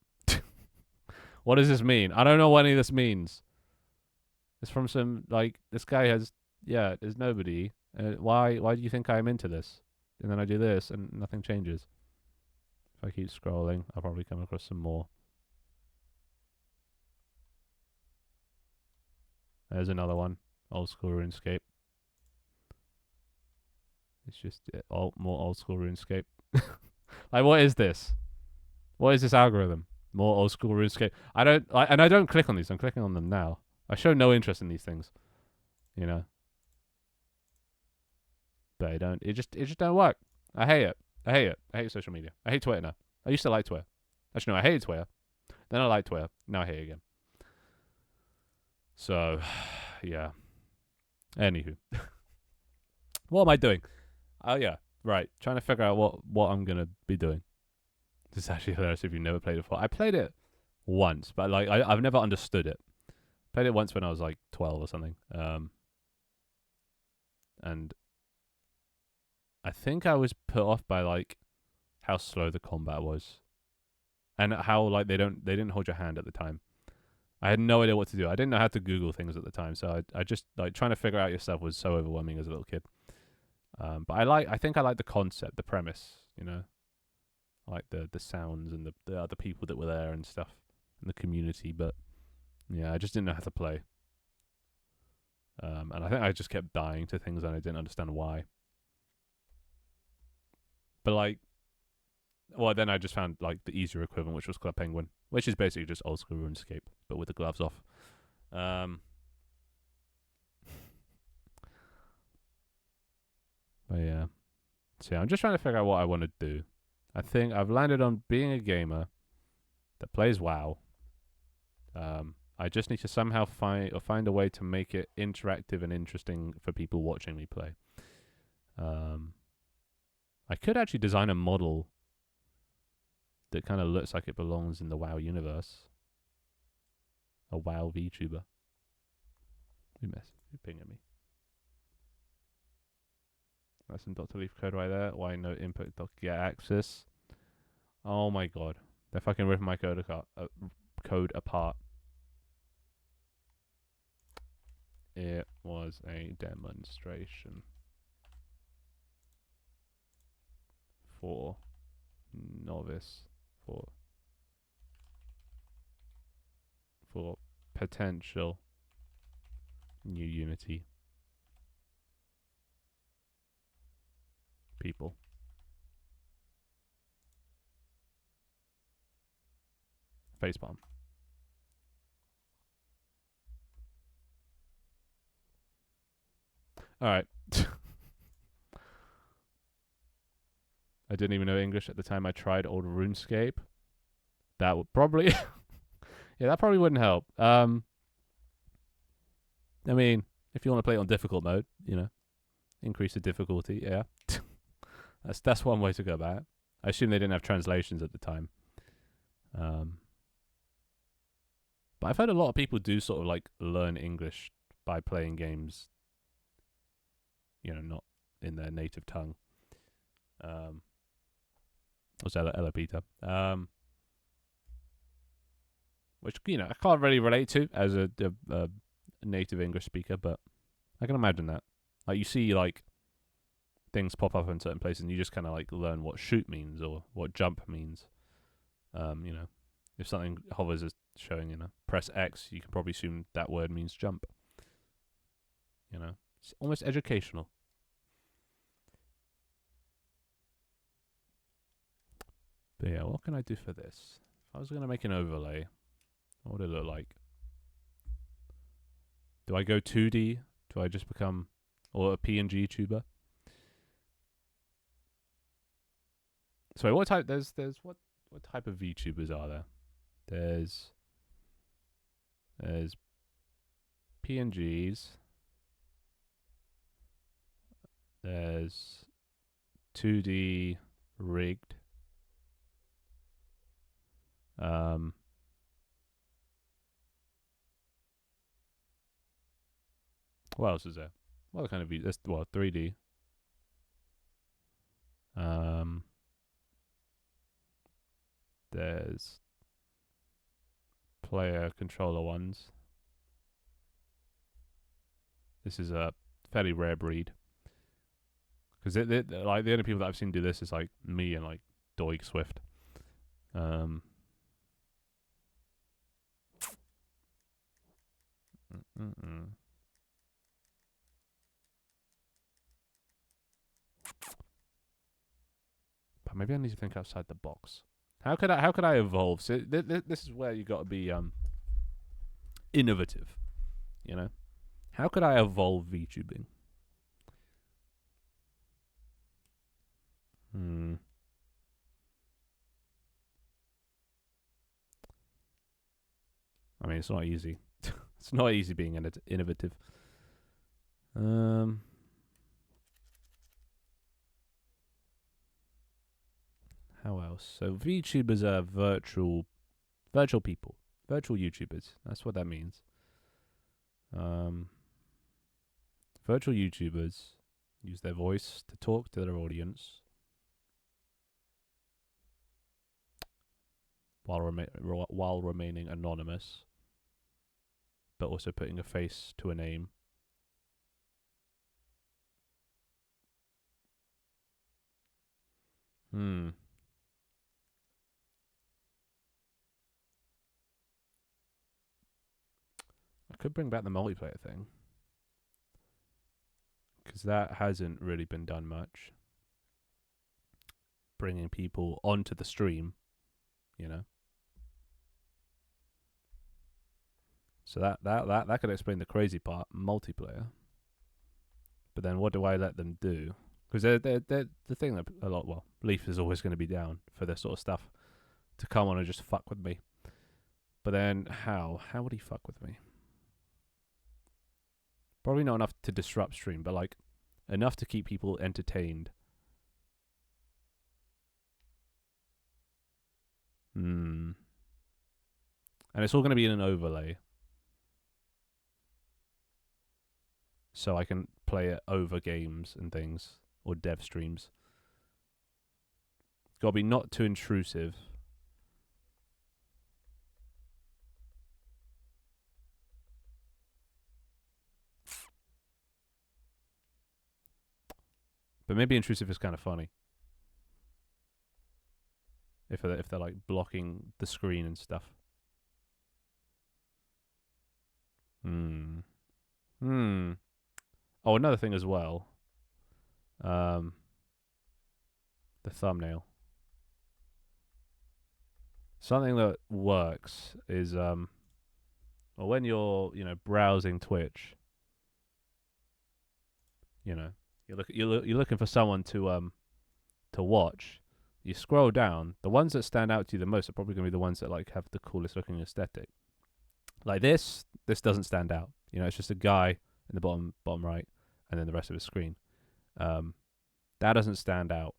What does this mean? I don't know what any of this means. It's from some like this guy has there's nobody. Why do you think I'm into this? And then I do this and nothing changes. If I keep scrolling, I'll probably come across some more. There's another one. Old school RuneScape. It's just more old school RuneScape. Like, what is this? What is this algorithm? More old school RuneScape. I don't click on these. I'm clicking on them now. I show no interest in these things, you know. But it just don't work. I hate it. I hate social media. I hate Twitter now. I used to like Twitter. Actually, no, I hated Twitter. Then I liked Twitter. Now I hate it again. So, yeah. Anywho, what am I doing? Oh yeah, right. Trying to figure out what I'm gonna be doing. This is actually hilarious if you've never played it before. I played it once, but like I've never understood it. Played it once when I was like 12 or something. And I think I was put off by like how slow the combat was, and how like they didn't hold your hand at the time. I had no idea what to do. I didn't know how to Google things at the time, so I just like trying to figure out yourself was so overwhelming as a little kid. But I think I like the concept, the premise, you know, I like the sounds and the other people that were there and stuff, and the community. But yeah, I just didn't know how to play. And I think I just kept dying to things and I didn't understand why. But like, well, then I just found like the easier equivalent, which was Club Penguin, which is basically just old school RuneScape, but with the gloves off. But yeah, so yeah, I'm just trying to figure out what I want to do. I think I've landed on being a gamer that plays WoW. I just need to somehow find a way to make it interactive and interesting for people watching me play. I could actually design a model that kind of looks like it belongs in the WoW universe. A WoW VTuber. Who pinging me? That's some Dr. Leaf code right there. Why no input get access? Oh my god. They're fucking ripping my code apart. It was a demonstration for novice for potential new Unity people. Facepalm. Alright. I didn't even know English at the time I tried old RuneScape. That would probably yeah, that probably wouldn't help. I mean, if you want to play it on difficult mode, you know, increase the difficulty, yeah. That's one way to go about it. I assume they didn't have translations at the time. But I've heard a lot of people do sort of like learn English by playing games, you know, not in their native tongue. Was Ella Peter. Which, you know, I can't really relate to as a native English speaker, but I can imagine that. Like, you see, like, things pop up in certain places and you just kind of, like, learn what shoot means or what jump means. You know, if something hovers is showing, you know, press X, you can probably assume that word means jump. You know, it's almost educational. But yeah, what can I do for this? If I was going to make an overlay, what would it look like? Do I go 2D? Do I just become or a PNG tuber? So what type? There's what type of VTubers are there? There's PNGs. There's 2D rigged. What else is there? What kind of V? That's 3D. There's player controller ones. This is a fairly rare breed. Because like the only people that I've seen do this is like me and like Doig Swift. Mm-mm. But maybe I need to think outside the box. How could I evolve? So this is where you got to be innovative. You know, how could I evolve VTubing? I mean, it's not easy. It's not easy being innovative. How else? So VTubers are virtual people, virtual YouTubers. That's what that means. Virtual YouTubers use their voice to talk to their audience while remaining anonymous, but also putting a face to a name. I could bring back the multiplayer thing, because that hasn't really been done much. Bringing people onto the stream, you know. So that could explain the crazy part, multiplayer. But then what do I let them do? Because they're the thing that Leaf is always going to be down for this sort of stuff, to come on and just fuck with me. But then how would he fuck with me? Probably not enough to disrupt stream, but like enough to keep people entertained. And it's all going to be in an overlay, so I can play it over games and things, or dev streams. Got to be not too intrusive. But maybe intrusive is kind of funny. If they're like blocking the screen and stuff. Oh, another thing as well. The thumbnail. Something that works is well, when you're browsing Twitch, you're looking for someone to watch. You scroll down. The ones that stand out to you the most are probably going to be the ones that like have the coolest looking aesthetic. Like this doesn't stand out. It's just a guy in the bottom right, and then the rest of his screen. That doesn't stand out.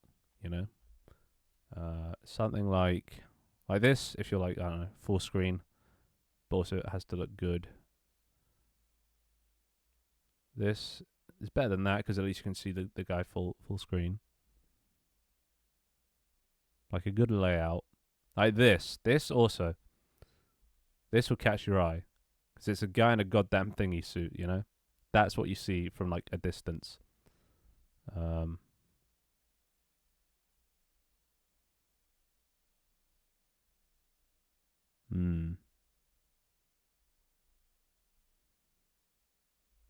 Something like this. If you're like, I don't know, full screen, but also it has to look good. This is better than that because at least you can see the guy full screen. Like a good layout. Like this also. This will catch your eye because it's a guy in a goddamn thingy suit. That's what you see from like a distance.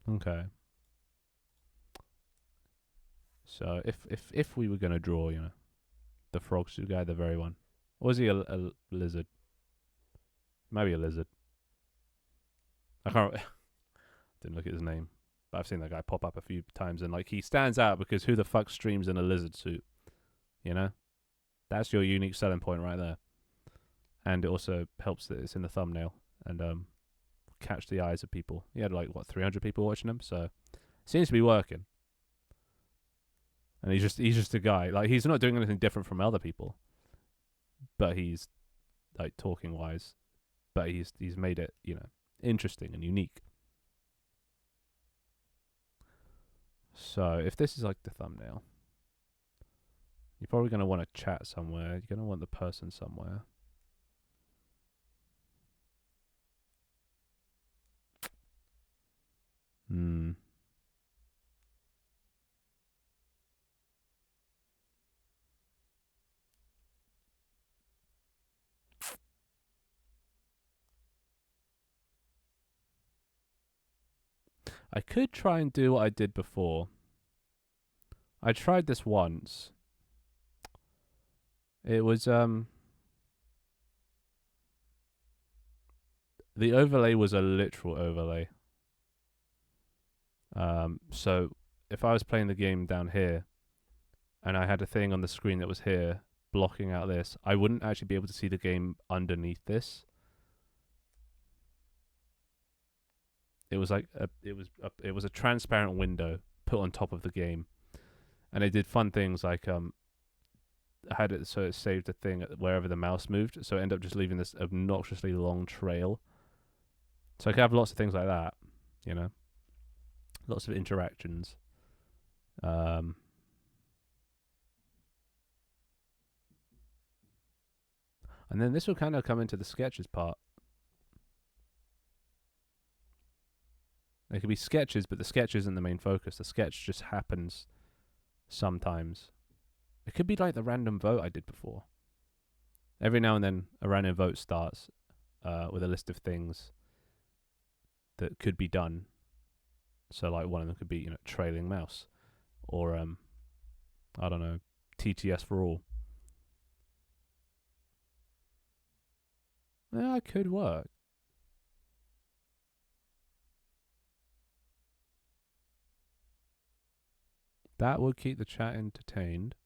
Okay. So if we were gonna draw, the frog suit guy, the very one, or was he a lizard? Maybe a lizard. I can't. Didn't look at his name, but I've seen that guy pop up a few times, and like he stands out because who the fuck streams in a lizard suit? That's your unique selling point right there. And it also helps that it's in the thumbnail and catch the eyes of people. He had like 300 people watching him, so seems to be working. And he's just a guy. Like he's not doing anything different from other people, but he's like talking wise, but he's made it interesting and unique. So if this is like the thumbnail, you're probably going to want to chat somewhere. You're going to want the person somewhere. I could try and do what I did before. I tried this once. It was the overlay was a literal overlay. So if I was playing the game down here and I had a thing on the screen that was here blocking out this, I wouldn't actually be able to see the game underneath this. It was like it was a transparent window put on top of the game, and it did fun things like had it so it saved a thing wherever the mouse moved, so it ended up just leaving this obnoxiously long trail. So I could have lots of things like that, you know, lots of interactions. And then this will kind of come into the sketches part. There could be sketches, but the sketch isn't the main focus. The sketch just happens sometimes. It could be like the random vote I did before. Every now and then, a random vote starts with a list of things that could be done. So, like, one of them could be, trailing mouse, or I don't know, TTS for all. Yeah, it could work. That would keep the chat entertained.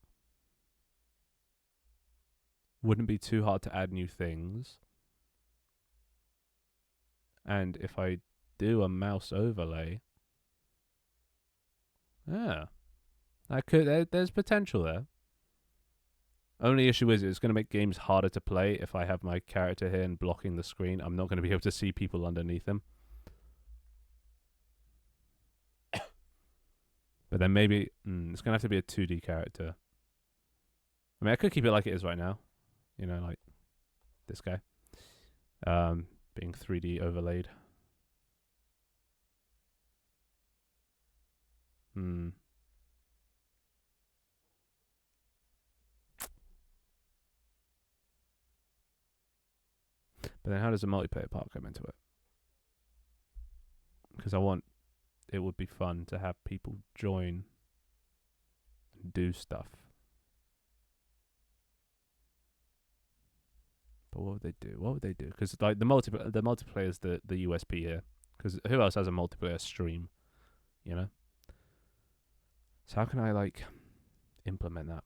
Wouldn't be too hard to add new things. And if I do a mouse overlay, yeah, I could. There's potential there. Only issue is it's going to make games harder to play if I have my character here and blocking the screen. I'm not going to be able to see people underneath him. But then maybe it's going to have to be a 2D character. I mean, I could keep it like it is right now. Like this guy. Being 3D overlaid. But then how does the multiplayer part come into it? Because it would be fun to have people join and do stuff. But what would they do? Because like the multiplayer is the USP here. Because who else has a multiplayer stream? So how can I like implement that?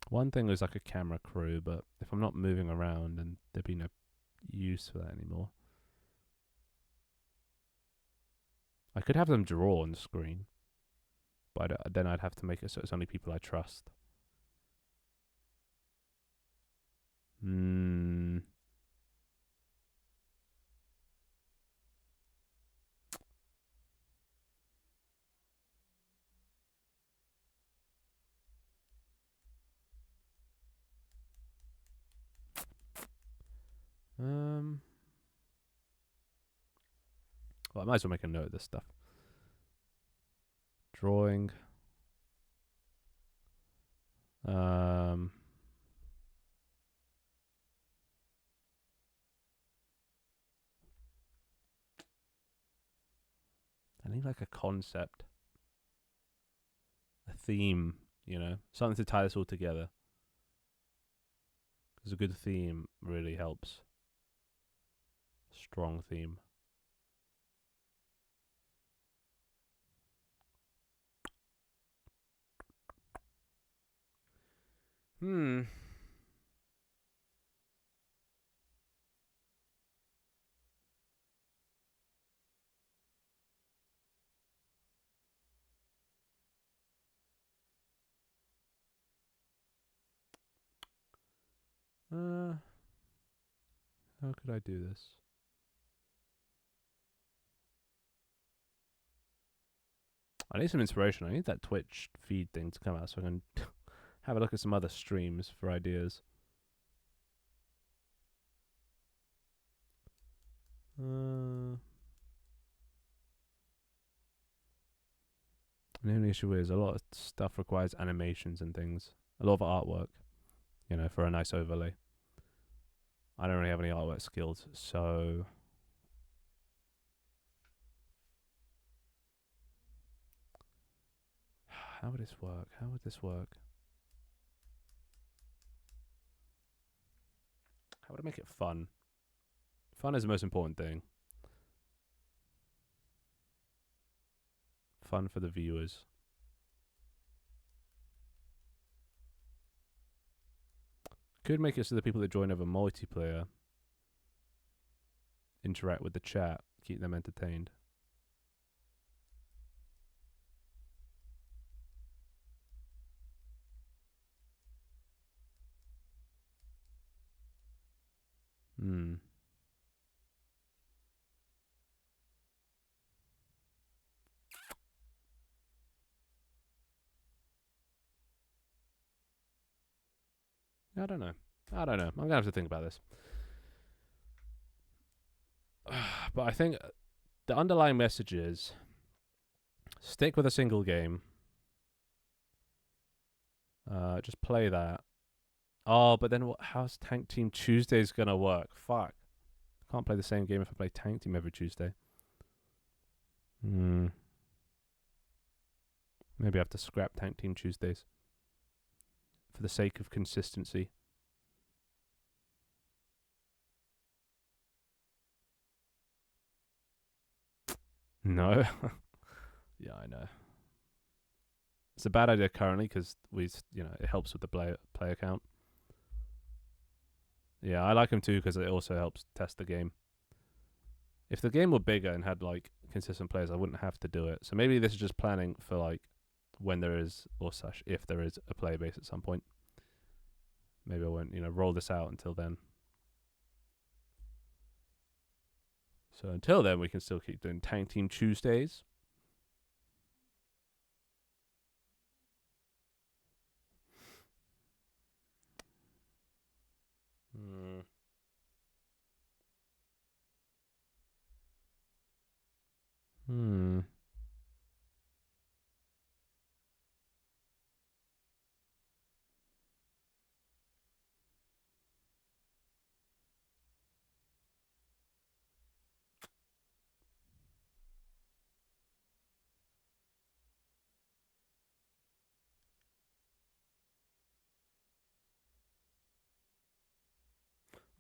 One thing is like a camera crew, but if I'm not moving around, then there'd be no use for that anymore. I could have them draw on the screen, but then I'd have to make it so it's only people I trust. Well, I might as well make a note of this stuff. Drawing. I need like a concept, a theme, something to tie this all together. Because a good theme really helps. Strong theme. How could I do this? I need some inspiration. I need that Twitch feed thing to come out so I can have a look at some other streams for ideas. And the only issue is a lot of stuff requires animations and things. A lot of artwork, for a nice overlay. I don't really have any artwork skills, so... How would this work? How would I make it fun? Fun is the most important thing. Fun for the viewers. Could make it so the people that join over multiplayer interact with the chat, keep them entertained. I don't know. I'm going to have to think about this. But I think the underlying message is stick with a single game. Just play that. Oh, but then how's Tank Team Tuesdays going to work? Fuck. I can't play the same game if I play Tank Team every Tuesday. Maybe I have to scrap Tank Team Tuesdays for the sake of consistency. No. Yeah, I know. It's a bad idea currently because it helps with the player count. Yeah, I like him too because it also helps test the game. If the game were bigger and had consistent players, I wouldn't have to do it. So maybe this is just planning for when there is if there is a player base at some point. Maybe I won't roll this out until then. So until then, we can still keep doing Tank Team Tuesdays.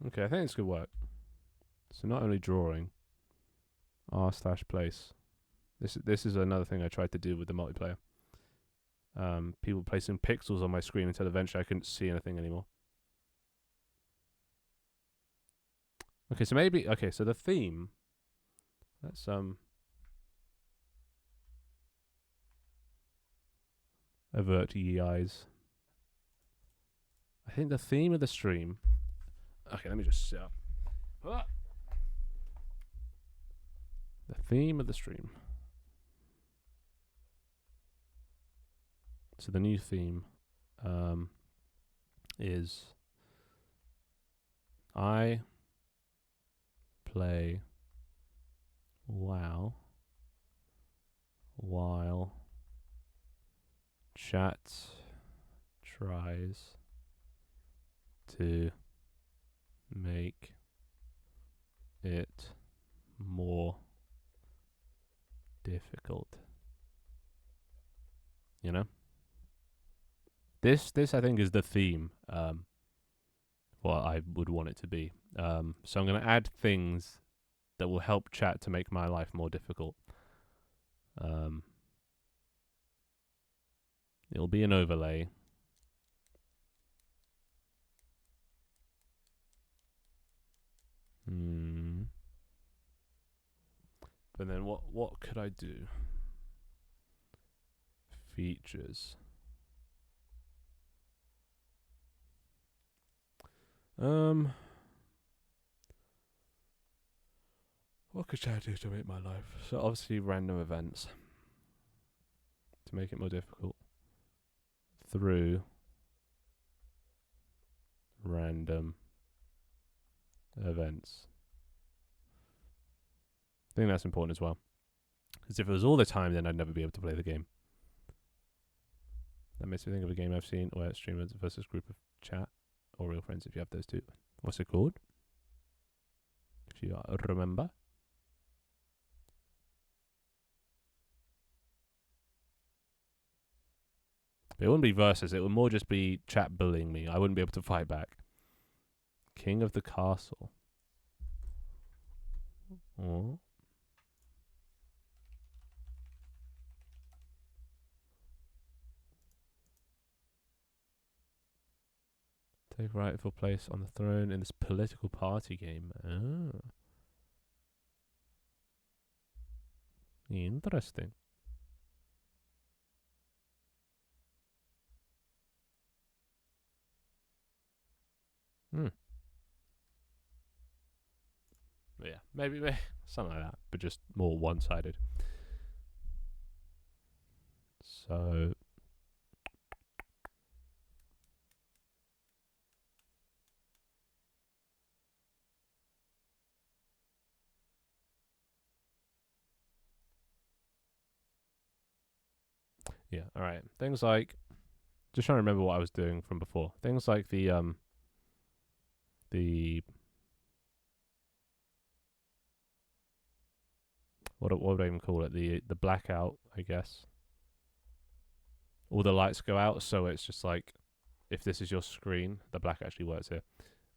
Okay, I think this could work. So not only drawing, r/place. This is another thing I tried to do with the multiplayer. People placing pixels on my screen until eventually I couldn't see anything anymore. Okay, so the theme. Let's avert ye eyes. I think the theme of the stream. Okay, let me just sit up. The theme of the stream. So the new theme is I play WoW while chat tries to make it more difficult. This I think is the theme. What I would want it to be. So I'm going to add things that will help chat to make my life more difficult. It'll be an overlay. But then what could I do? Features. What could I do to make my life? So obviously random events to make it more difficult through random events. I think that's important as well. Because if it was all the time, then I'd never be able to play the game. That makes me think of a game I've seen where it's streamers versus group of chat or real friends if you have those two. What's it called? If you remember. But it wouldn't be versus, it would more just be chat bullying me. I wouldn't be able to fight back. King of the Castle. Oh. Take rightful place on the throne in this political party game. Oh. Interesting. But yeah, maybe something like that, but just more one-sided. So yeah, all right. Things like, just trying to remember what I was doing from before. Things like the what would I even call it? The blackout, I guess. All the lights go out, so it's just like if this is your screen, the black actually works here.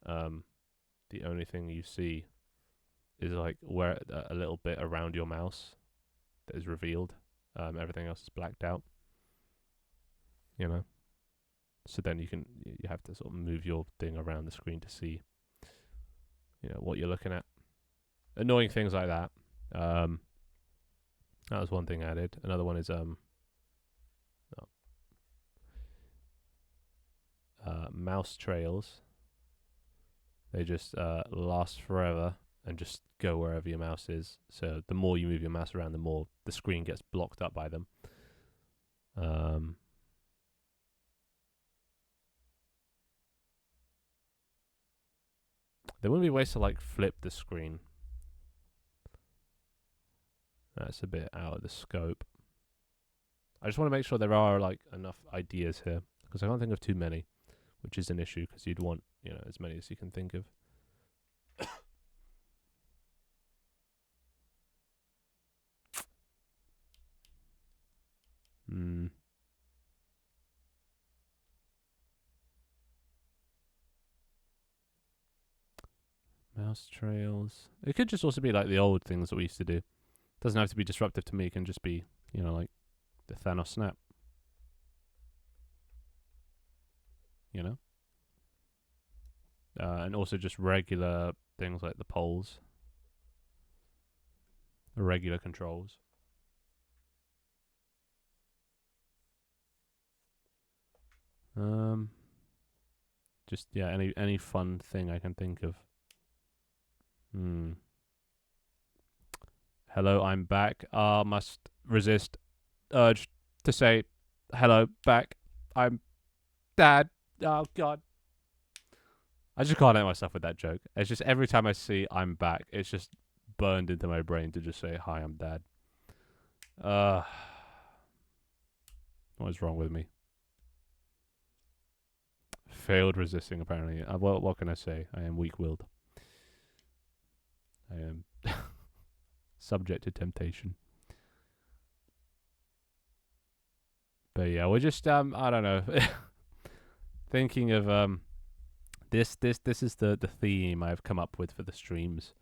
The only thing you see is like where a little bit around your mouse that is revealed. Everything else is blacked out. You know. So then you have to sort of move your thing around the screen to see, what you're looking at. Annoying things like that. That was one thing added. Another one is mouse trails. They just last forever and just go wherever your mouse is. So the more you move your mouse around, the more the screen gets blocked up by them. There wouldn't be ways to like flip the screen. That's a bit out of the scope. I just want to make sure there are like enough ideas here because I can't think of too many, which is an issue because you'd want as many as you can think of. Mouse trails. It could just also be like the old things that we used to do. Doesn't have to be disruptive to me. It can just be, like the Thanos snap. And also just regular things like the poles. The regular controls. Just any fun thing I can think of. Hello, I'm back. Must resist urge to say hello back. I'm Dad. Oh God. I just can't let myself with that joke. It's just every time I see I'm back, it's just burned into my brain to just say hi, I'm Dad. What is wrong with me? Failed resisting apparently. What can I say? I am weak-willed. I am subject to temptation. But yeah, we're just I don't know. Thinking of this is the theme I've come up with for the streams.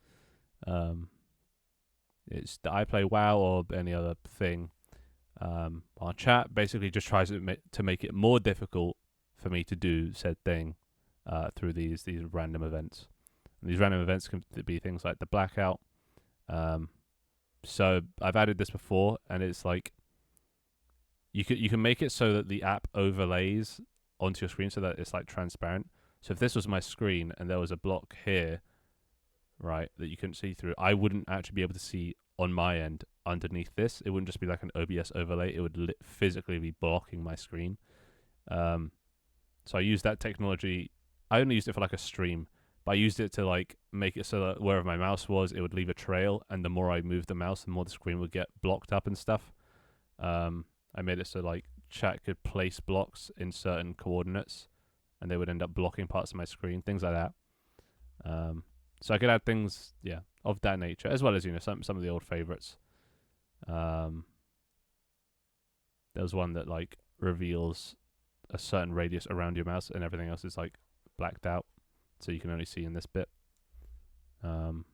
It's that I play WoW or any other thing. Our chat basically just tries to make it more difficult for me to do said thing through these random events. And these random events can be things like the blackout. So I've added this before, and it's like you can make it so that the app overlays onto your screen so that it's like transparent. So if this was my screen and there was a block here, right, that you couldn't see through, I wouldn't actually be able to see on my end underneath this. It wouldn't just be like an OBS overlay. It would physically be blocking my screen. So I used that technology. I only used it for like a stream, but I used it to like make it so that wherever my mouse was, it would leave a trail, and the more I moved the mouse, the more the screen would get blocked up and stuff. I made it so like chat could place blocks in certain coordinates, and they would end up blocking parts of my screen, things like that. So I could add things, yeah, of that nature, as well as some of the old favorites. There was one that like reveals a certain radius around your mouse, and everything else is like blacked out, so you can only see in this bit. So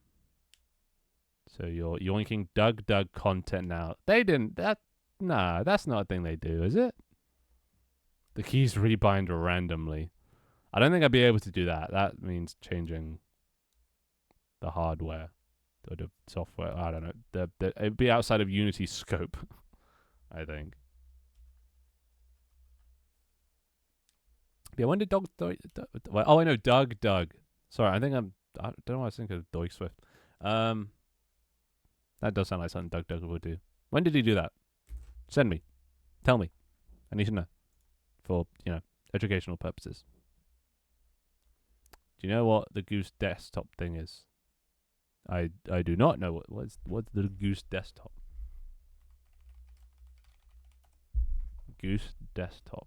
you're yoinking Doug content now. They didn't that. Nah, that's not a thing they do, is it? The keys rebind randomly. I don't think I'd be able to do that. That means changing the hardware or the software. I don't know. It'd be outside of Unity's scope, I think. Yeah, when did oh, I know Doug. Sorry, I don't know why I was thinking of Doig Swift. That does sound like something Doug would do. When did he do that? Send me. Tell me. I need to know. For, educational purposes. Do you know what the Goose desktop thing is? I do not know what's the Goose desktop. Goose desktop.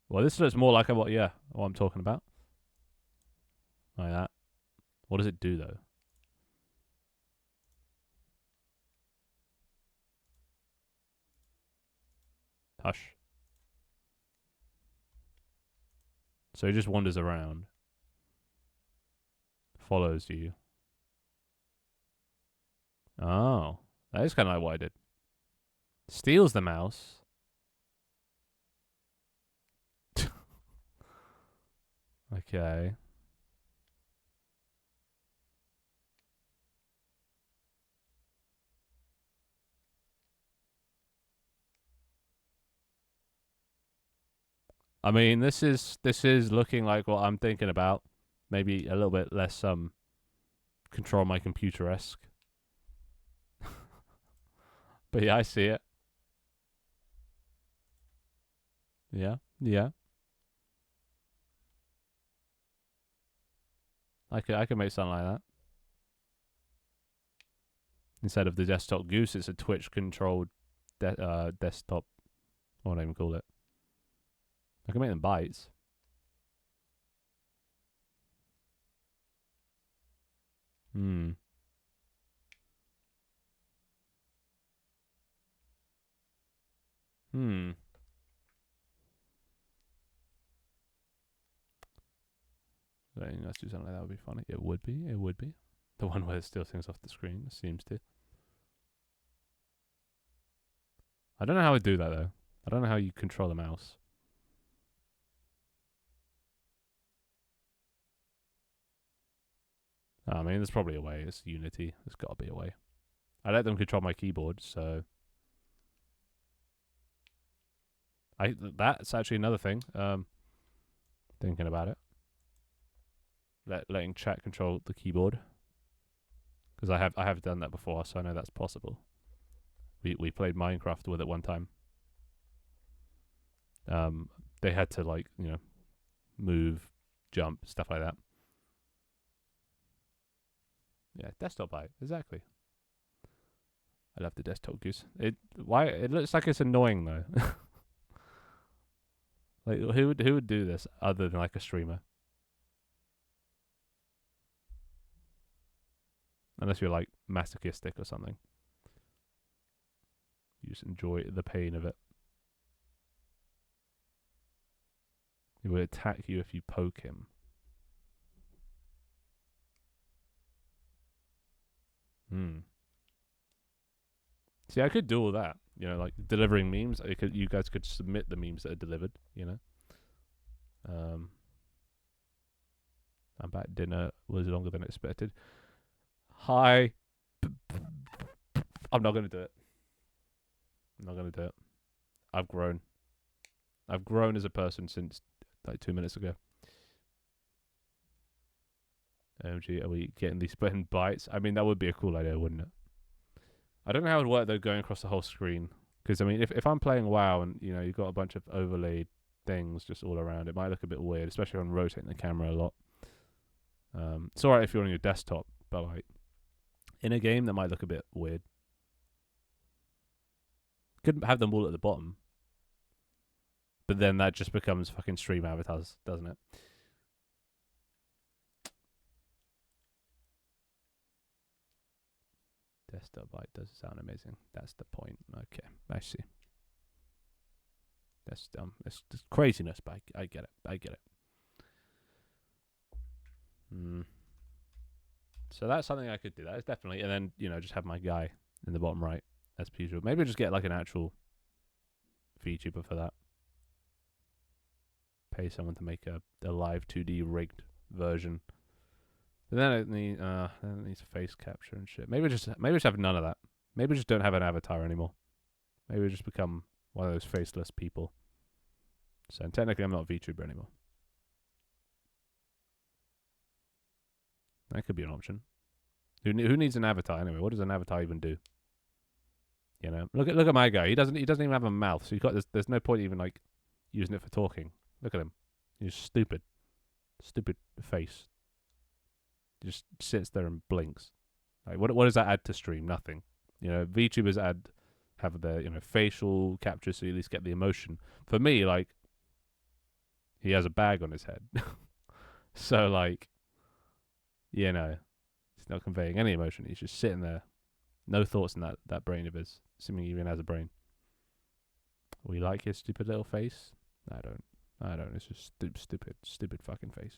Well, this looks more like what I'm talking about. Like that. What does it do though? Hush. So he just wanders around. Follows you. Oh. That is kind of like what I did. Steals the mouse. Okay. I mean, this is looking like what I'm thinking about. Maybe a little bit less control my computer-esque. But yeah, I see it. Yeah. I could make something like that. Instead of the desktop Goose, it's a Twitch controlled desktop. What would I even call it? I can make them bytes. Let's do something like that. Would be funny. It would be. The one where it steals things off the screen seems to. I don't know how I do that though. I don't know how you control the mouse. I mean, there's probably a way. It's Unity. There's got to be a way. I let them control my keyboard, so that's actually another thing. Thinking about it, letting chat control the keyboard, because I have done that before, so I know that's possible. We played Minecraft with it one time. They had to move, jump, stuff like that. Yeah, desktop byte, exactly. I love the desktop Goose. It looks like it's annoying though. Like who would do this other than like a streamer? Unless you're like masochistic or something. You just enjoy the pain of it. He will attack you if you poke him. See, I could do all that. Like delivering memes. You guys could submit the memes that are delivered. I'm back. Dinner was longer than expected. Hi. I'm not gonna do it. I've grown. I've grown as a person since like 2 minutes ago. OMG, are we getting these split in bytes? I mean, that would be a cool idea, wouldn't it? I don't know how it would work though, going across the whole screen. Because I mean, if I'm playing WoW and you've got a bunch of overlaid things just all around, it might look a bit weird, especially on rotating the camera a lot. It's alright if you're on your desktop, but like in a game, that might look a bit weird. Could have them all at the bottom, but then that just becomes fucking stream avatars, doesn't it? Desktop light does sound amazing. That's the point. Okay, I see. That's dumb. It's just craziness, but I get it. I get it. So that's something I could do. That is definitely, and then just have my guy in the bottom right as per usual. Maybe just get like an actual VTuber for that. Pay someone to make a live 2D rigged version. But then it needs face capture and shit. Maybe just have none of that. Maybe just don't have an avatar anymore. Maybe just become one of those faceless people. So technically, I'm not a VTuber anymore. That could be an option. Who needs an avatar anyway? What does an avatar even do? Look at my guy. He doesn't even have a mouth. So there's no point even like using it for talking. Look at him. He's stupid face. He just sits there and blinks. Like what does that add to stream? Nothing. VTubers have their facial capture, so you at least get the emotion. For me, like he has a bag on his head, so like he's not conveying any emotion. He's just sitting there, no thoughts in that brain of his, assuming he even has a brain. We like his stupid little face. I don't. It's just stupid fucking face.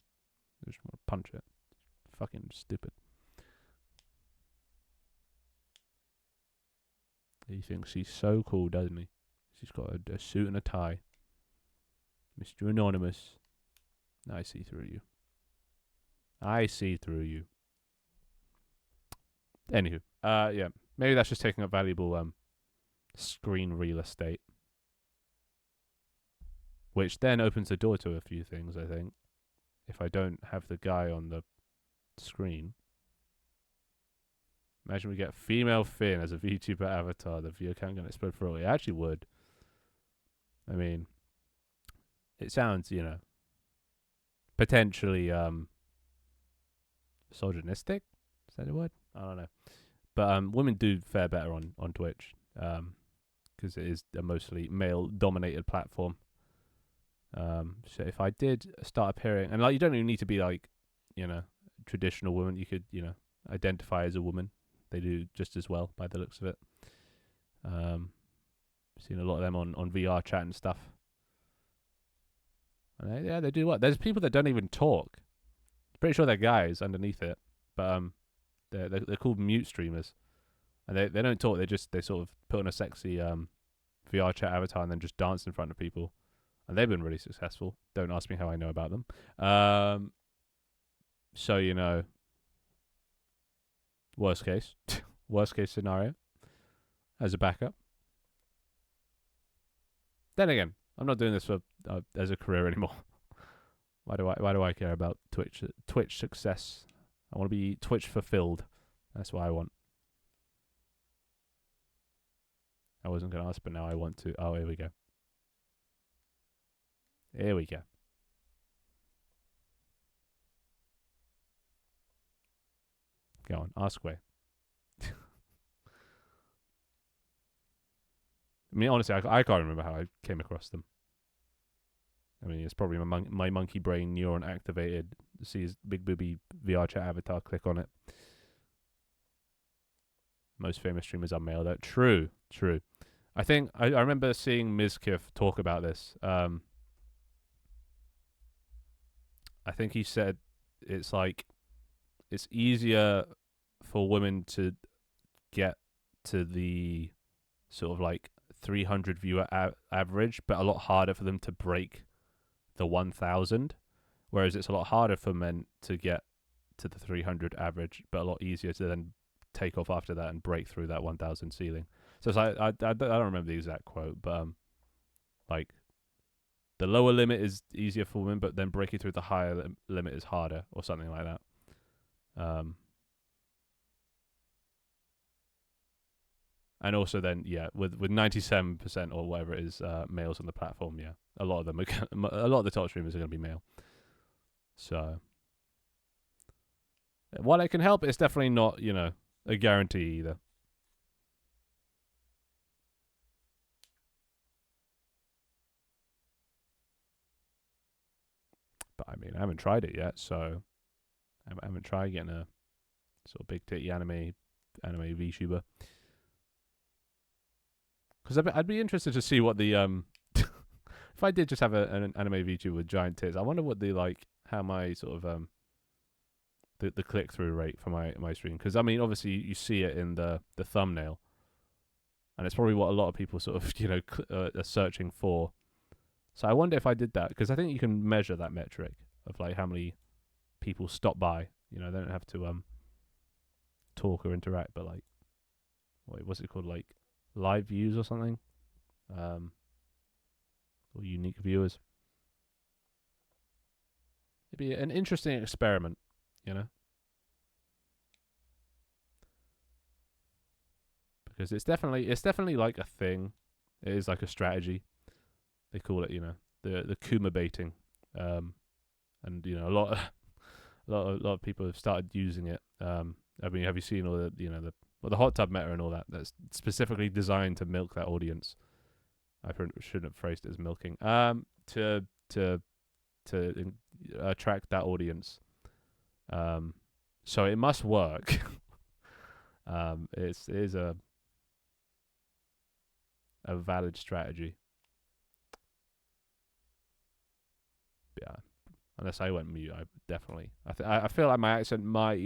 I just want to punch it. Fucking stupid. He thinks he's so cool, doesn't he? He's got a suit and a tie. Mr. Anonymous. I see through you. I see through you. Anywho, yeah, maybe that's just taking up valuable screen real estate, which then opens the door to a few things. I think if I don't have the guy on the screen, imagine we get female Finn as a VTuber avatar. The view count going to explode for all. It actually would. I mean, it sounds potentially misogynistic. Is that a word? I don't know. But women do fare better on Twitch because it is a mostly male-dominated platform. So if I did start appearing, and like you don't even need to be like, traditional woman. You could, identify as a woman. They do just as well by the looks of it. Seen a lot of them on VR chat and stuff. And they do what? There's people that don't even talk. Pretty sure they're guys underneath it, but they're called mute streamers, and they don't talk. They sort of put on a sexy VR chat avatar and then just dance in front of people, and they've been really successful. Don't ask me how I know about them. So worst case scenario as a backup. Then again, I'm not doing this for as a career anymore. Why do I care about Twitch success? I want to be Twitch fulfilled. That's what I want. I wasn't going to ask, but now I want to. Oh, here we go. Here we go. Go on, ask away. I mean, honestly, I can't remember how I came across them. I mean, it's probably my monkey brain neuron activated. See his big booby VR chat avatar, click on it. Most famous streamers are male. That true. I think I remember seeing Mizkif talk about this. I think he said it's like it's easier for women to get to the sort of like 300 viewer average, but a lot harder for them to break the 1,000, whereas it's a lot harder for men to get to the 300 average, but a lot easier to then take off after that and break through that 1,000 ceiling. So it's like, I don't remember the exact quote, but like the lower limit is easier for women, but then breaking through the higher limit is harder, or something like that. And also then, yeah, with 97% or whatever it is, males on the platform, yeah, a lot of them, a lot of the top streamers are going to be male. So while it can help, it's definitely not, a guarantee either. I haven't tried it yet, so I haven't tried getting a sort of big titty anime VTuber. Because I'd be interested to see what the if I did just have an anime VTuber with giant tits, I wonder what the how my sort of the click through rate for my stream. Because I mean, obviously you see it in the thumbnail, and it's probably what a lot of people sort of are searching for. So I wonder if I did that, because I think you can measure that metric of how many people stop by. They don't have to talk or interact, but what's it called, live views or something, or unique viewers. It'd be an interesting experiment, because it's definitely like a thing. It is like a strategy. They call it, the Kuma baiting, and a lot of people have started using it. I mean, have you seen all the hot tub meta and all that? That's specifically designed to milk that audience. I shouldn't have phrased it as milking. To attract that audience. So it must work. It is a valid strategy. Yeah, unless I went mute, I definitely. I feel like my accent might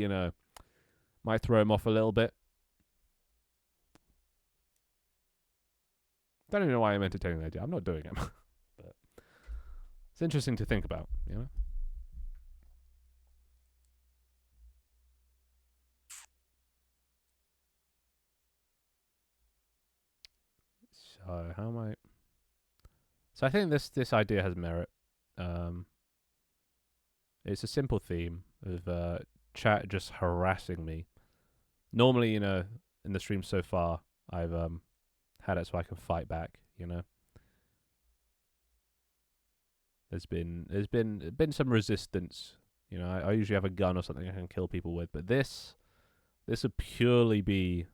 throw him off a little bit. Don't even know why I'm entertaining the idea. I'm not doing it, but it's interesting to think about. So how am I? So I think this idea has merit. It's a simple theme of chat just harassing me. Normally, in the stream so far, I've had it so I can fight back. There's been some resistance. I usually have a gun or something I can kill people with, but this would purely be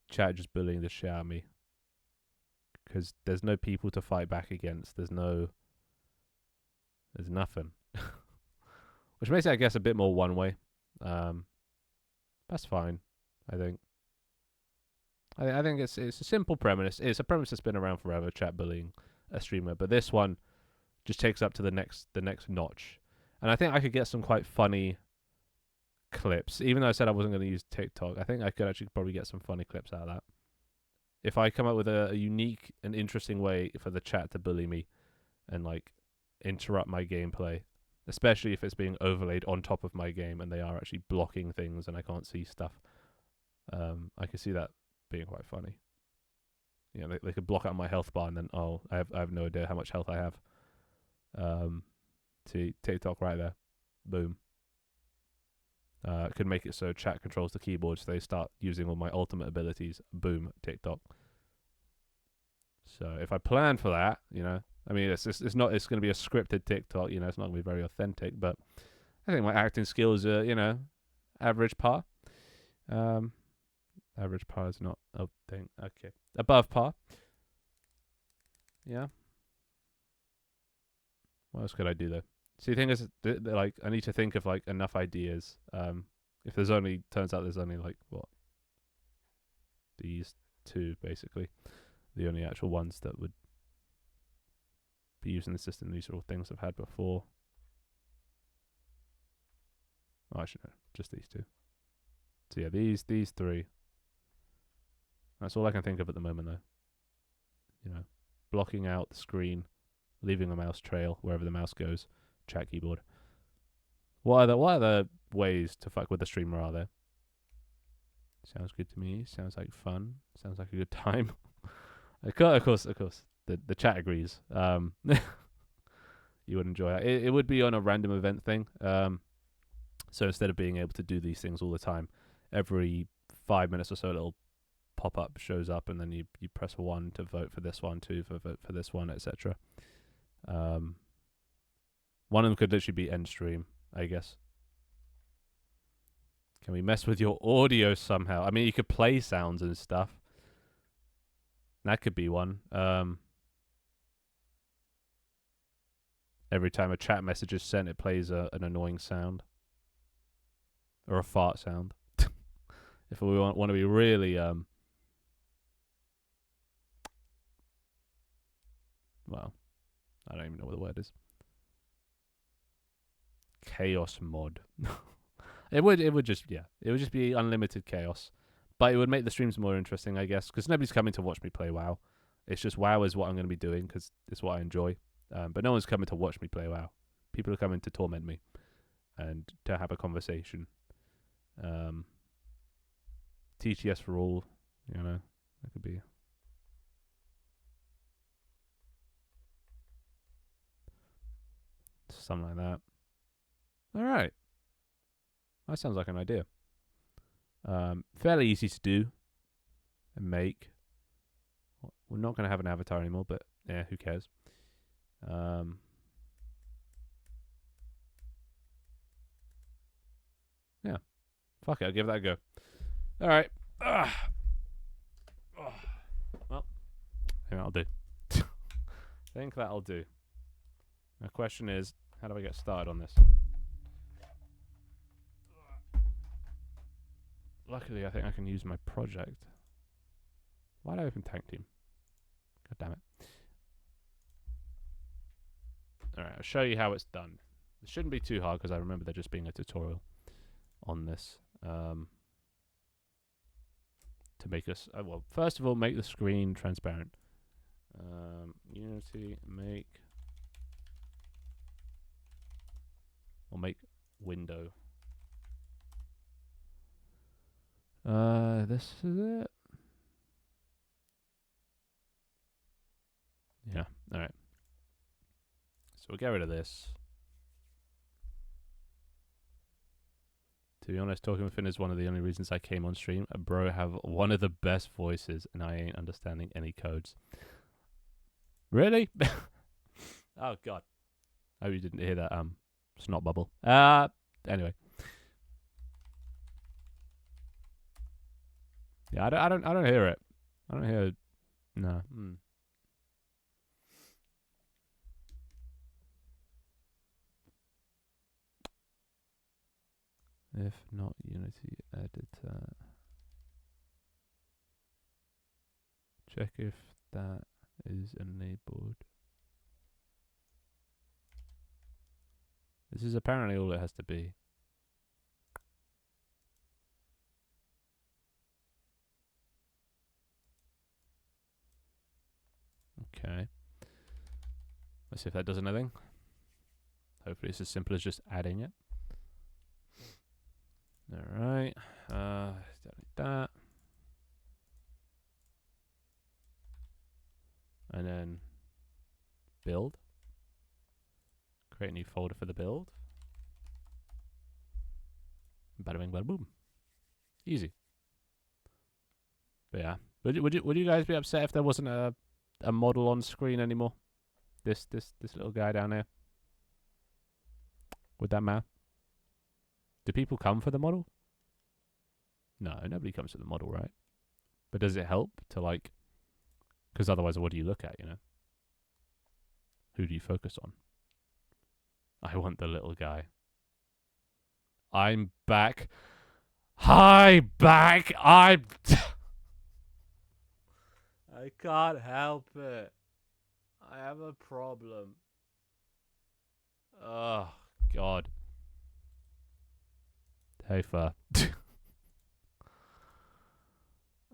chat just bullying the shit out of me, because there's no people to fight back against. There's nothing, which makes it, I guess, a bit more one way. That's fine, I think. I think it's a simple premise. It's a premise that's been around forever, chat bullying a streamer, but this one just takes up to the next notch. And I think I could get some quite funny clips. Even though I said I wasn't going to use TikTok, I think I could actually probably get some funny clips out of that. If I come up with a unique and interesting way for the chat to bully me and interrupt my gameplay, especially if it's being overlaid on top of my game and they are actually blocking things and I can't see stuff, I can see that being quite funny. They could block out my health bar and then I have no idea how much health I have. See, TikTok right there, boom. Could make it so chat controls the keyboard, so they start using all my ultimate abilities. Boom, TikTok. So if I plan for that, I mean, it's going to be a scripted TikTok. It's not going to be very authentic, but I think my acting skills are, average par. Average par is not a thing. Okay, above par. Yeah. What else could I do though? See, the thing is, I need to think of enough ideas. If turns out there's only these two basically, the only actual ones that would be using the system. These are all things I've had before. Oh, actually, no, just these two. So yeah, these three. That's all I can think of at the moment, though. Blocking out the screen, leaving a mouse trail wherever the mouse goes. Chat keyboard. What other ways to fuck with the streamer are there? Sounds good to me. Sounds like fun. Sounds like a good time. Of course. The chat agrees. You would enjoy that. It would be on a random event thing. So instead of being able to do these things all the time, every 5 minutes or so, it'll pop up, shows up, and then you press 1 to vote for this one, 2 for vote for this one, etc. One of them could literally be end stream, I guess. Can we mess with your audio somehow? I mean, you could play sounds and stuff. That could be one. every time a chat message is sent, it plays an annoying sound or a fart sound. If we want to be really well, I don't even know what the word is. Chaos mod. It would just be unlimited chaos, but it would make the streams more interesting, I guess, because nobody's coming to watch me play WoW. It's just WoW is what I'm going to be doing because it's what I enjoy. But no one's coming to watch me play WoW. People are coming to torment me and to have a conversation. TTS for all, that could be. Something like that. All right. That sounds like an idea. Fairly easy to do and make. We're not going to have an avatar anymore, but yeah, who cares? Yeah. Fuck it, I'll give that a go. All right. Well, I think that'll do. I think that'll do. The question is, how do I get started on this? Luckily, I think I can use my project. Why did I open Tank Team? God damn it. Alright, I'll show you how it's done. It shouldn't be too hard because I remember there just being a tutorial on this. To make us... well, first of all, make the screen transparent. Unity, make... or make window. This is it. Yeah, alright. So we'll get rid of this. To be honest, talking with Finn is one of the only reasons I came on stream. Bro have one of the best voices and I ain't understanding any codes. Really? Oh god. I hope you didn't hear that snot bubble. Anyway. Yeah, I don't hear it. I don't hear it. No. If not Unity editor. Check if that is enabled. This is apparently all it has to be. Okay. Let's see if that does anything. Hopefully it's as simple as just adding it. Alright. Don't need that. And then build. Create a new folder for the build. Bada bing, bada boom. Easy. But yeah. Would you guys be upset if there wasn't a model on screen anymore? This little guy down here. Would that matter? Do people come for the model? No, nobody comes for the model, right? But does it help to like... Because otherwise, what do you look at, Who do you focus on? I want the little guy. I'm back. Hi, back. I can't help it. I have a problem. Oh, God. Hey, fur.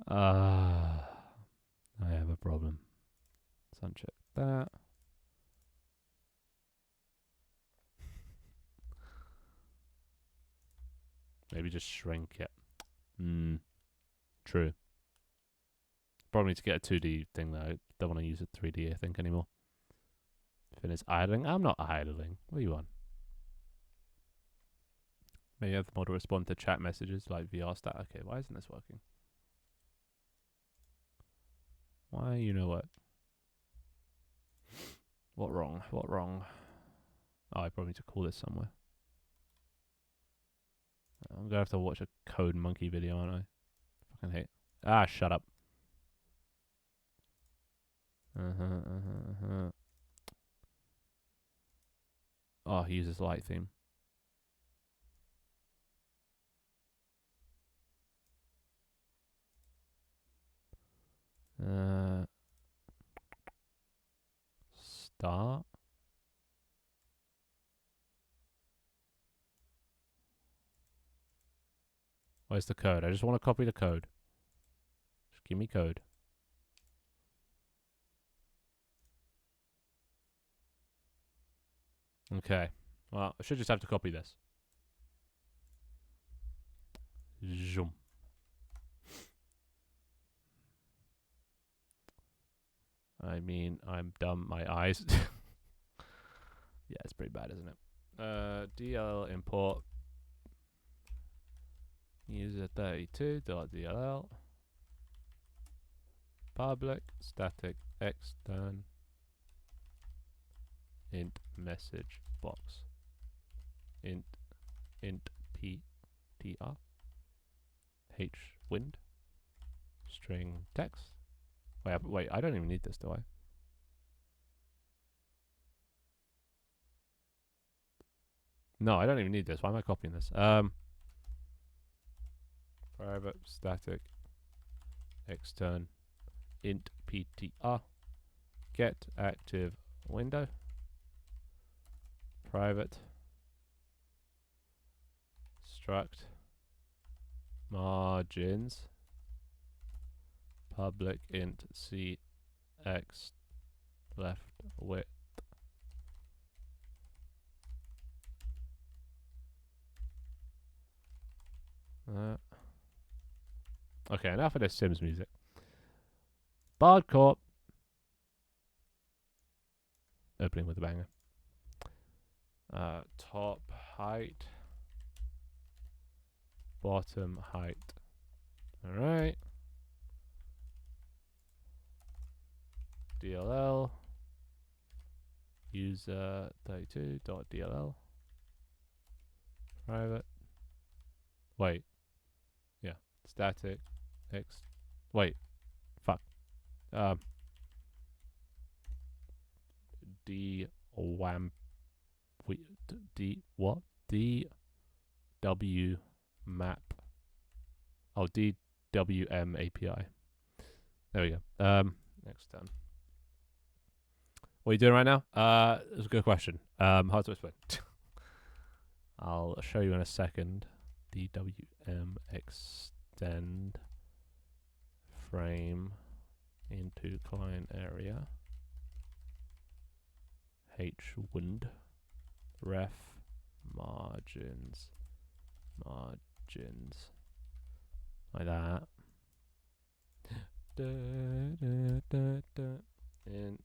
I have a problem. Let's uncheck that. Maybe just shrink it. True. Probably need to get a 2D thing though. Don't want to use a 3D, I think, anymore. Finn is idling. I'm not idling. What are you on? Maybe have the model respond to chat messages like VR stat. Okay, why isn't this working? Why, you know what? What wrong? What wrong? Oh, I probably need to call this somewhere. I'm gonna have to watch a Code Monkey video, aren't I? Fucking hate. Ah, shut up. Oh, he uses light theme. Start. Where's the code? I just want to copy the code. Just give me code. Okay. Well, I should just have to copy this. Zoom. I mean, I'm dumb. My eyes. Yeah, it's pretty bad, isn't it? DLL import user32.dll public static extern int message box int ptr h wind string text. Wait, I don't even need this, do I? No, I don't even need this. Why am I copying this? Private static extern int ptr get active window private struct margins public int cx left width okay, enough of this Sims music. Bard Corp opening with a banger. Top height, bottom height. All right. DLL user 32.dll private. Wait. Yeah. Static x. Wait. Fuck. D wham. D what? D W map. Oh, DWM API. There we go. Next turn. What are you doing right now? That's a good question. Hard to explain. I'll show you in a second. DWM extend frame into client area. H wind ref margins like that. Int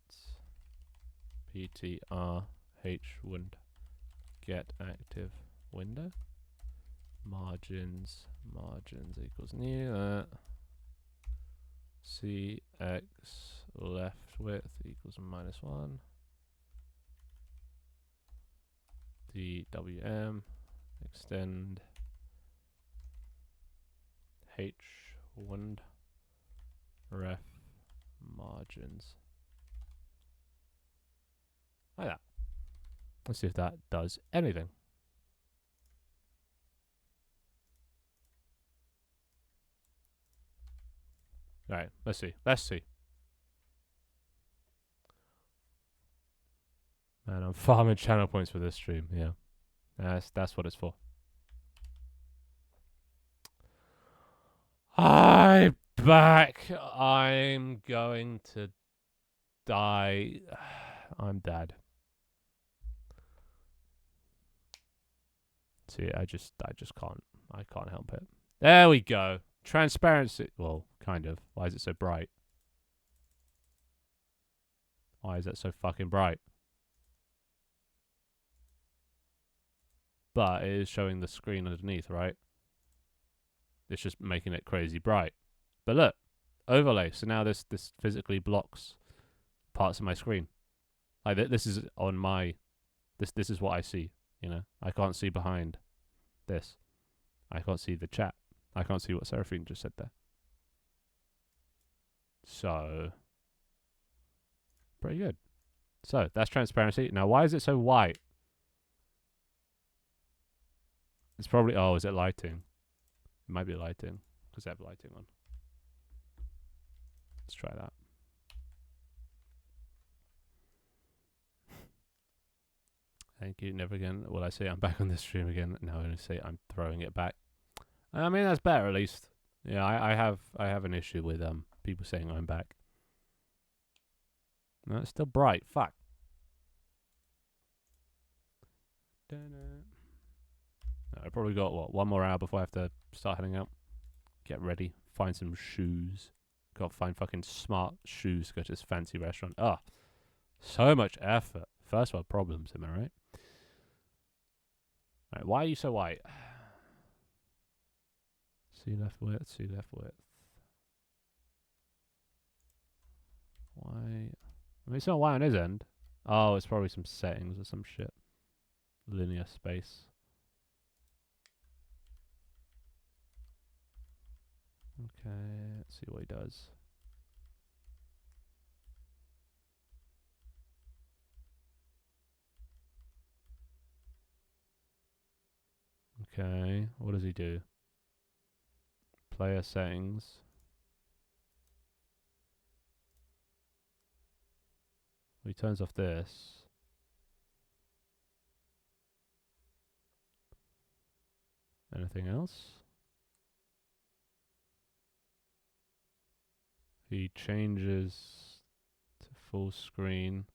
ptr h wind get active window margins equals new cx left width equals -1 dwm extend h wind ref margins like that. Let's see if that does anything. All right, let's see. Man, I'm farming channel points for this stream. Yeah, that's what it's for. I'm back. I'm going to die. I'm dead. See, I just can't. I can't help it. There we go. Transparency. Well, kind of. Why is it so bright? Why is it so fucking bright? But it is showing the screen underneath, right? It's just making it crazy bright. But look, overlay. So now this physically blocks parts of my screen. Like this is on my. This is what I see. You know, I can't see behind this. I can't see the chat. I can't see what Seraphine just said there. So, pretty good. So, that's transparency. Now, why is it so white? It's probably... Oh, is it lighting? It might be lighting. Because they have lighting on. Let's try that. Thank you. Never again will I say I'm back on the stream again. No, I only say I'm throwing it back. I mean, that's better at least. Yeah, I have an issue with people saying I'm back. No, it's still bright. Fuck. I probably got what, 1 more hour before I have to start heading out. Get ready. Find some shoes. Gotta find fucking smart shoes to go to this fancy restaurant. Ah, so much effort. First world problems, am I right? Right, why are you so white? See left width, see left width. Why? I mean, it's not white on his end. Oh, it's probably some settings or some shit. Linear space. Okay, let's see what he does. Okay, what does he do? Player settings. Well, he turns off this. Anything else? He changes to full screen.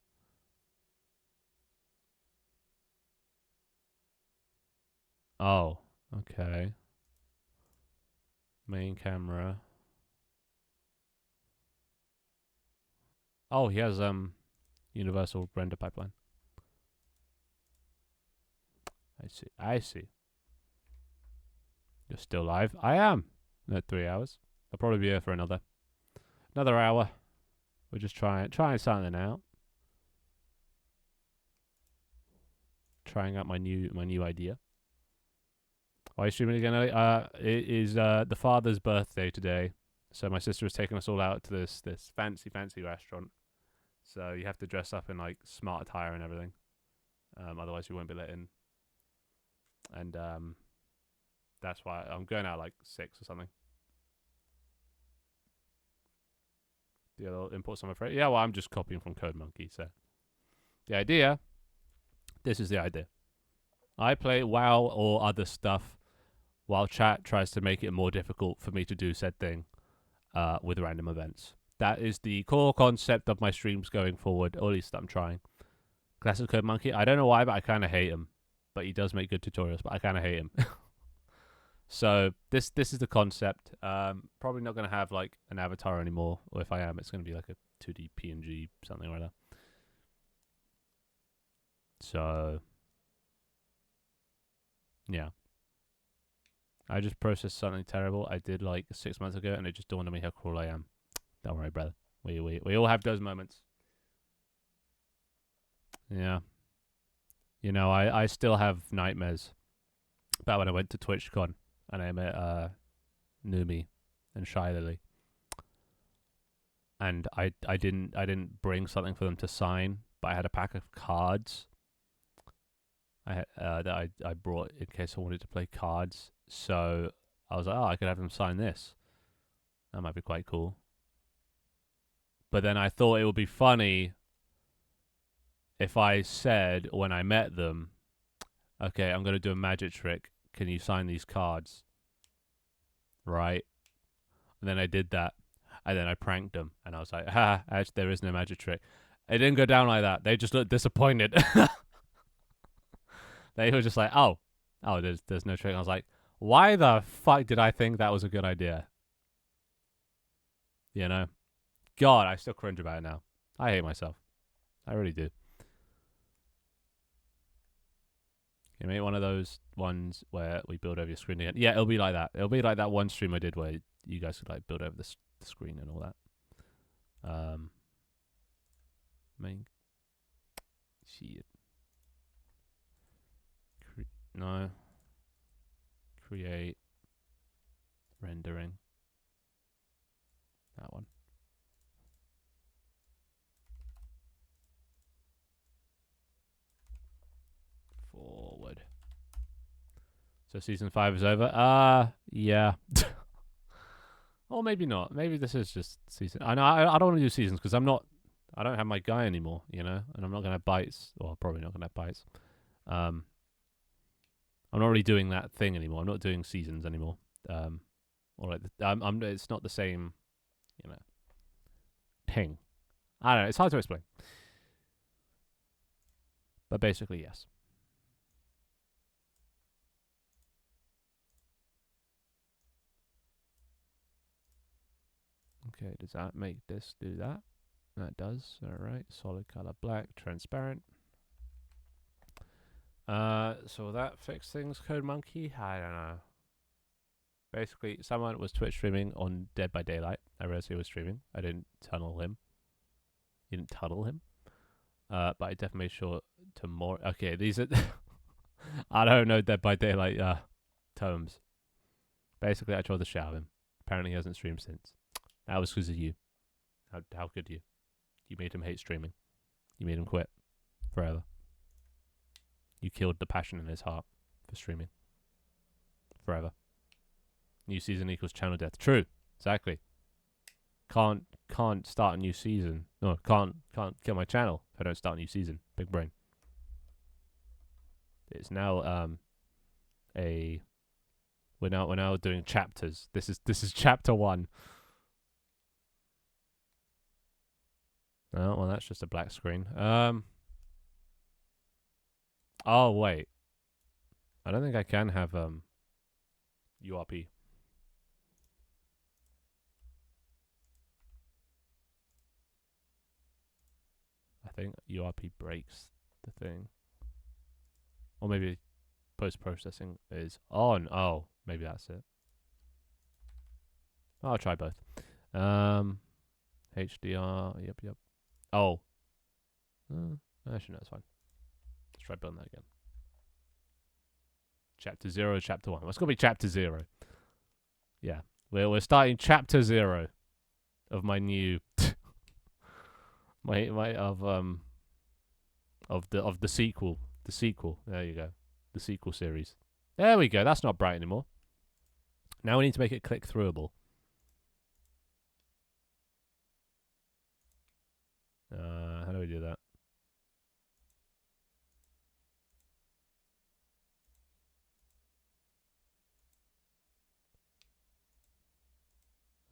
Oh, okay. Main camera. Oh, he has universal render pipeline. I see. I see. You're still live? I am. No, 3 hours. I'll probably be here for another hour. We're just trying something out. Trying out my new idea. Why are you streaming again, Ellie? It is the father's birthday today, so my sister has taken us all out to this fancy restaurant. So you have to dress up in like smart attire and everything. Otherwise you won't be let in. And that's why I'm going out like 6 or something. Yeah, they'll import some afraid. Yeah, well, I'm just copying from Code Monkey. So the idea, this is the idea. I play WoW or other stuff while chat tries to make it more difficult for me to do said thing with random events. That is the core concept of my streams going forward, or at least I'm trying. Classic Code Monkey, I don't know why, but I kind of hate him. But he does make good tutorials, but I kind of hate him. So this is the concept. Probably not going to have like an avatar anymore, or if I am, it's going to be like a 2D PNG, something like that. So yeah. I just processed something terrible I did like 6 months ago, and it just dawned on me how cruel I am. Don't worry, brother. We all have those moments. Yeah. You know, I still have nightmares about when I went to TwitchCon and I met Numi and Shy Lily. And I didn't bring something for them to sign, but I had a pack of cards that I brought in case I wanted to play cards. So I was like, oh, I could have them sign this. That might be quite cool. But then I thought it would be funny if I said when I met them, okay, I'm going to do a magic trick. Can you sign these cards? Right? And then I did that. And then I pranked them. And I was like, actually, there is no magic trick. It didn't go down like that. They just looked disappointed. They were just like, oh, there's no trick. And I was like, why the fuck did I think that was a good idea? You know? God, I still cringe about it now. I hate myself. I really do. You make one of those ones where we build over your screen again. Yeah, it'll be like that. It'll be like that one stream I did where you guys could like build over the screen and all that. Main shit. No. Create. Rendering. That one. Forward. So season 5 is over. Yeah. Or maybe not. Maybe this is just season. I know I don't want to do seasons because I don't have my guy anymore, you know, and I'm not gonna have bites. Or probably not gonna have bites. Um, I'm not really doing that thing anymore. I'm not doing seasons anymore. Or like it's not the same, you know, thing. I don't know. It's hard to explain, but basically yes. Okay, does that make this do that? That does. All right. Solid color black, transparent. So will that fix things, Code Monkey? I don't know. Basically, someone was Twitch streaming on Dead by Daylight. I realized he was streaming. I didn't tunnel him. You didn't tunnel him. But I definitely made sure to more. Okay, these are. I don't know Dead by Daylight terms. Basically, I tried to shout him. Apparently, he hasn't streamed since. That was because of you. How could you? You made him hate streaming. You made him quit forever. You killed the passion in his heart for streaming. Forever. New season equals channel death. True. Exactly. Can't start a new season. No, can't kill my channel if I don't start a new season. Big brain. It's now we're now doing chapters. This is chapter 1. Oh well, that's just a black screen. Oh wait, I don't think I can have URP. I think URP breaks the thing, or maybe post processing is on. Oh, maybe that's it. I'll try both. HDR. Yep. Oh. Actually, no, it's fine. Let's try building that again. Chapter 0, chapter 1. Well, it's going to be chapter 0. Yeah. We're starting chapter 0 of my new of the sequel. The sequel. There you go. The sequel series. There we go. That's not bright anymore. Now we need to make it click throughable. How do we do that?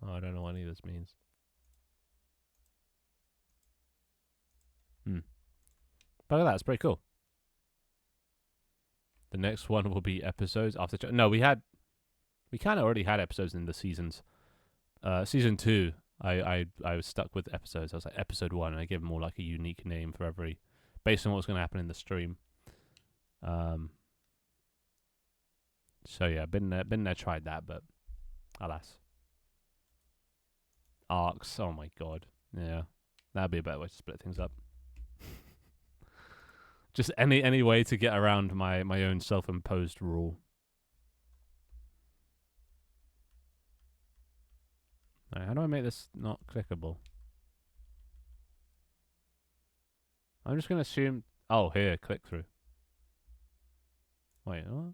Oh, I don't know what any of this means. But look at that, it's pretty cool. The next one will be episodes after. No, we kind of already had episodes in the seasons. Season 2, I was stuck with episodes. I was like episode 1, and I gave them all like a unique name for every, based on what's going to happen in the stream. So yeah, been there, tried that, but alas. Arcs. Oh my god. Yeah, that'd be a better way to split things up. Just any way to get around my own self-imposed rule. Right, how do I make this not clickable? I'm just gonna assume. Oh, here, click through. Wait, what?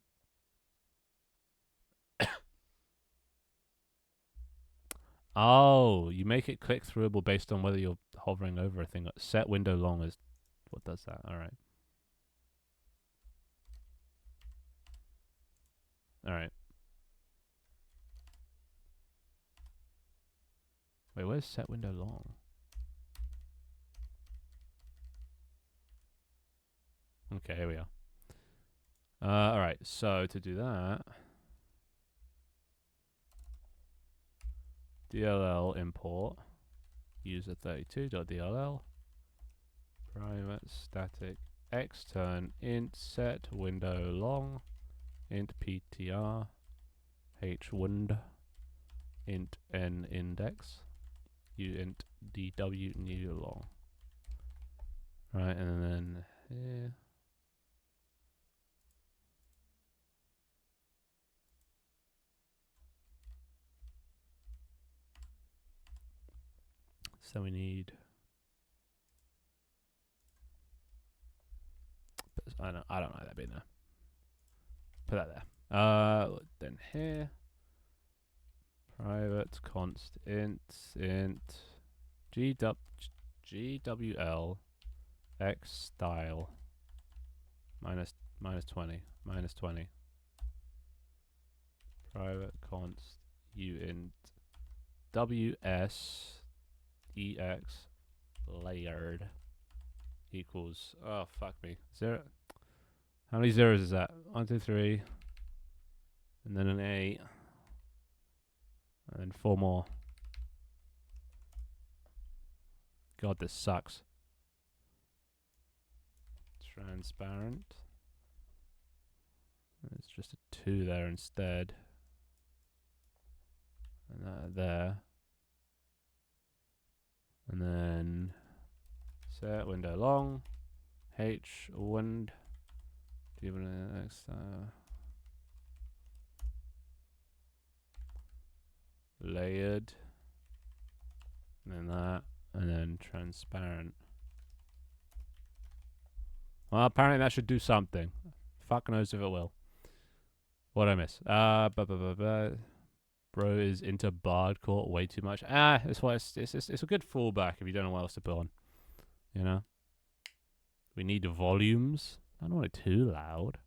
Oh, you make it click throughable based on whether you're hovering over a thing. Set window long is what does that. All right. All right. Wait, where's set window long? Okay, here we are. All right. So to do that, DLL import user32.dll private static extern int set window long int ptr hwind int n index int dw new long. Right, and then here. So we need. I don't like that being there. Put that there. Then here, private const int GWL x style minus 20 private const uint ws ex layered equals, oh fuck me, 0. How many zeros is that? 1 2 3 and then an 8 and then 4 more. God, this sucks. Transparent. It's just a 2 there instead. And that there. And then set window long. H wind. Give it an next layered. And then that. And then transparent. Well, apparently that should do something. Fuck knows if it will. What'd I miss? Bro is into Bard Court way too much. It's a good fallback if you don't know what else to put on. You know? We need volumes. I don't want it too loud.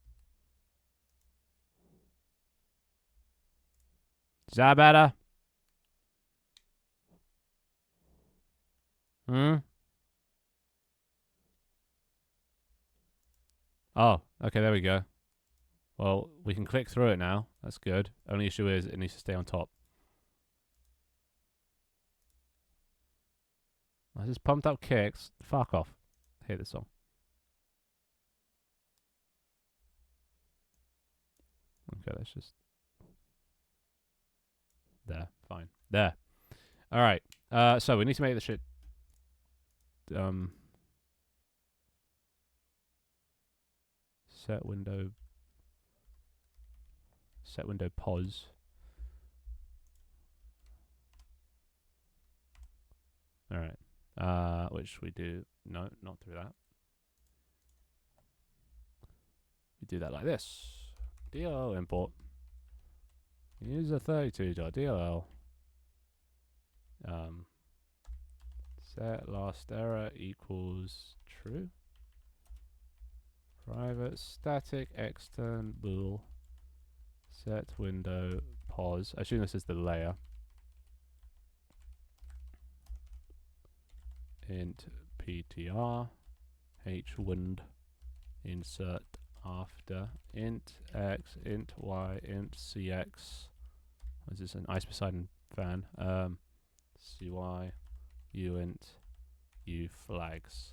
Is that better? Oh, okay, there we go. Well, we can click through it now. That's good. Only issue is it needs to stay on top. I just pumped up kicks. Fuck off. I hate this song. Okay, let's just... There, fine. There. Alright. So we need to make the shit... Set window pause. Alright. Which we do... No, not through that. We do that like this. DLL import. User 32.dll. Set last error equals true. Private static extern bool. Set window pause. I assume this is the layer. Int ptr hwind insert after int x int y int cx. Is this an Ice Poseidon fan? cy uint u flags.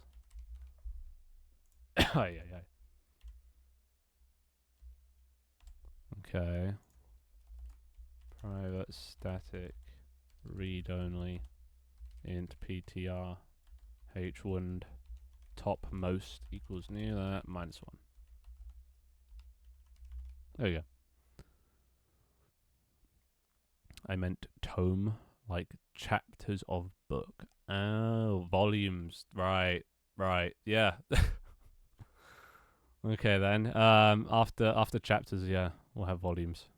Okay. Private static read only int ptr hwind topmost equals near that -1. There you go. I meant tome, like chapters of book. Oh, volumes. Right, yeah. Okay then. After chapters, yeah, we'll have volumes.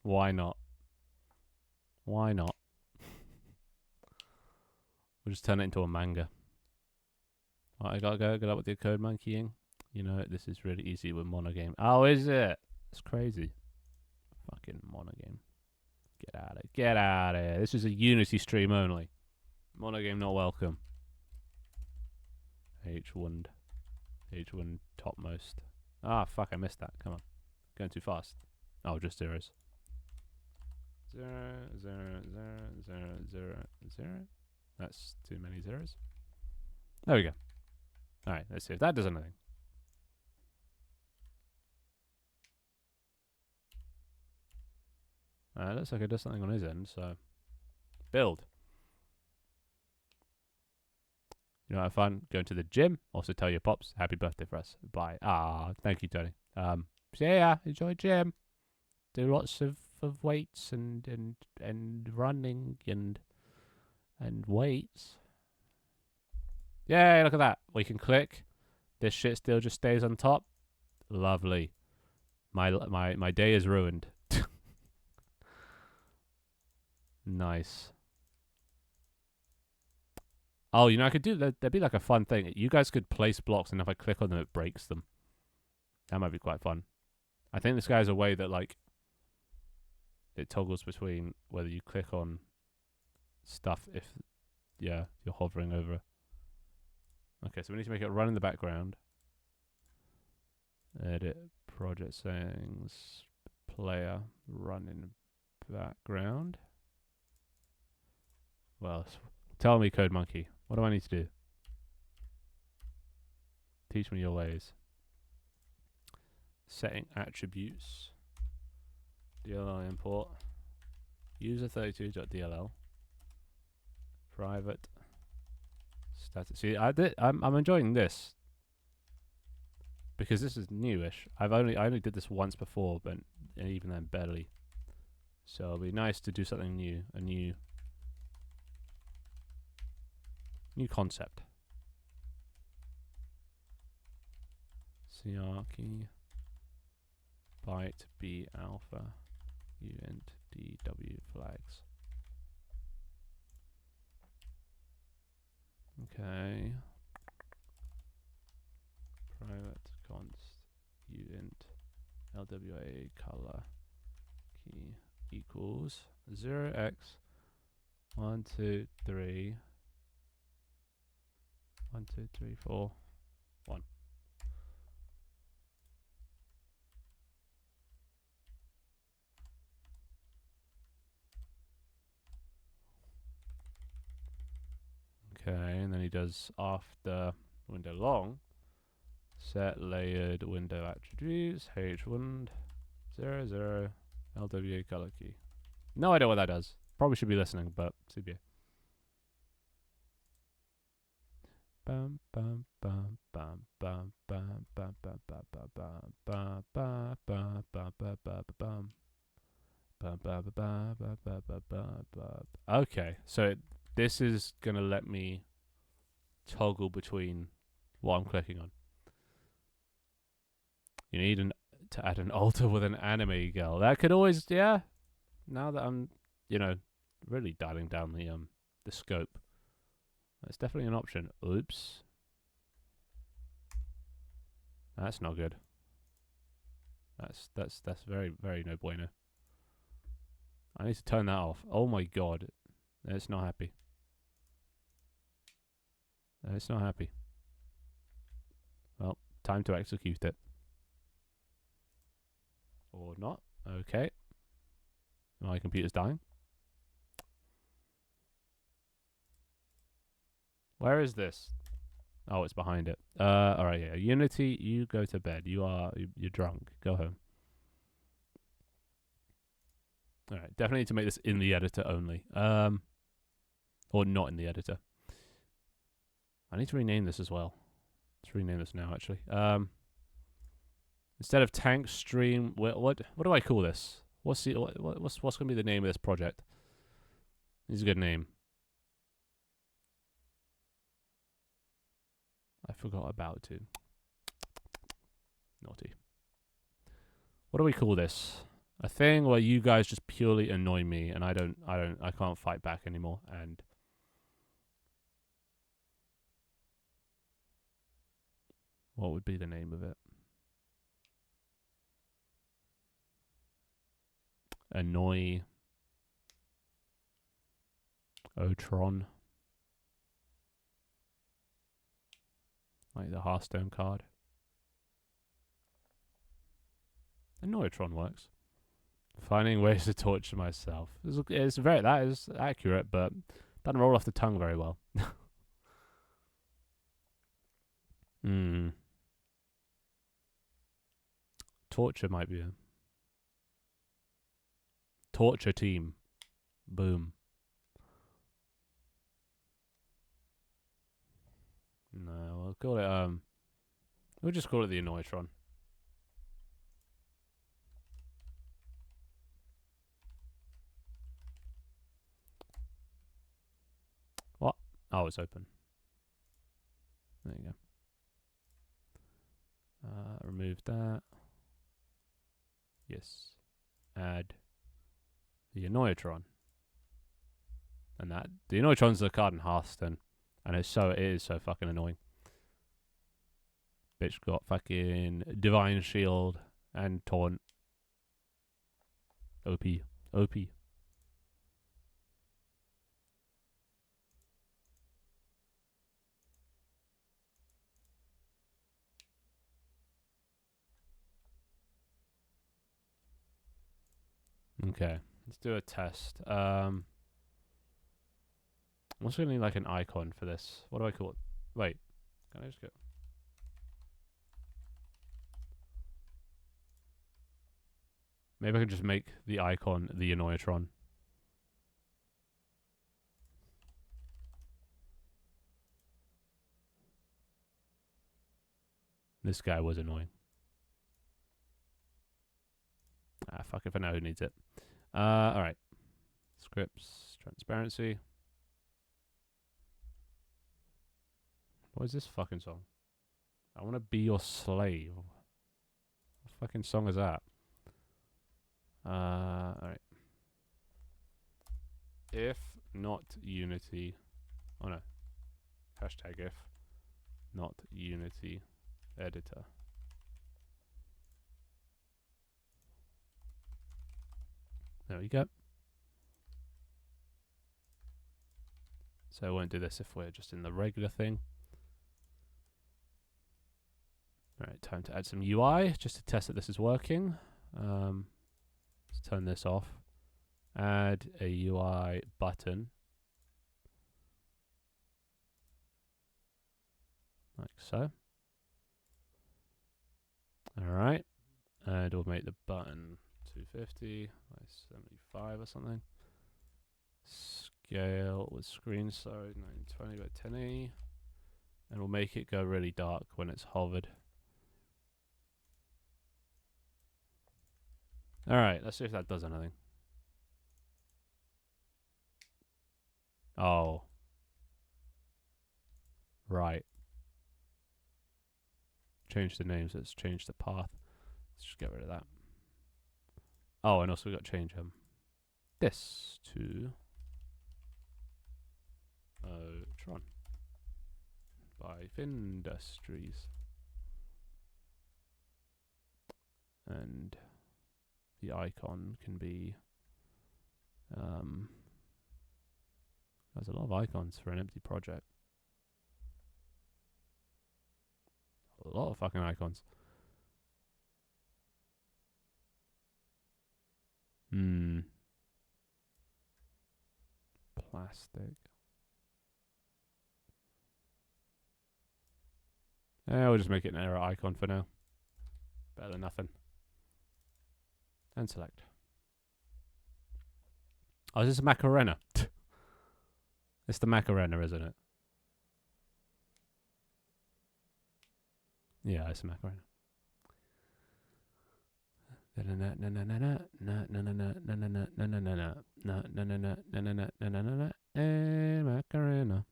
Why not? Why not? We'll just turn it into a manga. Right, I gotta go. Good luck with your code monkeying. You know, this is really easy with monogame. Oh, is it? It's crazy. Fucking monogame. Get out of it. Get out of here. This is a Unity stream only. Monogame not welcome. Hwind topmost. Ah, fuck, I missed that. Come on. Going too fast. Oh, just zeros. 0, 0, 0, 0, 0, 0. That's too many zeros. There we go. Alright, let's see if that does anything. Looks like it does something on his end, so... Build. You know, have fun going to the gym. Also tell your pops, happy birthday for us. Bye. Ah, thank you, Tony. So yeah, enjoy gym. Do lots of weights and running and weights. Yay, look at that. We can click. This shit still just stays on top. Lovely. My day is ruined. Nice. Oh, you know, I could do that. That'd be like a fun thing. You guys could place blocks, and if I click on them, it breaks them. That might be quite fun. I think this guy has a way that, like, it toggles between whether you click on stuff if, yeah, you're hovering over. Okay, so we need to make it run in the background. Edit project settings, player, run in the background. Well, tell me, Code Monkey, what do I need to do? Teach me your ways. Setting attributes. DLL import. User32.dll. Private. Status. See, I'm enjoying this because this is newish. I only did this once before, but even then barely. So it'll be nice to do something new, a new concept. CR key. Byte B alpha. Uint DW flags. Okay. Private const uint LWA color key equals 0x 1 2 3 1 2 3 4 1. Okay, and then he does after window long set layered window attributes h1 0 0 LWA color key. No idea what that does. Probably should be listening, but CBA. Bum bum bum bum bum bum bum bum bum bum bum bum bum bum bum bum. Okay, so this is gonna let me toggle between what I'm clicking on. You need to add an altar with an anime girl. That could always, yeah. Now that I'm, really dialing down the scope, that's definitely an option. Oops, that's not good. That's very very no bueno. I need to turn that off. Oh my god, it's not happy. It's not happy. Well, time to execute it. Or not. Okay. My computer's dying. Where is this? Oh, it's behind it. Alright, yeah. Unity, you go to bed. You're drunk. Go home. Alright, definitely need to make this in the editor only. Or not in the editor. I need to rename this as well. Let's rename this now, actually. Instead of tank stream, what do I call this? What's gonna be the name of this project? This is a good name. I forgot about it. Naughty. What do we call this? A thing where you guys just purely annoy me and I can't fight back anymore. And what would be the name of it? Annoy Otron. Like the Hearthstone card. Annoytron works. Finding ways to torture myself. That is accurate, but doesn't roll off the tongue very well. Torture might be a torture team. Boom. No, we'll call it we'll just call it the Annoytron. What? Oh, it's open. There you go. Remove that. Yes. Add the Annoyatron. And that the Annoyatron's the card in Hearthstone. And it is so fucking annoying. Bitch got fucking Divine Shield and Taunt. OP. OP. Okay. Let's do a test. I'm also gonna need like an icon for this. What do I call it? Wait. Can I just go? Maybe I can just make the icon the Annoyatron. This guy was annoying. Ah, fuck if I know who needs it. Alright. Scripts, transparency. What is this fucking song? I want to be your slave. What fucking song is that? Alright. If not Unity. Oh no. Hashtag if not Unity editor. There we go. So I won't do this if we're just in the regular thing. Alright, time to add some UI just to test that this is working. Let's turn this off. Add a UI button. Like so. Alright. And we'll make the button 250 by 75 or something. Scale with screen size 920 by 1080. And we'll make it go really dark when it's hovered. Alright, let's see if that does anything. Oh. Right. Change the names, let's change the path. Let's just get rid of that. Oh, and also we got to change this to Tron by Findustries. And the icon can be there's a lot of icons for an empty project. A lot of fucking icons. Plastic. We'll just make it an error icon for now. Better than nothing. And select. Oh, is this a Macarena? It's the Macarena, isn't it? Yeah, it's a Macarena. Macarena.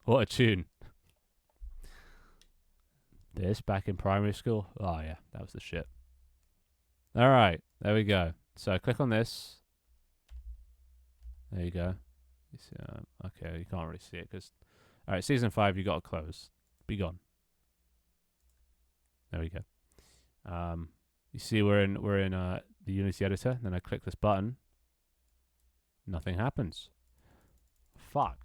What a tune. This back in primary school? Oh yeah, that was the shit. Alright, there we go. So click on this. There you go. You see, okay, you can't really see it because... Alright, season 5, you got to close. Be gone. There we go. You see we're in the Unity editor. Then I click this button. Nothing happens. Fuck.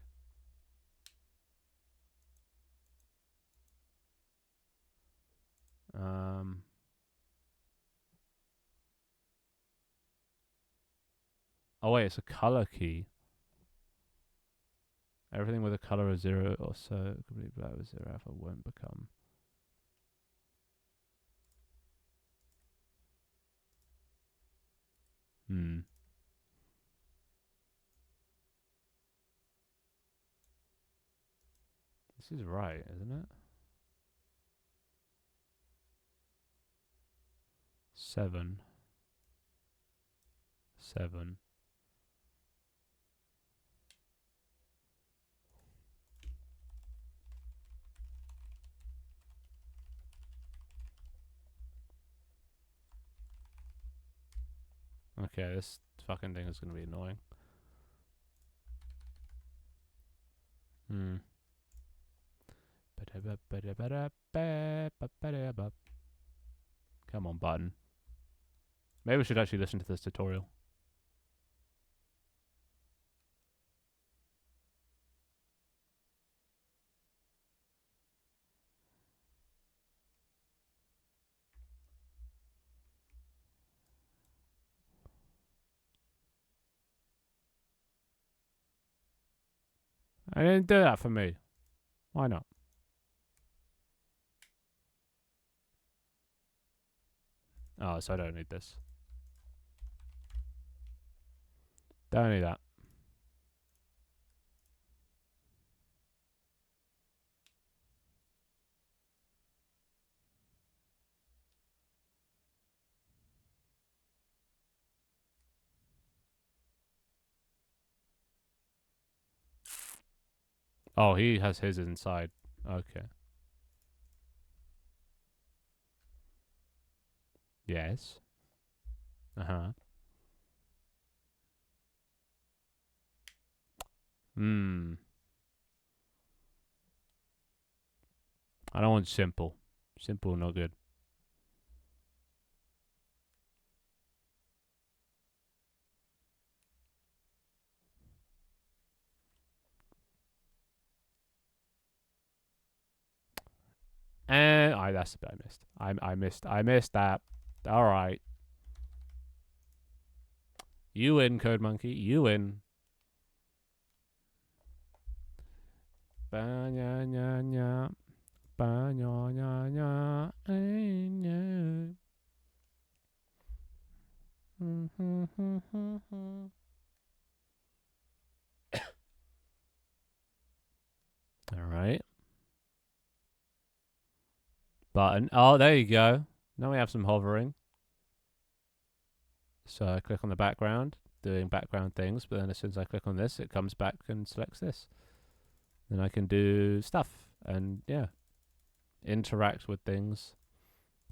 Oh wait, it's a color key. Everything with a color of 0 or so, complete black with 0 alpha won't become. This is right, isn't it? 7. 7. Okay, this fucking thing is gonna be annoying. Hmm. Come on, button. Maybe we should actually listen to this tutorial. I didn't do that for me. Why not? Oh, so I don't need this. Don't need that. Oh, he has his inside. Okay. Yes. Uh-huh. Hmm. I don't want simple. Simple, no good. And that's the bit I missed. I missed that. All right. You win, Code Monkey. You win. Ba-nya-nya-nya. Ba-nya-nya-nya. All right. Button. Oh, there you go. Now we have some hovering. So I click on the background, doing background things, but then as soon as I click on this, it comes back and selects this. Then I can do stuff and, yeah, interact with things.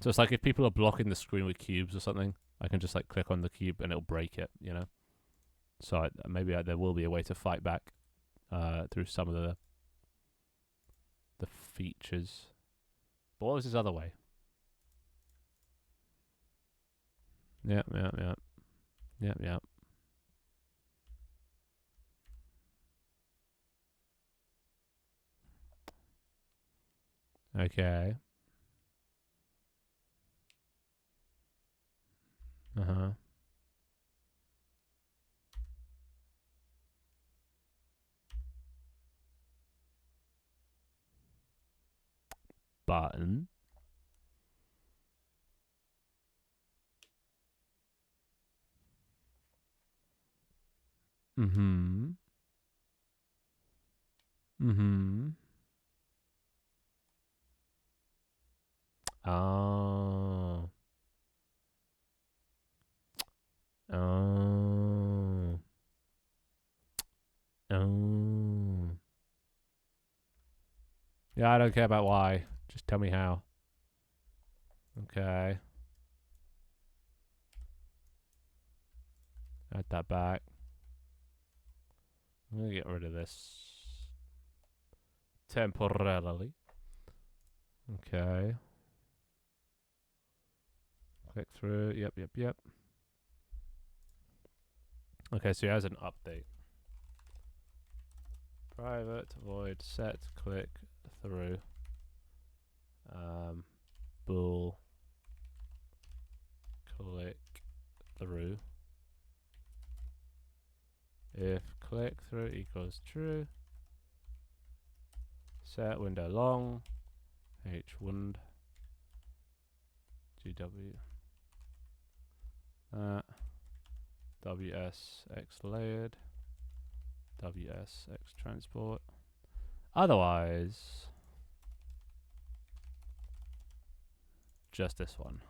So it's like if people are blocking the screen with cubes or something, I can just like click on the cube and it'll break it, you know? So maybe there will be a way to fight back through some of the features. But what was his other way? Yep. Okay. Uh-huh. Button. Mm-hmm. Mm-hmm. Oh. Oh. Oh. Yeah, I don't care about why. Just tell me how. Okay. Add that back. I'm gonna get rid of this temporarily. Okay. Click through. Yep. Okay, so here's an update. Private void set click through. Bool click through. If click through equals true, set window long, hwind, gw, wsx layered, wsx transport. Otherwise, just this one.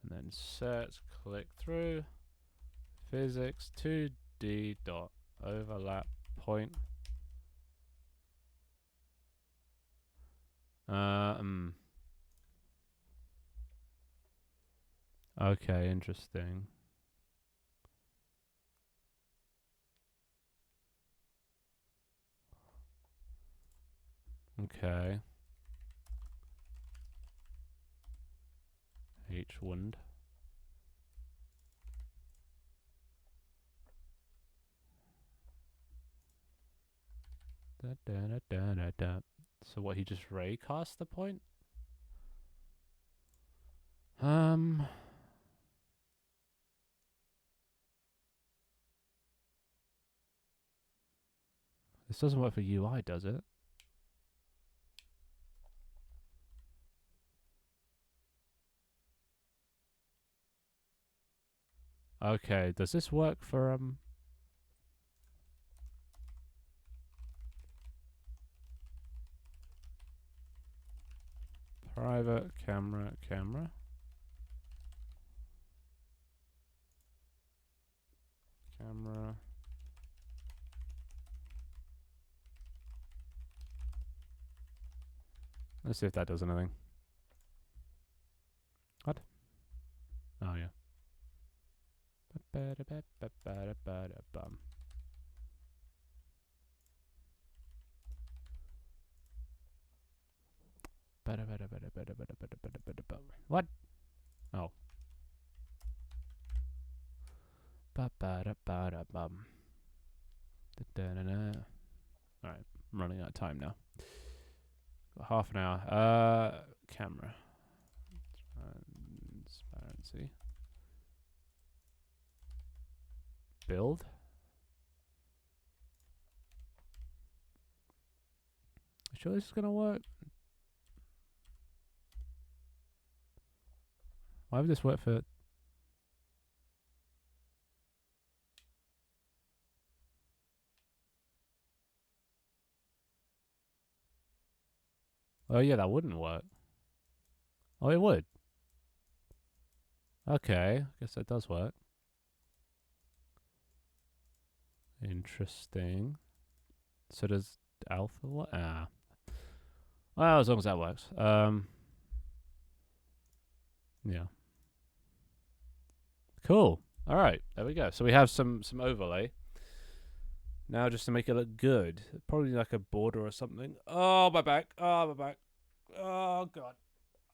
And then set click through physics 2d dot overlap point. Okay, interesting. Okay. H wind. Da, da, da, da, da, da. So what, he just raycast the point? Um, this doesn't work for UI, does it? Okay, does this work for private camera camera? Camera. Let's see if that does anything. What? Oh yeah. What? Oh. Alright, I'm running out of time now. Got half an hour. Camera. Transparency. Build. Sure this is gonna work? Why would this work for... Oh yeah, that wouldn't work. Oh, it would. Okay, I guess that does work. Interesting. So does alpha work? Ah. Well, as long as that works. Yeah. Cool. All right, there we go. So we have some overlay. Now just to make it look good, probably like a border or something. Oh, my back. Oh, my back. Oh, God.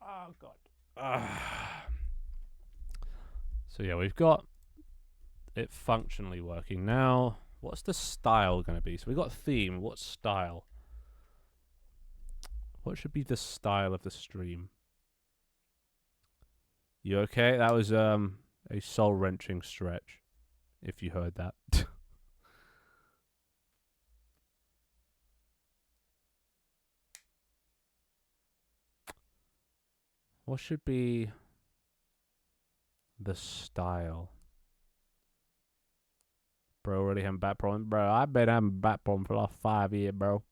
Oh, God. Ah. So yeah, we've got it functionally working. Now, what's the style going to be? So we got theme. What style? What should be the style of the stream? You okay? That was a soul-wrenching stretch, if you heard that. What should be the style? Bro, really having back problem? Bro, I've been having back problem for the last 5 years, bro.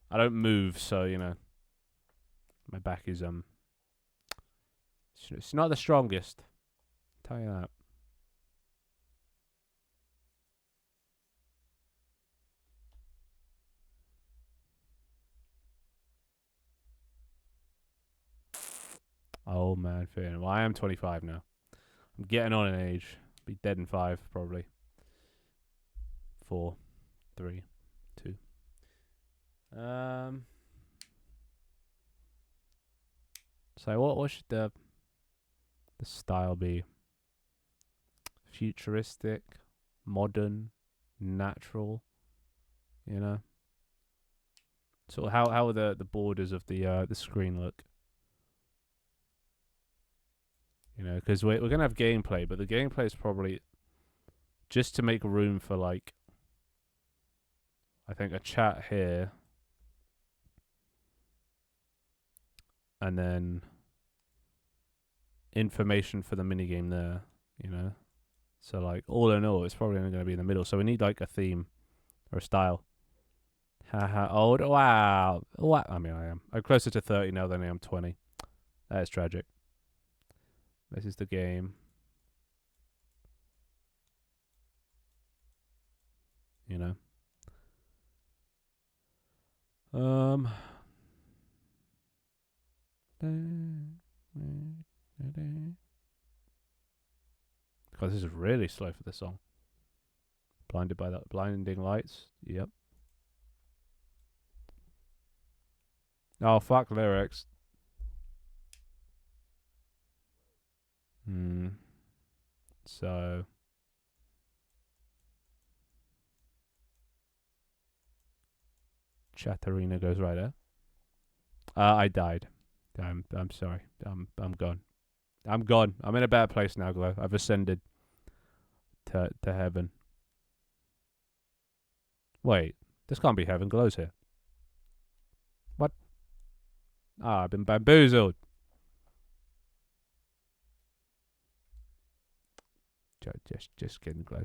I don't move, so, you know, my back is, it's not the strongest. I'll tell you that. Oh, man, fair. Well, I am 25 now. I'm getting on in age. Be dead in 5, probably. 4, 3, 2. So what should the style be? Futuristic, modern, natural, you know? So how are the borders of the screen look? You know, because we're gonna have gameplay, but the gameplay is probably just to make room for, like, I think a chat here, and then information for the minigame there, you know? So, like, all in all, it's probably only going to be in the middle. So we need, like, a theme or a style. Haha, old. Wow. What? I mean, I am. I'm closer to 30 now than I am 20. That is tragic. This is the game. You know? God, this is really slow for this song. Blinded by that blinding lights. Yep. Oh, fuck lyrics. So Chatarina goes right there. I died. I'm sorry. I'm gone. I'm gone. I'm in a better place now, Glow. I've ascended to heaven. Wait, this can't be heaven. Glow's here. What? Ah, I've been bamboozled. Just kidding, Glow.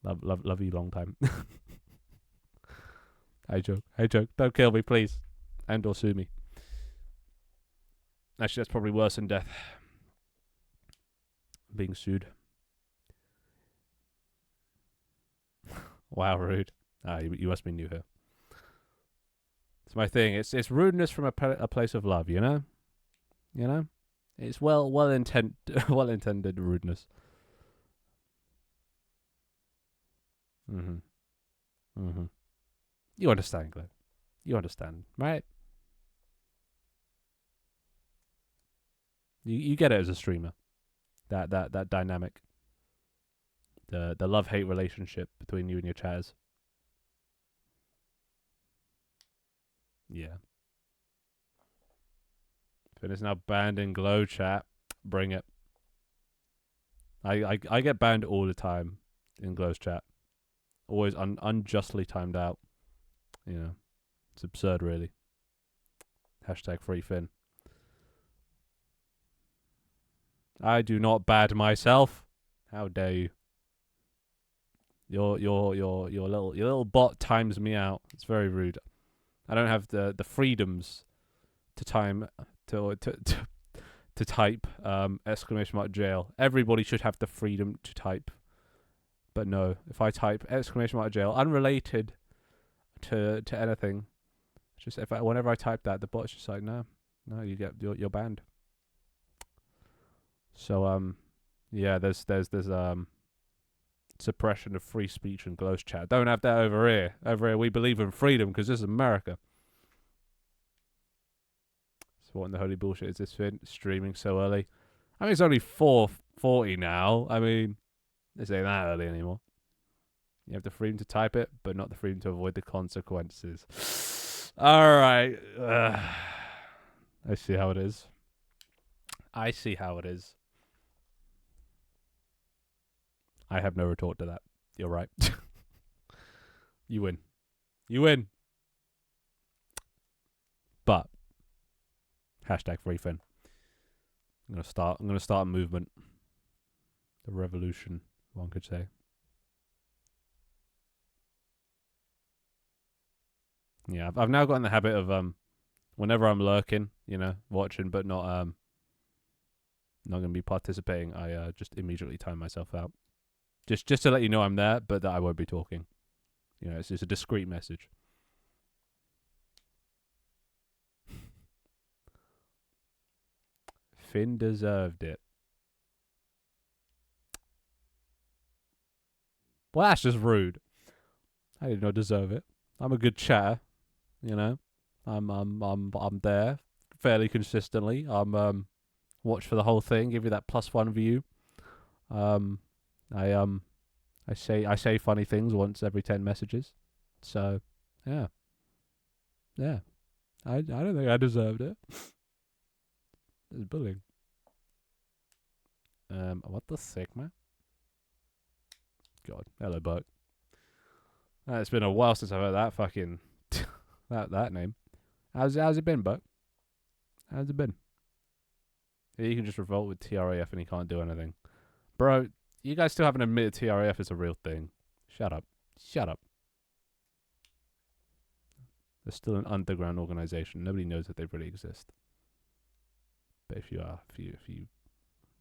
Love you long time. I joke. Don't kill me, please. And or sue me. Actually, that's probably worse than death. Being sued. Wow, rude. Ah, you must be new here. It's my thing. It's rudeness from a place of love. You know. It's well intended rudeness. You understand, Glenn. You understand, right? You get it as a streamer. That dynamic. The love-hate relationship between you and your chatters. Yeah. Finn is now banned in Glow chat. Bring it. I get banned all the time in Glow's chat. Always unjustly timed out. You know, it's absurd, really. Hashtag free Finn. I do not bad myself. How dare you? Your little bot times me out. It's very rude. I don't have the freedoms to time to type exclamation mark jail. Everybody should have the freedom to type. But no, if I type exclamation mark jail, unrelated to anything, just whenever I type that, the bot's just like, no, you're banned. So yeah, there's suppression of free speech and Glow's chat. Don't have that over here. Over here, we believe in freedom because this is America. So what in the holy bullshit is this Finn streaming so early? I mean, it's only 4:40 now. I mean, this ain't that early anymore. You have the freedom to type it, but not the freedom to avoid the consequences. All right. I see how it is. I have no retort to that. You're right. You win. But hashtag free Finn. I'm gonna start a movement. A revolution, one could say. Yeah, I've now got in the habit of whenever I'm lurking, watching but not gonna be participating, I just immediately time myself out. Just to let you know I'm there, but that I won't be talking. It's just a discreet message. Finn deserved it. Well, that's just rude. I did not deserve it. I'm a good chatter. I'm there fairly consistently. I'm watch for the whole thing, give you that +1 view. I say funny things once every 10 messages. So, yeah. I don't think I deserved it. It's bullying. What the Sigma? God, hello, Buck. It's been a while since I've heard that fucking that name. How's it been, Buck? How's it been? You can just revolt with TRAF and he can't do anything. Bro, you guys still haven't admitted TRAF is a real thing. Shut up. They're still an underground organization. Nobody knows that they really exist. But if you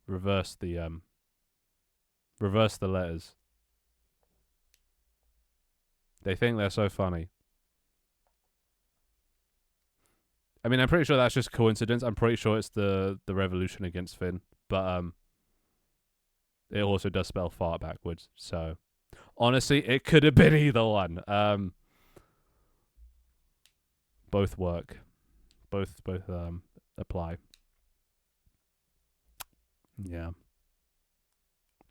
reverse the letters, they think they're so funny. I mean, I'm pretty sure that's just coincidence. I'm pretty sure it's the revolution against Finn. But It also does spell fart backwards. So honestly, it could have been either one. Both work. Both apply. Yeah.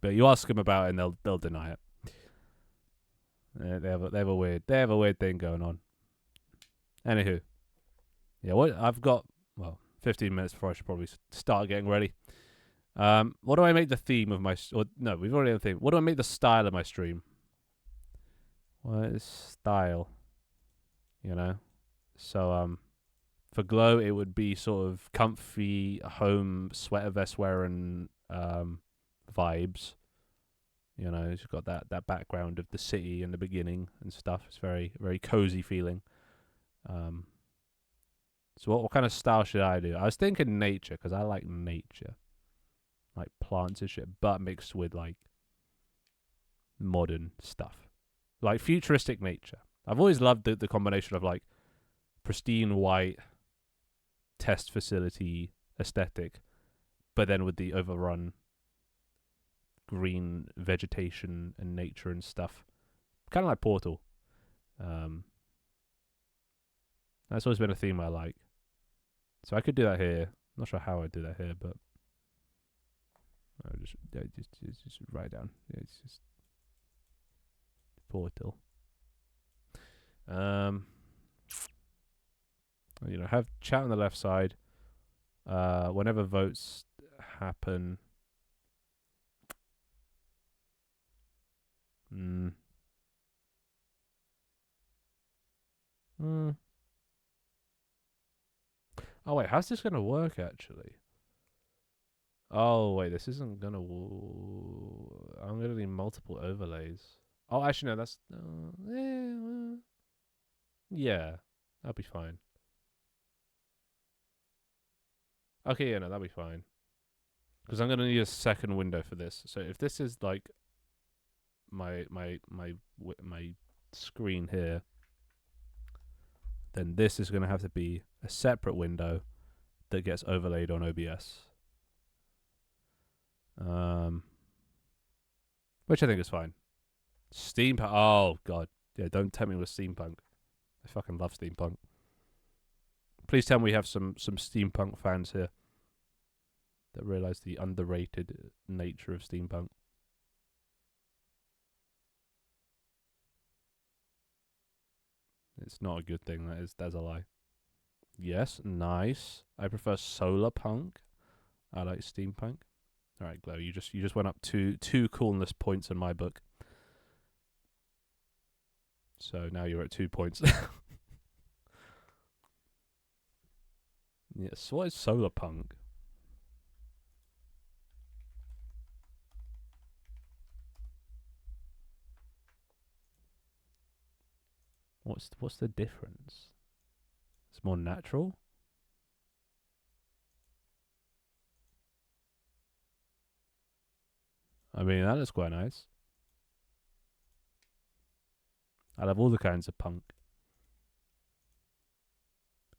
But you ask them about it and they'll deny it. They have a weird thing going on. Anywho, yeah. What I've got 15 minutes before I should probably start getting ready. What do I make the theme of my? No, we've already had the theme. What do I make the style of my stream? What is style? You know. So for Glow, it would be sort of comfy home sweater vest wearing vibes. You know, it's got that background of the city in the beginning and stuff. It's very, very cozy feeling. So what kind of style should I do? I was thinking nature because I like nature, like plants and shit, but mixed with like modern stuff, like futuristic nature. I've always loved the combination of like pristine white test facility aesthetic, but then with the overrun green vegetation and nature and stuff, kind of like Portal. That's always been a theme I like. So I could do that here. Not sure how I'd do that here, but I'll just write down. Yeah, it's just Portal. You know, have chat on the left side. Whenever votes happen. Oh wait, how's this gonna work actually? Oh wait, this isn't gonna. I'm gonna need multiple overlays. Oh, actually no, that's yeah, that'll be fine. Okay, yeah, no, that'll be fine. Because I'm gonna need a second window for this. So if this is like my screen here, then this is gonna have to be a separate window that gets overlaid on OBS. Which I think is fine. Steampunk. Oh god, yeah. Don't tempt me with steampunk. I fucking love steampunk. Please tell me we have some steampunk fans here that realize the underrated nature of steampunk. It's not a good thing. That's a lie. Yes, nice. I prefer solar punk. I like steampunk. All right, Glow. You just went up two coolness points in my book. So now you're at 2 points. Yes. What is solar punk? What's the difference? It's more natural. I mean, that looks quite nice. I love all the kinds of punk.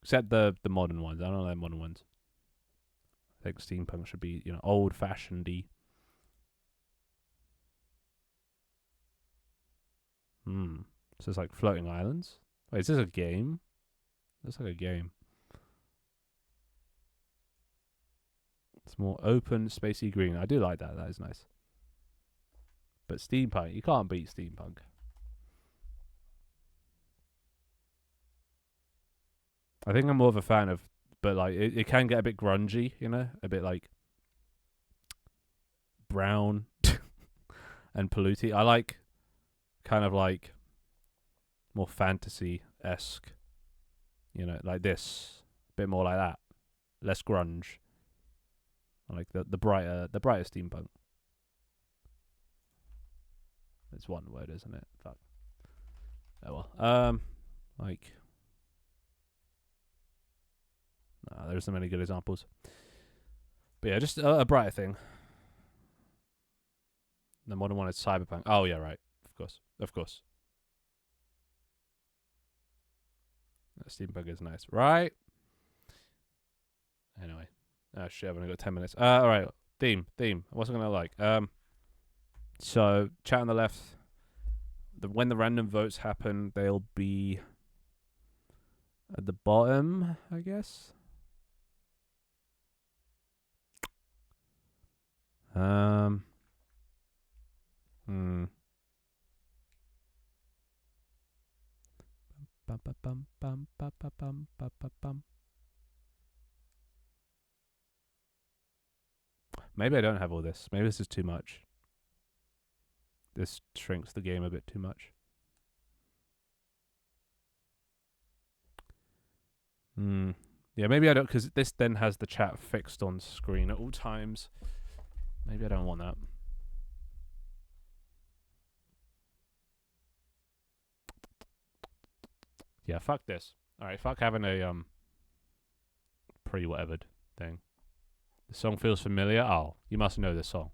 Except the modern ones. I don't like modern ones. I think steampunk should be, you know, old fashioned-y. So it's like floating islands. Wait, is this a game? Looks like a game. It's more open, spacey green. I do like that. That is nice. But steampunk, you can't beat steampunk. I think I'm more of a fan of, but like it can get a bit grungy, you know, a bit like brown and polluted. I like kind of like more fantasy-esque, you know, like this, a bit more like that, less grunge. I like the brighter steampunk. It's one word, isn't it? Fuck. Oh well. Like, there's so many good examples. But yeah, just a brighter thing. The modern one is cyberpunk. Oh yeah, right. Of course. Steampunk is nice, right? Anyway, oh shit, I've only got 10 minutes. All right, theme. What's it gonna like? So chat on the left. When the random votes happen, they'll be at the bottom, I guess. Hmm. Bum, bum, bum, bum, bum, bum, bum, bum, bum. Maybe I don't have all this. Maybe this is too much. This shrinks the game a bit too much. Yeah, maybe I don't, because this then has the chat fixed on screen at all times. Maybe I don't want that. Yeah, fuck this. Alright, fuck having a pre-whatevered thing. The song feels familiar. Oh, you must know this song.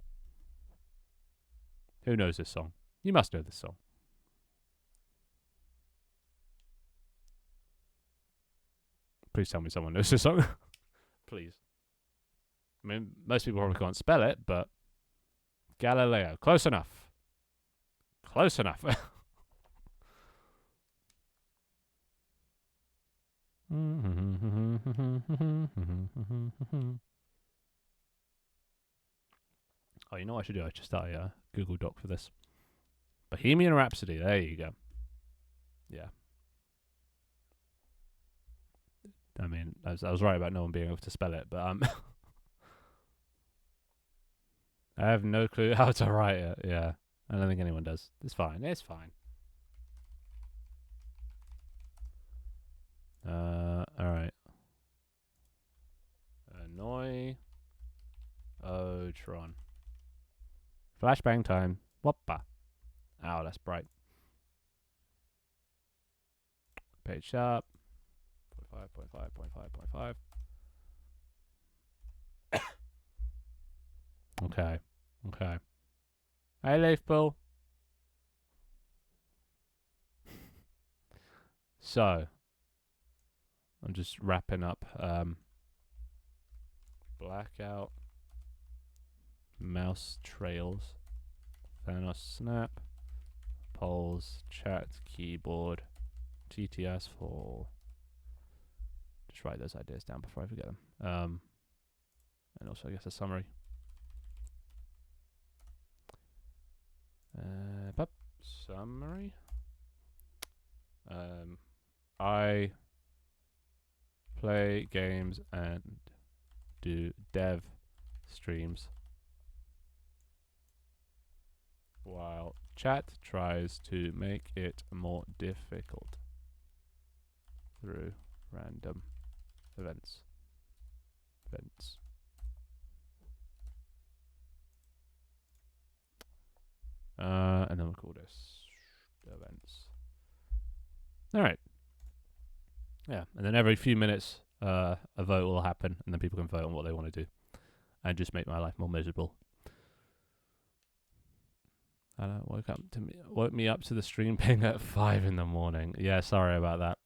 Who knows this song? You must know this song. Please tell me someone knows this song. Please. I mean, most people probably can't spell it, but Galileo. Close enough. Close enough. Oh, you know what I should do? I should start a Google Doc for this. Bohemian Rhapsody. There you go. Yeah. I mean, I was right about no one being able to spell it, but I have no clue how to write it. Yeah, I don't think anyone does. It's fine. It's fine. All right. Annoy. Tron. Flashbang time. Whoppa. Ow, that's bright. Page sharp. 0.5. Okay. Okay. Hey, Leafpool. So, I'm just wrapping up. Blackout. Mouse trails. Thanos snap. Polls. Chat. Keyboard. TTS for. Just write those ideas down before I forget them. And also, I guess, a summary. Summary. I play games and do dev streams while chat tries to make it more difficult through random events. And then we'll call this events. All right. Yeah, and then every few minutes, a vote will happen, and then people can vote on what they want to do, and just make my life more miserable. I don't woke me up to the stream ping at 5 in the morning. Yeah, sorry about that.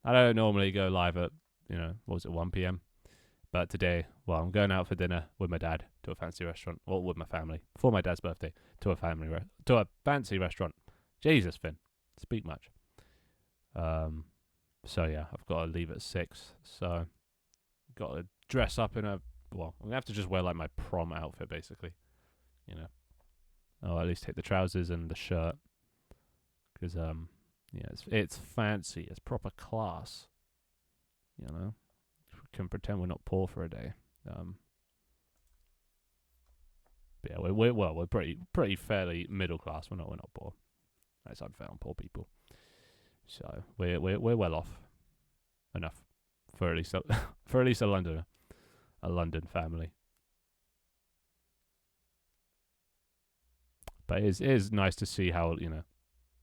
I don't normally go live at 1 p.m. But today, well, I'm going out for dinner with my dad to a fancy restaurant, or with my family for my dad's birthday to a fancy restaurant. Jesus, Finn, speak much. So yeah, I've got to leave at 6. So got to dress up in I'm gonna have to just wear like my prom outfit basically, or at least take the trousers and the shirt, because it's fancy, it's proper class, can pretend we're not poor for a day. But yeah, we're pretty fairly middle class. We're not poor. That's unfair on poor people. So we're well off enough for at least a London family. But it is nice to see how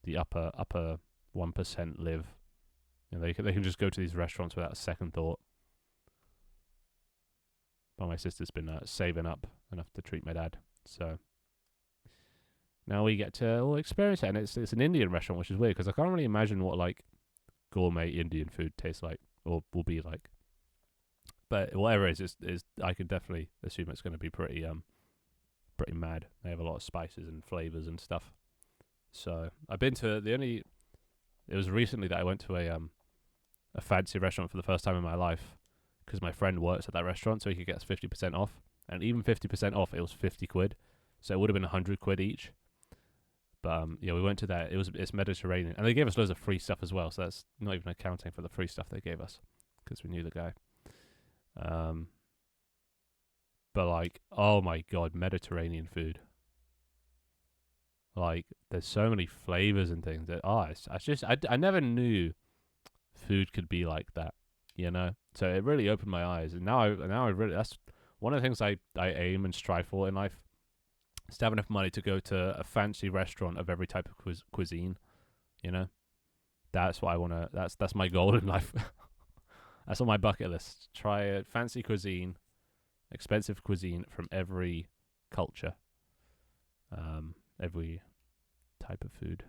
the upper 1% live. They can just go to these restaurants without a second thought. But my sister's been saving up enough to treat my dad, so now we get to experience it. And it's an Indian restaurant, which is weird because I can't really imagine what like gourmet Indian food tastes like or will be like. But whatever it is I can definitely assume it's going to be pretty pretty mad. They have a lot of spices and flavors and stuff. So I've been to it was recently that I went to a fancy restaurant for the first time in my life because my friend works at that restaurant, so he could get us 50% off. And even 50% off, it was 50 quid. So it would have been 100 quid each. But yeah, we went to that. It's Mediterranean, and they gave us loads of free stuff as well. So that's not even accounting for the free stuff they gave us because we knew the guy. But like, oh my god, Mediterranean food. Like, there's so many flavors and things that I never knew food could be like that. You know, so it really opened my eyes, and now I really that's one of the things I aim and strive for in life. Is to have enough money to go to a fancy restaurant of every type of cuisine. You know, that's what I want to. That's my goal in life. That's on my bucket list. Try a fancy cuisine, expensive cuisine from every culture, every type of food.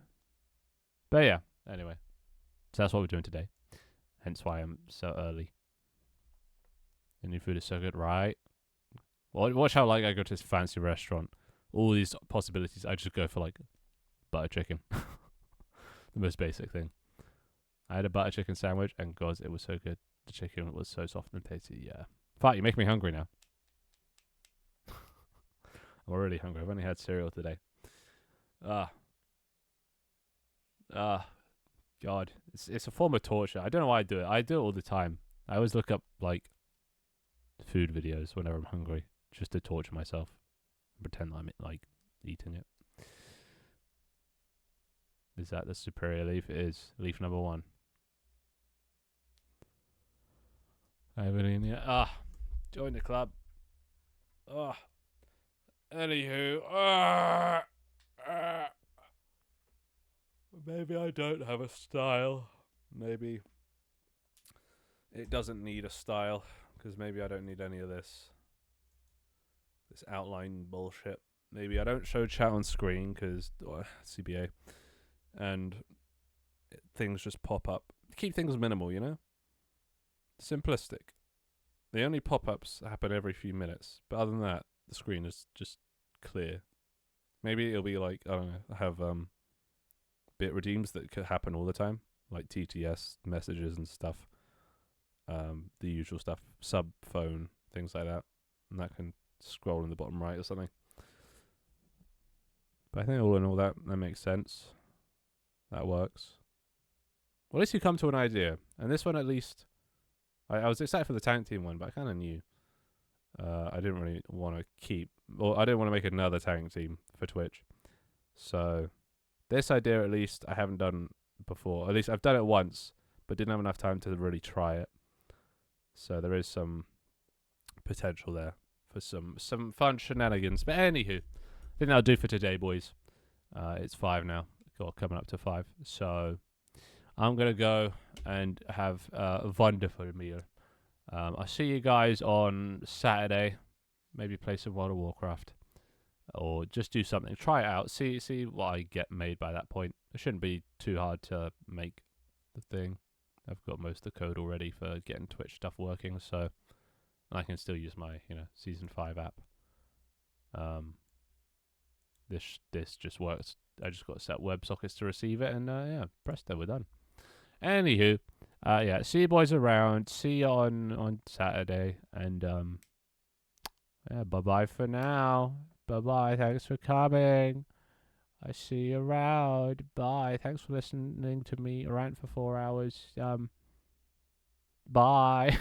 But yeah, anyway, so that's what we're doing today. Hence why I'm so early. Indian food is so good, right? Well, watch how like I go to this fancy restaurant. All these possibilities. I just go for like butter chicken. The most basic thing. I had a butter chicken sandwich, and God, it was so good. The chicken was so soft and tasty. Yeah. In fact, you make me hungry now. I'm already hungry. I've only had cereal today. God. It's a form of torture. I don't know why I do it. I do it all the time. I always look up like food videos whenever I'm hungry, just to torture myself and pretend I'm like eating it. Is that the superior leaf? It is. Leaf number 1. I haven't eaten yet. Join the club. Anywho. Maybe I don't have a style. Maybe it doesn't need a style, because maybe I don't need any of this outline bullshit. Maybe I don't show chat on screen because CBA, and things just pop up. Keep things minimal, you know? Simplistic. The only pop-ups happen every few minutes, but other than that, the screen is just clear. Maybe it'll be like, I don't know, have bit redeems that could happen all the time, like TTS messages and stuff, the usual stuff, sub phone, things like that, and that can scroll in the bottom right or something. But I think all in all that makes sense. That works. Well, at least you come to an idea, and this one at least, I was excited for the tank team one, but I kind of knew I didn't really want to keep, or I didn't want to make another tank team for Twitch. So this idea, at least, I haven't done before. At least I've done it once, but didn't have enough time to really try it. So there is some potential there for some fun shenanigans. But anywho, I think that'll do for today, boys. It's 5 now. Got coming up to 5. So I'm going to go and have a wonderful meal. I'll see you guys on Saturday. Maybe play some World of Warcraft. Or just do something. Try it out. See what I get made by that point. It shouldn't be too hard to make the thing. I've got most of the code already for getting Twitch stuff working, so I can still use my, Season 5 app. This just works. I just got to set WebSockets to receive it, and presto, we're done. Anywho, see you boys around. See you on Saturday, and bye-bye for now. Bye-bye. Thanks for coming. I see you around. Bye. Thanks for listening to me rant for 4 hours. Bye.